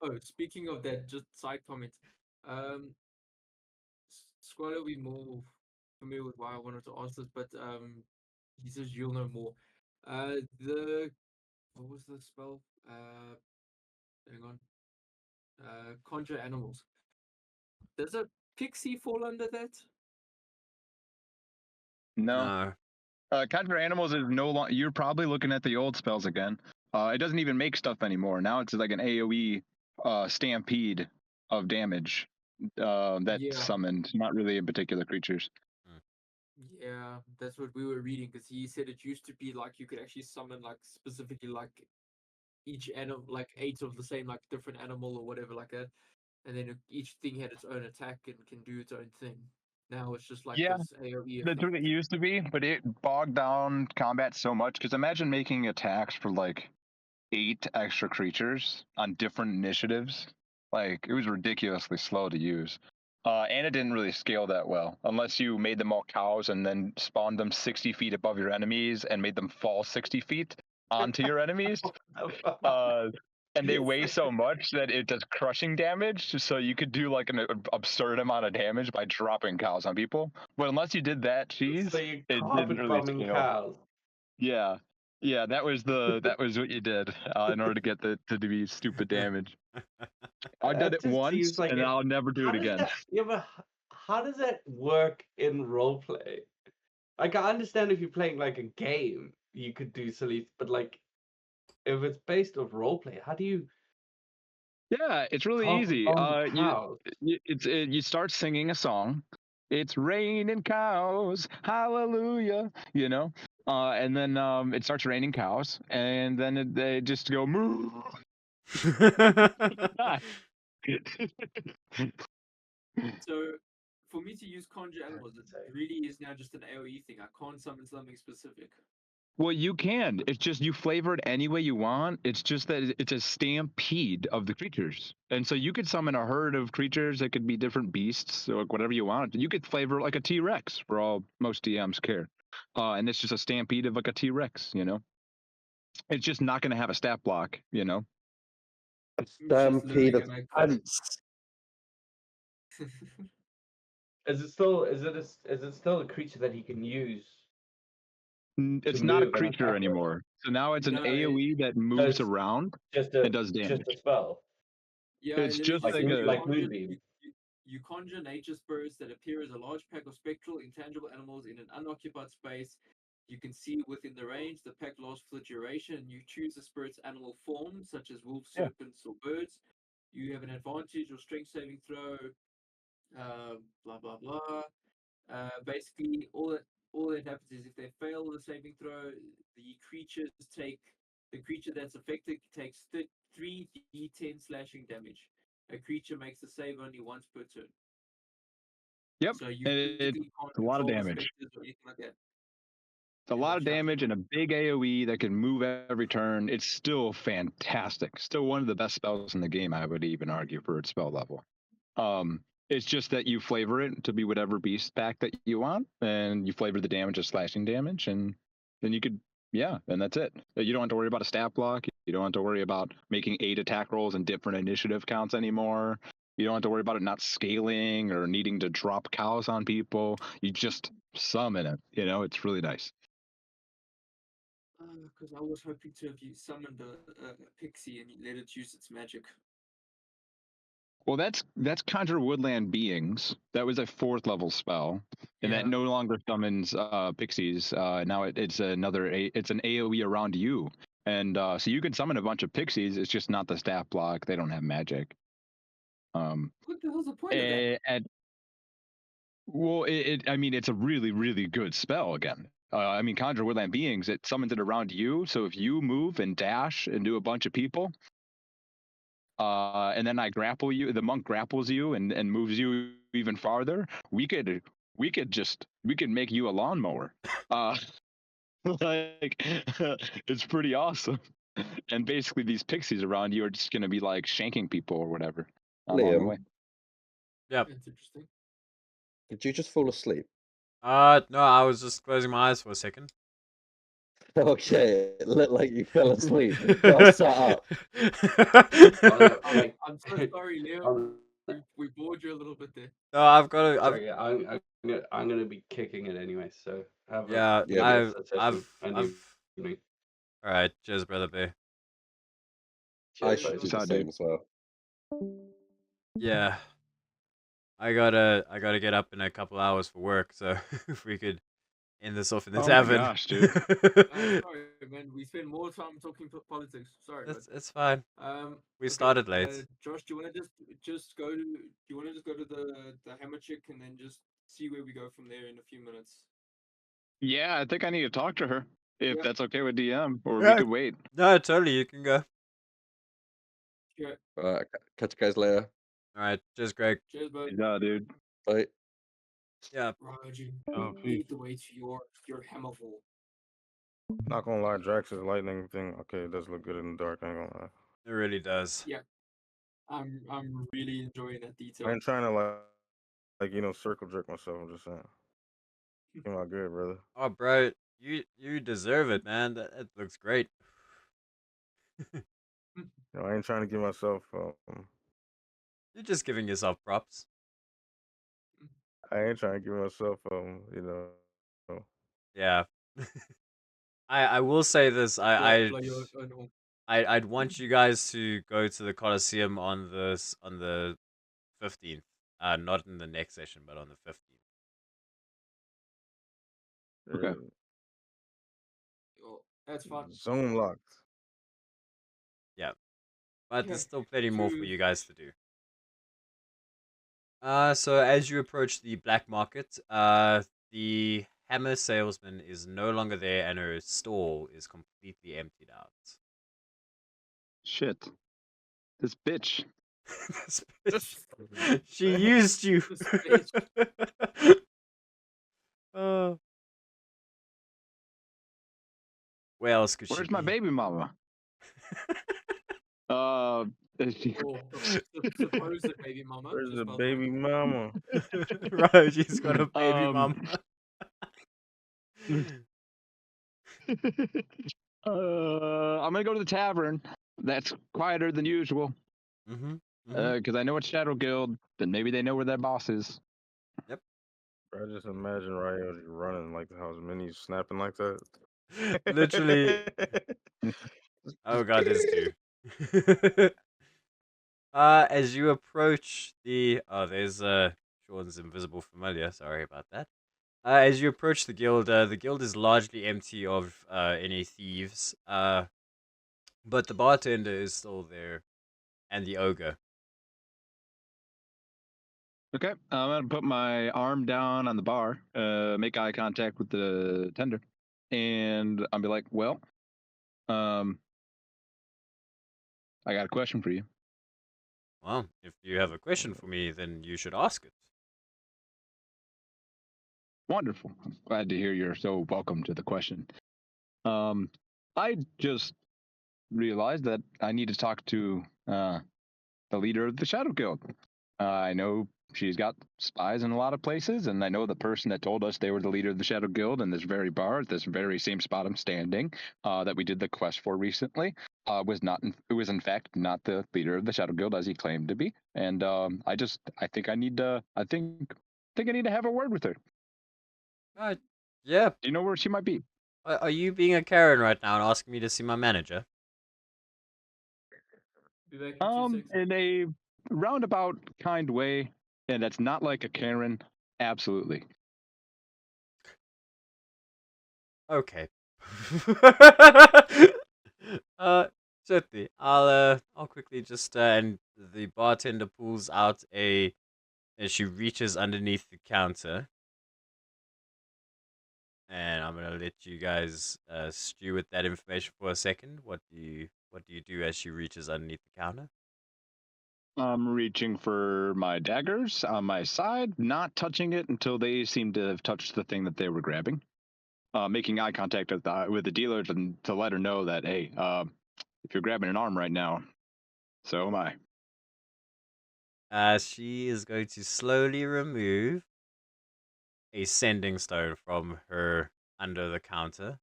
Oh, speaking of that, just side comment. Squad will be more familiar with why I wanted to ask this, but he says you'll know more. What was the spell? Hang on. Conjure animals. Does a pixie fall under that? No. Conjure animals is no longer. You're probably looking at the old spells again. It doesn't even make stuff anymore. Now it's like an AOE stampede of damage that's Yeah. summoned, not really in particular creatures. Yeah, that's what we were reading, because he said it used to be like you could actually summon like specifically like each animal, like 8 of the same like different animal or whatever like that, and then each thing had its own attack and can do its own thing. Now it's just like Yeah, this AOE that's what effect. it used to be, but it bogged down combat so much. Because imagine making attacks for like 8 extra creatures on different initiatives. Like it was ridiculously slow to use. And it didn't really scale that well, unless you made them all cows and then spawned them 60 feet above your enemies and made them fall 60 feet onto your enemies. And they weigh so much that it does crushing damage, so you could do like an absurd amount of damage by dropping cows on people. But unless you did that, cheese, So you it didn't carpet really bombing scale. cows. Yeah, that was what you did in order to get to be stupid damage. I did That it just once, seems like and it- I'll never do How it does again. that- yeah, but how does that work in roleplay? Like, I understand if you're playing like a game, you could do silly, but like, if it's based off roleplay, how do you Yeah, it's really carpet easy. bomb cows? You start singing a song. It's raining cows, hallelujah. And then it starts raining cows, and then they just go moo. So for me to use conjure animals, it really is now just an AOE thing. I can't summon something specific. Well, you can. It's just you flavor it any way you want. It's just that it's a stampede of the creatures. And so you could summon a herd of creatures that could be different beasts or whatever you want. You could flavor it like a T-Rex for all most DMs care. And it's just a stampede of like a T-Rex, It's just not going to have a stat block, Stampede of living ants. Is it still a creature that he can use? It's To not a move and creature attack with? anymore. So now it's an No, AOE that moves it's around Just and does damage. a spell. Yeah, It's and just then like you a- like conjure, Moonbeam. you conjure nature spirits that appear as a large pack of spectral, intangible animals in an unoccupied space. You can see within the range. The pack lasts for the duration. You choose the spirit's animal form, such as wolves, Yeah. serpents, or birds. You have an advantage or strength saving throw. blah blah blah. Basically, all that happens is if they fail the saving throw, the creature that's affected takes 3d10 slashing damage. A creature makes a save only once per turn. Yep. So you It's basically can't a lot of control the damage. specters or anything like that. It's a And lot the of shots. damage and a big AoE that can move every turn. It's still fantastic. Still one of the best spells in the game, I would even argue, for its spell level. It's just that you flavor it to be whatever beast pack that you want, and you flavor the damage as slashing damage, and then you could, yeah, and that's it. You don't have to worry about a stat block. You don't have to worry about making 8 attack rolls and different initiative counts anymore. You don't have to worry about it not scaling or needing to drop cows on people. You just summon it. It's really nice. Because I was hoping to have you summoned a pixie and you let it use its magic. Well, that's Conjure Woodland Beings. That was a 4th level spell, and that Yeah. no longer summons pixies. Now it's it's an AOE around you, and so you can summon a bunch of pixies. It's just not the staff block. They don't have magic. What the hell's the point of that? Well, I mean, it's a really, really good spell again. I mean, Conjure Woodland Beings, it summons it around you. So if you move and dash and do a bunch of people, and then I grapple you, the monk grapples you and moves you even farther, we could make you a lawnmower. Like, it's pretty awesome. And basically these pixies around you are just going to be like shanking people or whatever along the way. Yep. That's interesting. Did you just fall asleep? No, I was just closing my eyes for a second. Okay, it looked like you fell asleep. Got sat up. I'm so sorry, Leo. We bored you a little bit there. No, I've got to. Sorry, I'm gonna be kicking it anyway. So have Yeah, Yeah, a good session and I've. evening. All right, cheers, brother Bear. I Cheers, should buddy. do the same as well. Yeah, I gotta get up in a couple hours for work. So if we could end this off in the Oh my tavern. gosh, dude. Sorry, man. We spend more time talking politics. Sorry, it's fine. We okay, started late. Josh, do you want to just go to? Do you want to just go to the hammer chick and then just see where we go from there in a few minutes? Yeah, I think I need to talk to her if Yeah. that's okay with DM, or Yeah. we could wait. No, totally. You can go. Sure. Catch you guys later. All right, cheers, Greg. Cheers, bud. Yeah, dude. Bye. Yeah. Roger, Oh, lead the way to your hammer vault. Not gonna lie, Drax's lightning thing. Okay, it does look good in the dark. I ain't gonna lie. It really does. Yeah, I'm really enjoying that detail. I ain't trying to circle jerk myself. I'm just saying. Came out good, brother. Oh, bro, you deserve it, man. That looks great. I ain't trying to give myself. You're just giving yourself props. I ain't trying to give myself. Yeah. I will say this. I'd want you guys to go to the Colosseum on the 15th. Not in the next session, but on the 15th. Okay. Oh, that's fun. Zone locked. Yeah. But Yeah, there's still plenty more for true. you guys to do. So as you approach the black market, the hammer salesman is no longer there and her stall is completely emptied out. Shit. This bitch. This bitch. She used you. This bitch. Where else could Where's she my be? baby mama? Supposed baby mama. Where's just the by way. baby mama? Right, she's got a baby mama. I'm gonna go to the tavern. That's quieter than usual. Mm-hmm. Because I know it's Shadow Guild, then maybe they know where their boss is. I just imagine Ryo running like how his minis snapping like that. Literally. Oh god, there's two. As you approach there's Sean's invisible familiar. Sorry about that. As you approach the guild is largely empty of any thieves. But the bartender is still there, and the ogre. Okay, I'm gonna put my arm down on the bar, make eye contact with the tender, and I'll be like, "Well, I got a question for you." Well, if you have a question for me, then you should ask it. Wonderful. I'm glad to hear you're so welcome to the question. I just realized that I need to talk to the leader of the Shadow Guild. I know she's got spies in a lot of places, and I know the person that told us they were the leader of the Shadow Guild in this very bar, at this very same spot I'm standing, that we did the quest for recently, was not. It was in fact not the leader of the Shadow Guild as he claimed to be. And I think I need to. I think I need to have a word with her. Yeah. Do you know where she might be? Are you being a Karen right now and asking me to see my manager? Be back in 2 seconds. In a roundabout kind way, and that's not like a Karen. Absolutely. Okay. Certainly. I'll quickly just and the bartender pulls out and she reaches underneath the counter. And I'm gonna let you guys stew with that information for a second. What do you do as she reaches underneath the counter? I'm reaching for my daggers on my side, not touching it until they seem to have touched the thing that they were grabbing. Making eye contact with the dealer to let her know that, hey, if you're grabbing an arm right now, so am I. She is going to slowly remove a sending stone from her under the counter,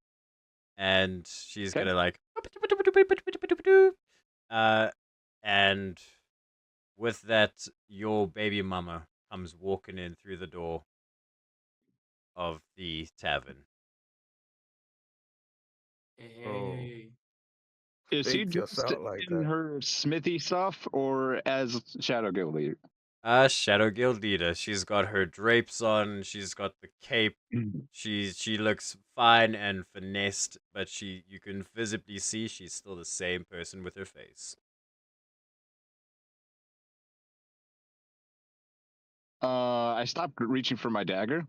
and she's Okay. gonna like, and with that, your baby mama comes walking in through the door of the tavern. Hey. Is he Fake just us out like in that. her smithy stuff or as Shadow Guild leader? Shadow Guild leader. She's got her drapes on. She's got the cape. She looks fine and finessed, but you can visibly see she's still the same person with her face. I stopped reaching for my dagger,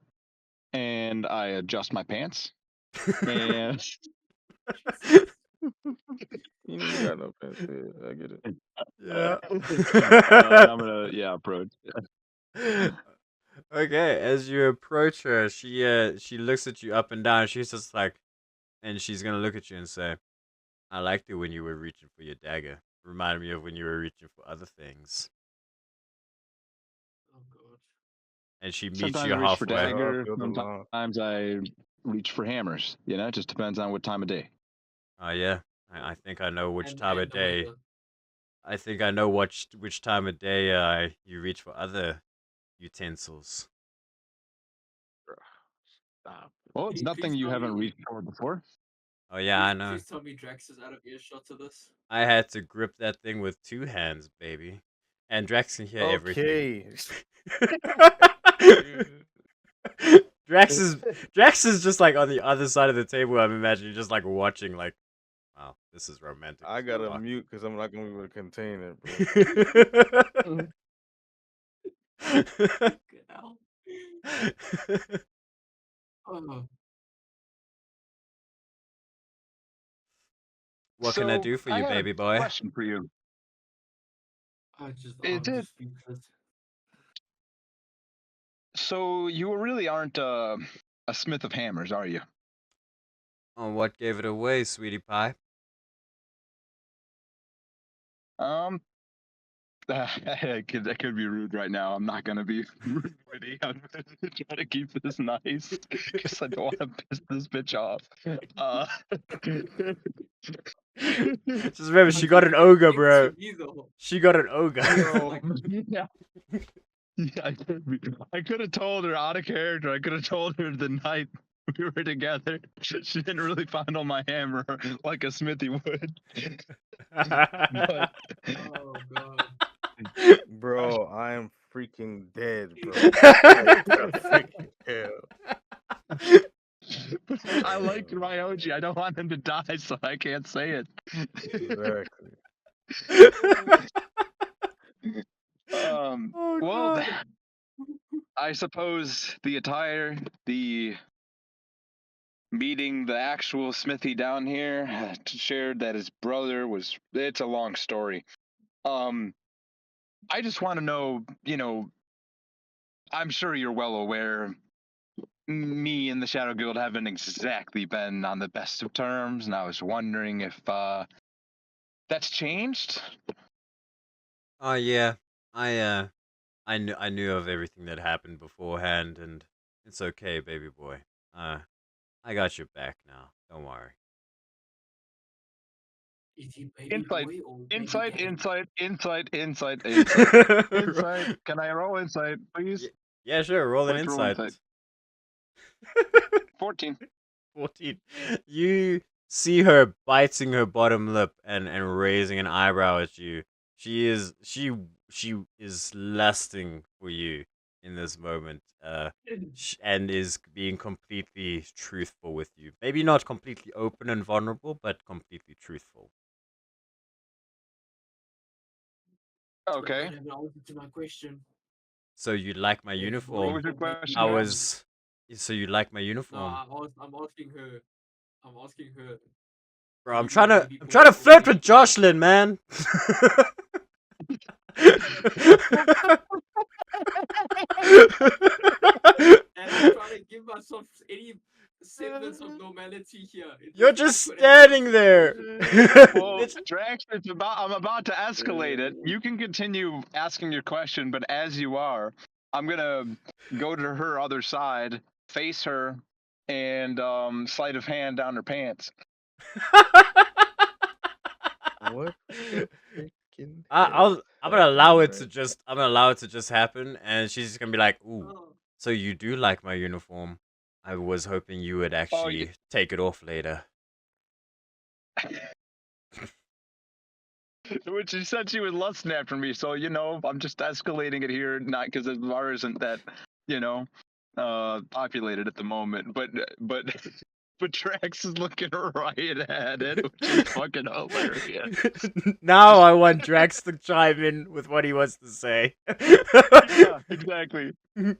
and I adjust my pants, and You ain't got no pants here. I get it. Yeah. and I'm gonna approach. Okay, as you approach her, she looks at you up and down. She's just like, and she's gonna look at you and say, "I liked it when you were reaching for your dagger. Reminded me of when you were reaching for other things." Oh god. And she meets Sometimes you I reach for halfway. dagger. feel the line. Sometimes I reach for hammers. You know, it just depends on what time of day. Oh yeah, I think I know which And- time and of the day. weather. I think I know which time of day you reach for other utensils. Well, it's Please nothing you tell haven't me- reached for before. Oh yeah, I Please- know. Please tell me Drax is out of earshot to this. I had to grip that thing with 2 hands, baby. And Drax can hear everything. Okay. Drax is just like on the other side of the table. I'm imagining just like watching, like, wow, this is romantic. I as gotta fuck. mute because I'm not gonna be able to contain it, bro. Good hell. Oh. What can I So, do for you, had a baby boy? Question for you. I'm Is just it- speechless. So you really aren't a smith of hammers, are you? Oh, what gave it away, sweetie pie? That could be rude right now. I'm not gonna be rude. I'm gonna try to keep this nice because I don't want to piss this bitch off. Just remember, she got an ogre, bro. She got an ogre. Yeah. Yeah, I could have told her out of character. I could have told her the night we were together. She didn't really fondle my hammer like a smithy would. But Oh god. Bro, I am freaking dead, bro. Freaking hell. I like Ryoji. I don't want him to die, so I can't say it. Exactly. Oh, Well, God. I suppose the meeting the actual Smithy down here shared that his brother was. It's a long story. I just want to know, I'm sure you're well aware. Me and the Shadow Guild haven't exactly been on the best of terms, and I was wondering if that's changed. Oh yeah, I knew of everything that happened beforehand, and it's okay, baby boy. I got your back now. Don't worry. Is he baby Insight, boy or baby insight, daddy? insight. Ro- Insight. Can I roll insight, please? Yeah, sure. Roll an Like to roll insight. insight. 14. 14. You see her biting her bottom lip and raising an eyebrow at you. She is lusting for you in this moment. And is being completely truthful with you. Maybe not completely open and vulnerable, but completely truthful. Okay. I have an answer to my question. So you like my Baby uniform? boy was your or baby question, I man? was. So you like my No, uniform? I'm asking her. I'm asking her. Bro, I'm you trying to baby I'm boy trying to or flirt baby with daddy? Jocelyn, man. And I'm trying to give myself any semblance of normality here. It You're was just awkward as standing fuck there. situation. Well, It's- Drax, I'm about to escalate it. You can continue asking your question, but as you are, I'm gonna go to her other side, face her, and sleight of hand down her pants. What the freaking I'm gonna allow it to just happen, and she's just gonna be like, "Ooh, Oh, so you do like my uniform? I was hoping you would actually take it off later." Which she said she was lusting after me, so I'm just escalating it here, not because the bar isn't that, populated at the moment, but but Drax is looking right at it, which is fucking hilarious. Now I want Drax to chime in with what he wants to say. Yeah, exactly. no.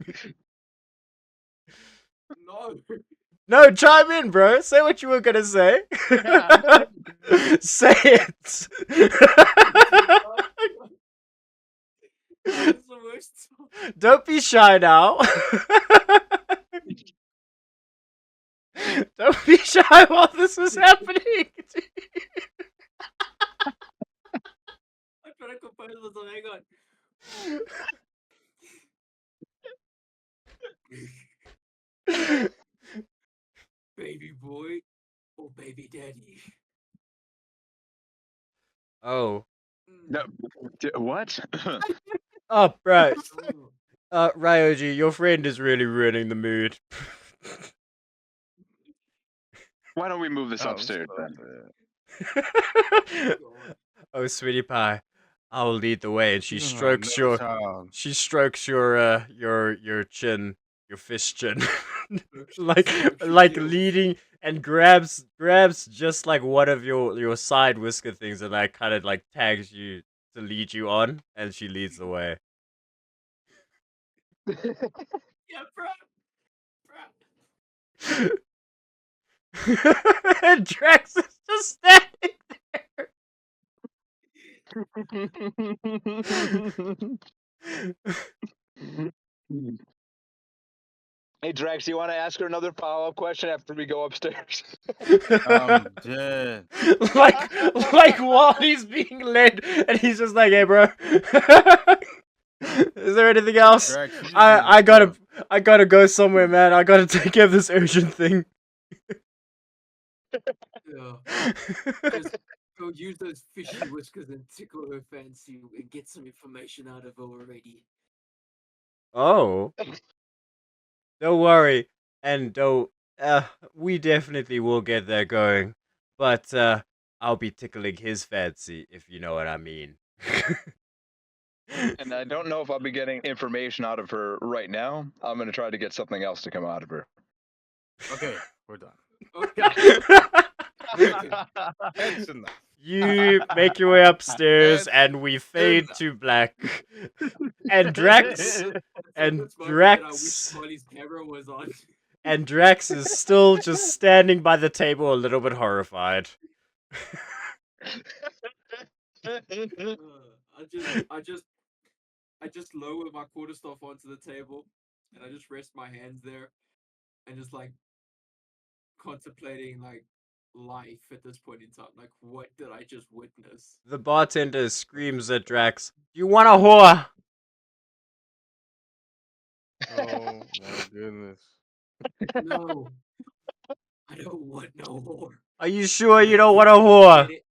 No, chime in, bro. Say what you were gonna say. Yeah. Say it. That's the worst. Don't be shy now. Don't be shy while this is happening. I'm trying to compose myself. Hang on. Baby boy or baby daddy? Oh. No, what? Oh, bro. Oh, Ryoji, your friend is really ruining the mood. Why don't we move this Oh, upstairs then? God. Oh, sweetie pie, I'll lead the way. And she Oh, strokes no your child. your chin, your fist chin, Strokes like your leading, and grabs just like one of your side whisker things, and like kind of like tags you to lead you on, and she leads the way. Yeah, bro. And Drax is just standing there. Hey, Drax, you want to ask her another follow-up question after we go upstairs? I'm dead. like while he's being led, and he's just like, "Hey, bro, is there anything else? Drax, you just I being I gotta go somewhere, man. I gotta take care of this urgent thing." Yeah. Just go use those fishy whiskers and tickle her fancy and get some information out of her already. Oh, don't worry, and don't. We definitely will get there going, but I'll be tickling his fancy, if you know what I mean. And I don't know if I'll be getting information out of her right now. I'm going to try to get something else to come out of her. Okay, we're done. Okay. That's enough. You make your way upstairs, and we fade to black. And Drax, and That's moment that I wish Drax, Molly's camera was on. and Drax is still just standing by the table, a little bit horrified. I just lower my quarterstaff onto the table, and I just rest my hands there, and just like contemplating like life at this point in time. Like, what did I just witness? The bartender screams at Drax, "You want a whore?" Oh my goodness. No, I don't want no more. Are you sure you don't want a whore? Get it?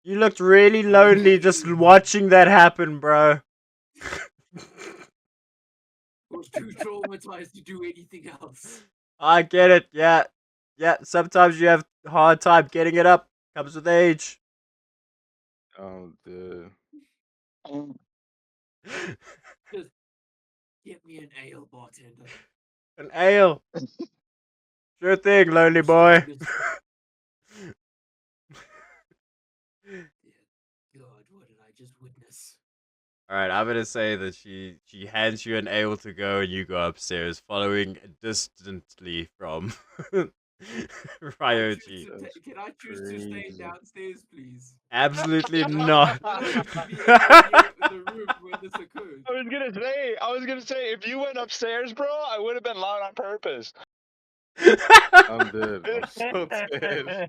You looked really lonely just watching that happen, bro. I was too traumatized to do anything else. I get it, yeah. Yeah, sometimes you have a hard time getting it up. Comes with age. Dude. Just get me an ale, bartender. An ale. Sure thing, lonely boy. God, what did I just witness? Alright, I'm gonna say that she hands you an ale to go and you go upstairs, following distantly from Ryoji. Can I choose to stay downstairs, please? Absolutely not. The room where this occurred. I was gonna say, if you went upstairs, bro, I would have been loud on purpose. I'm dead. I'm so dead.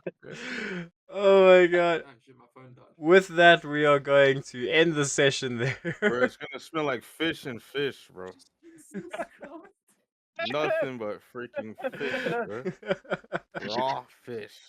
Oh my god. Oh, shit, my phone died. With that, we are going to end the session there. Bro, it's gonna smell like fish and fish, bro. Jesus Christ. Nothing but freaking fish, bro. Raw fish.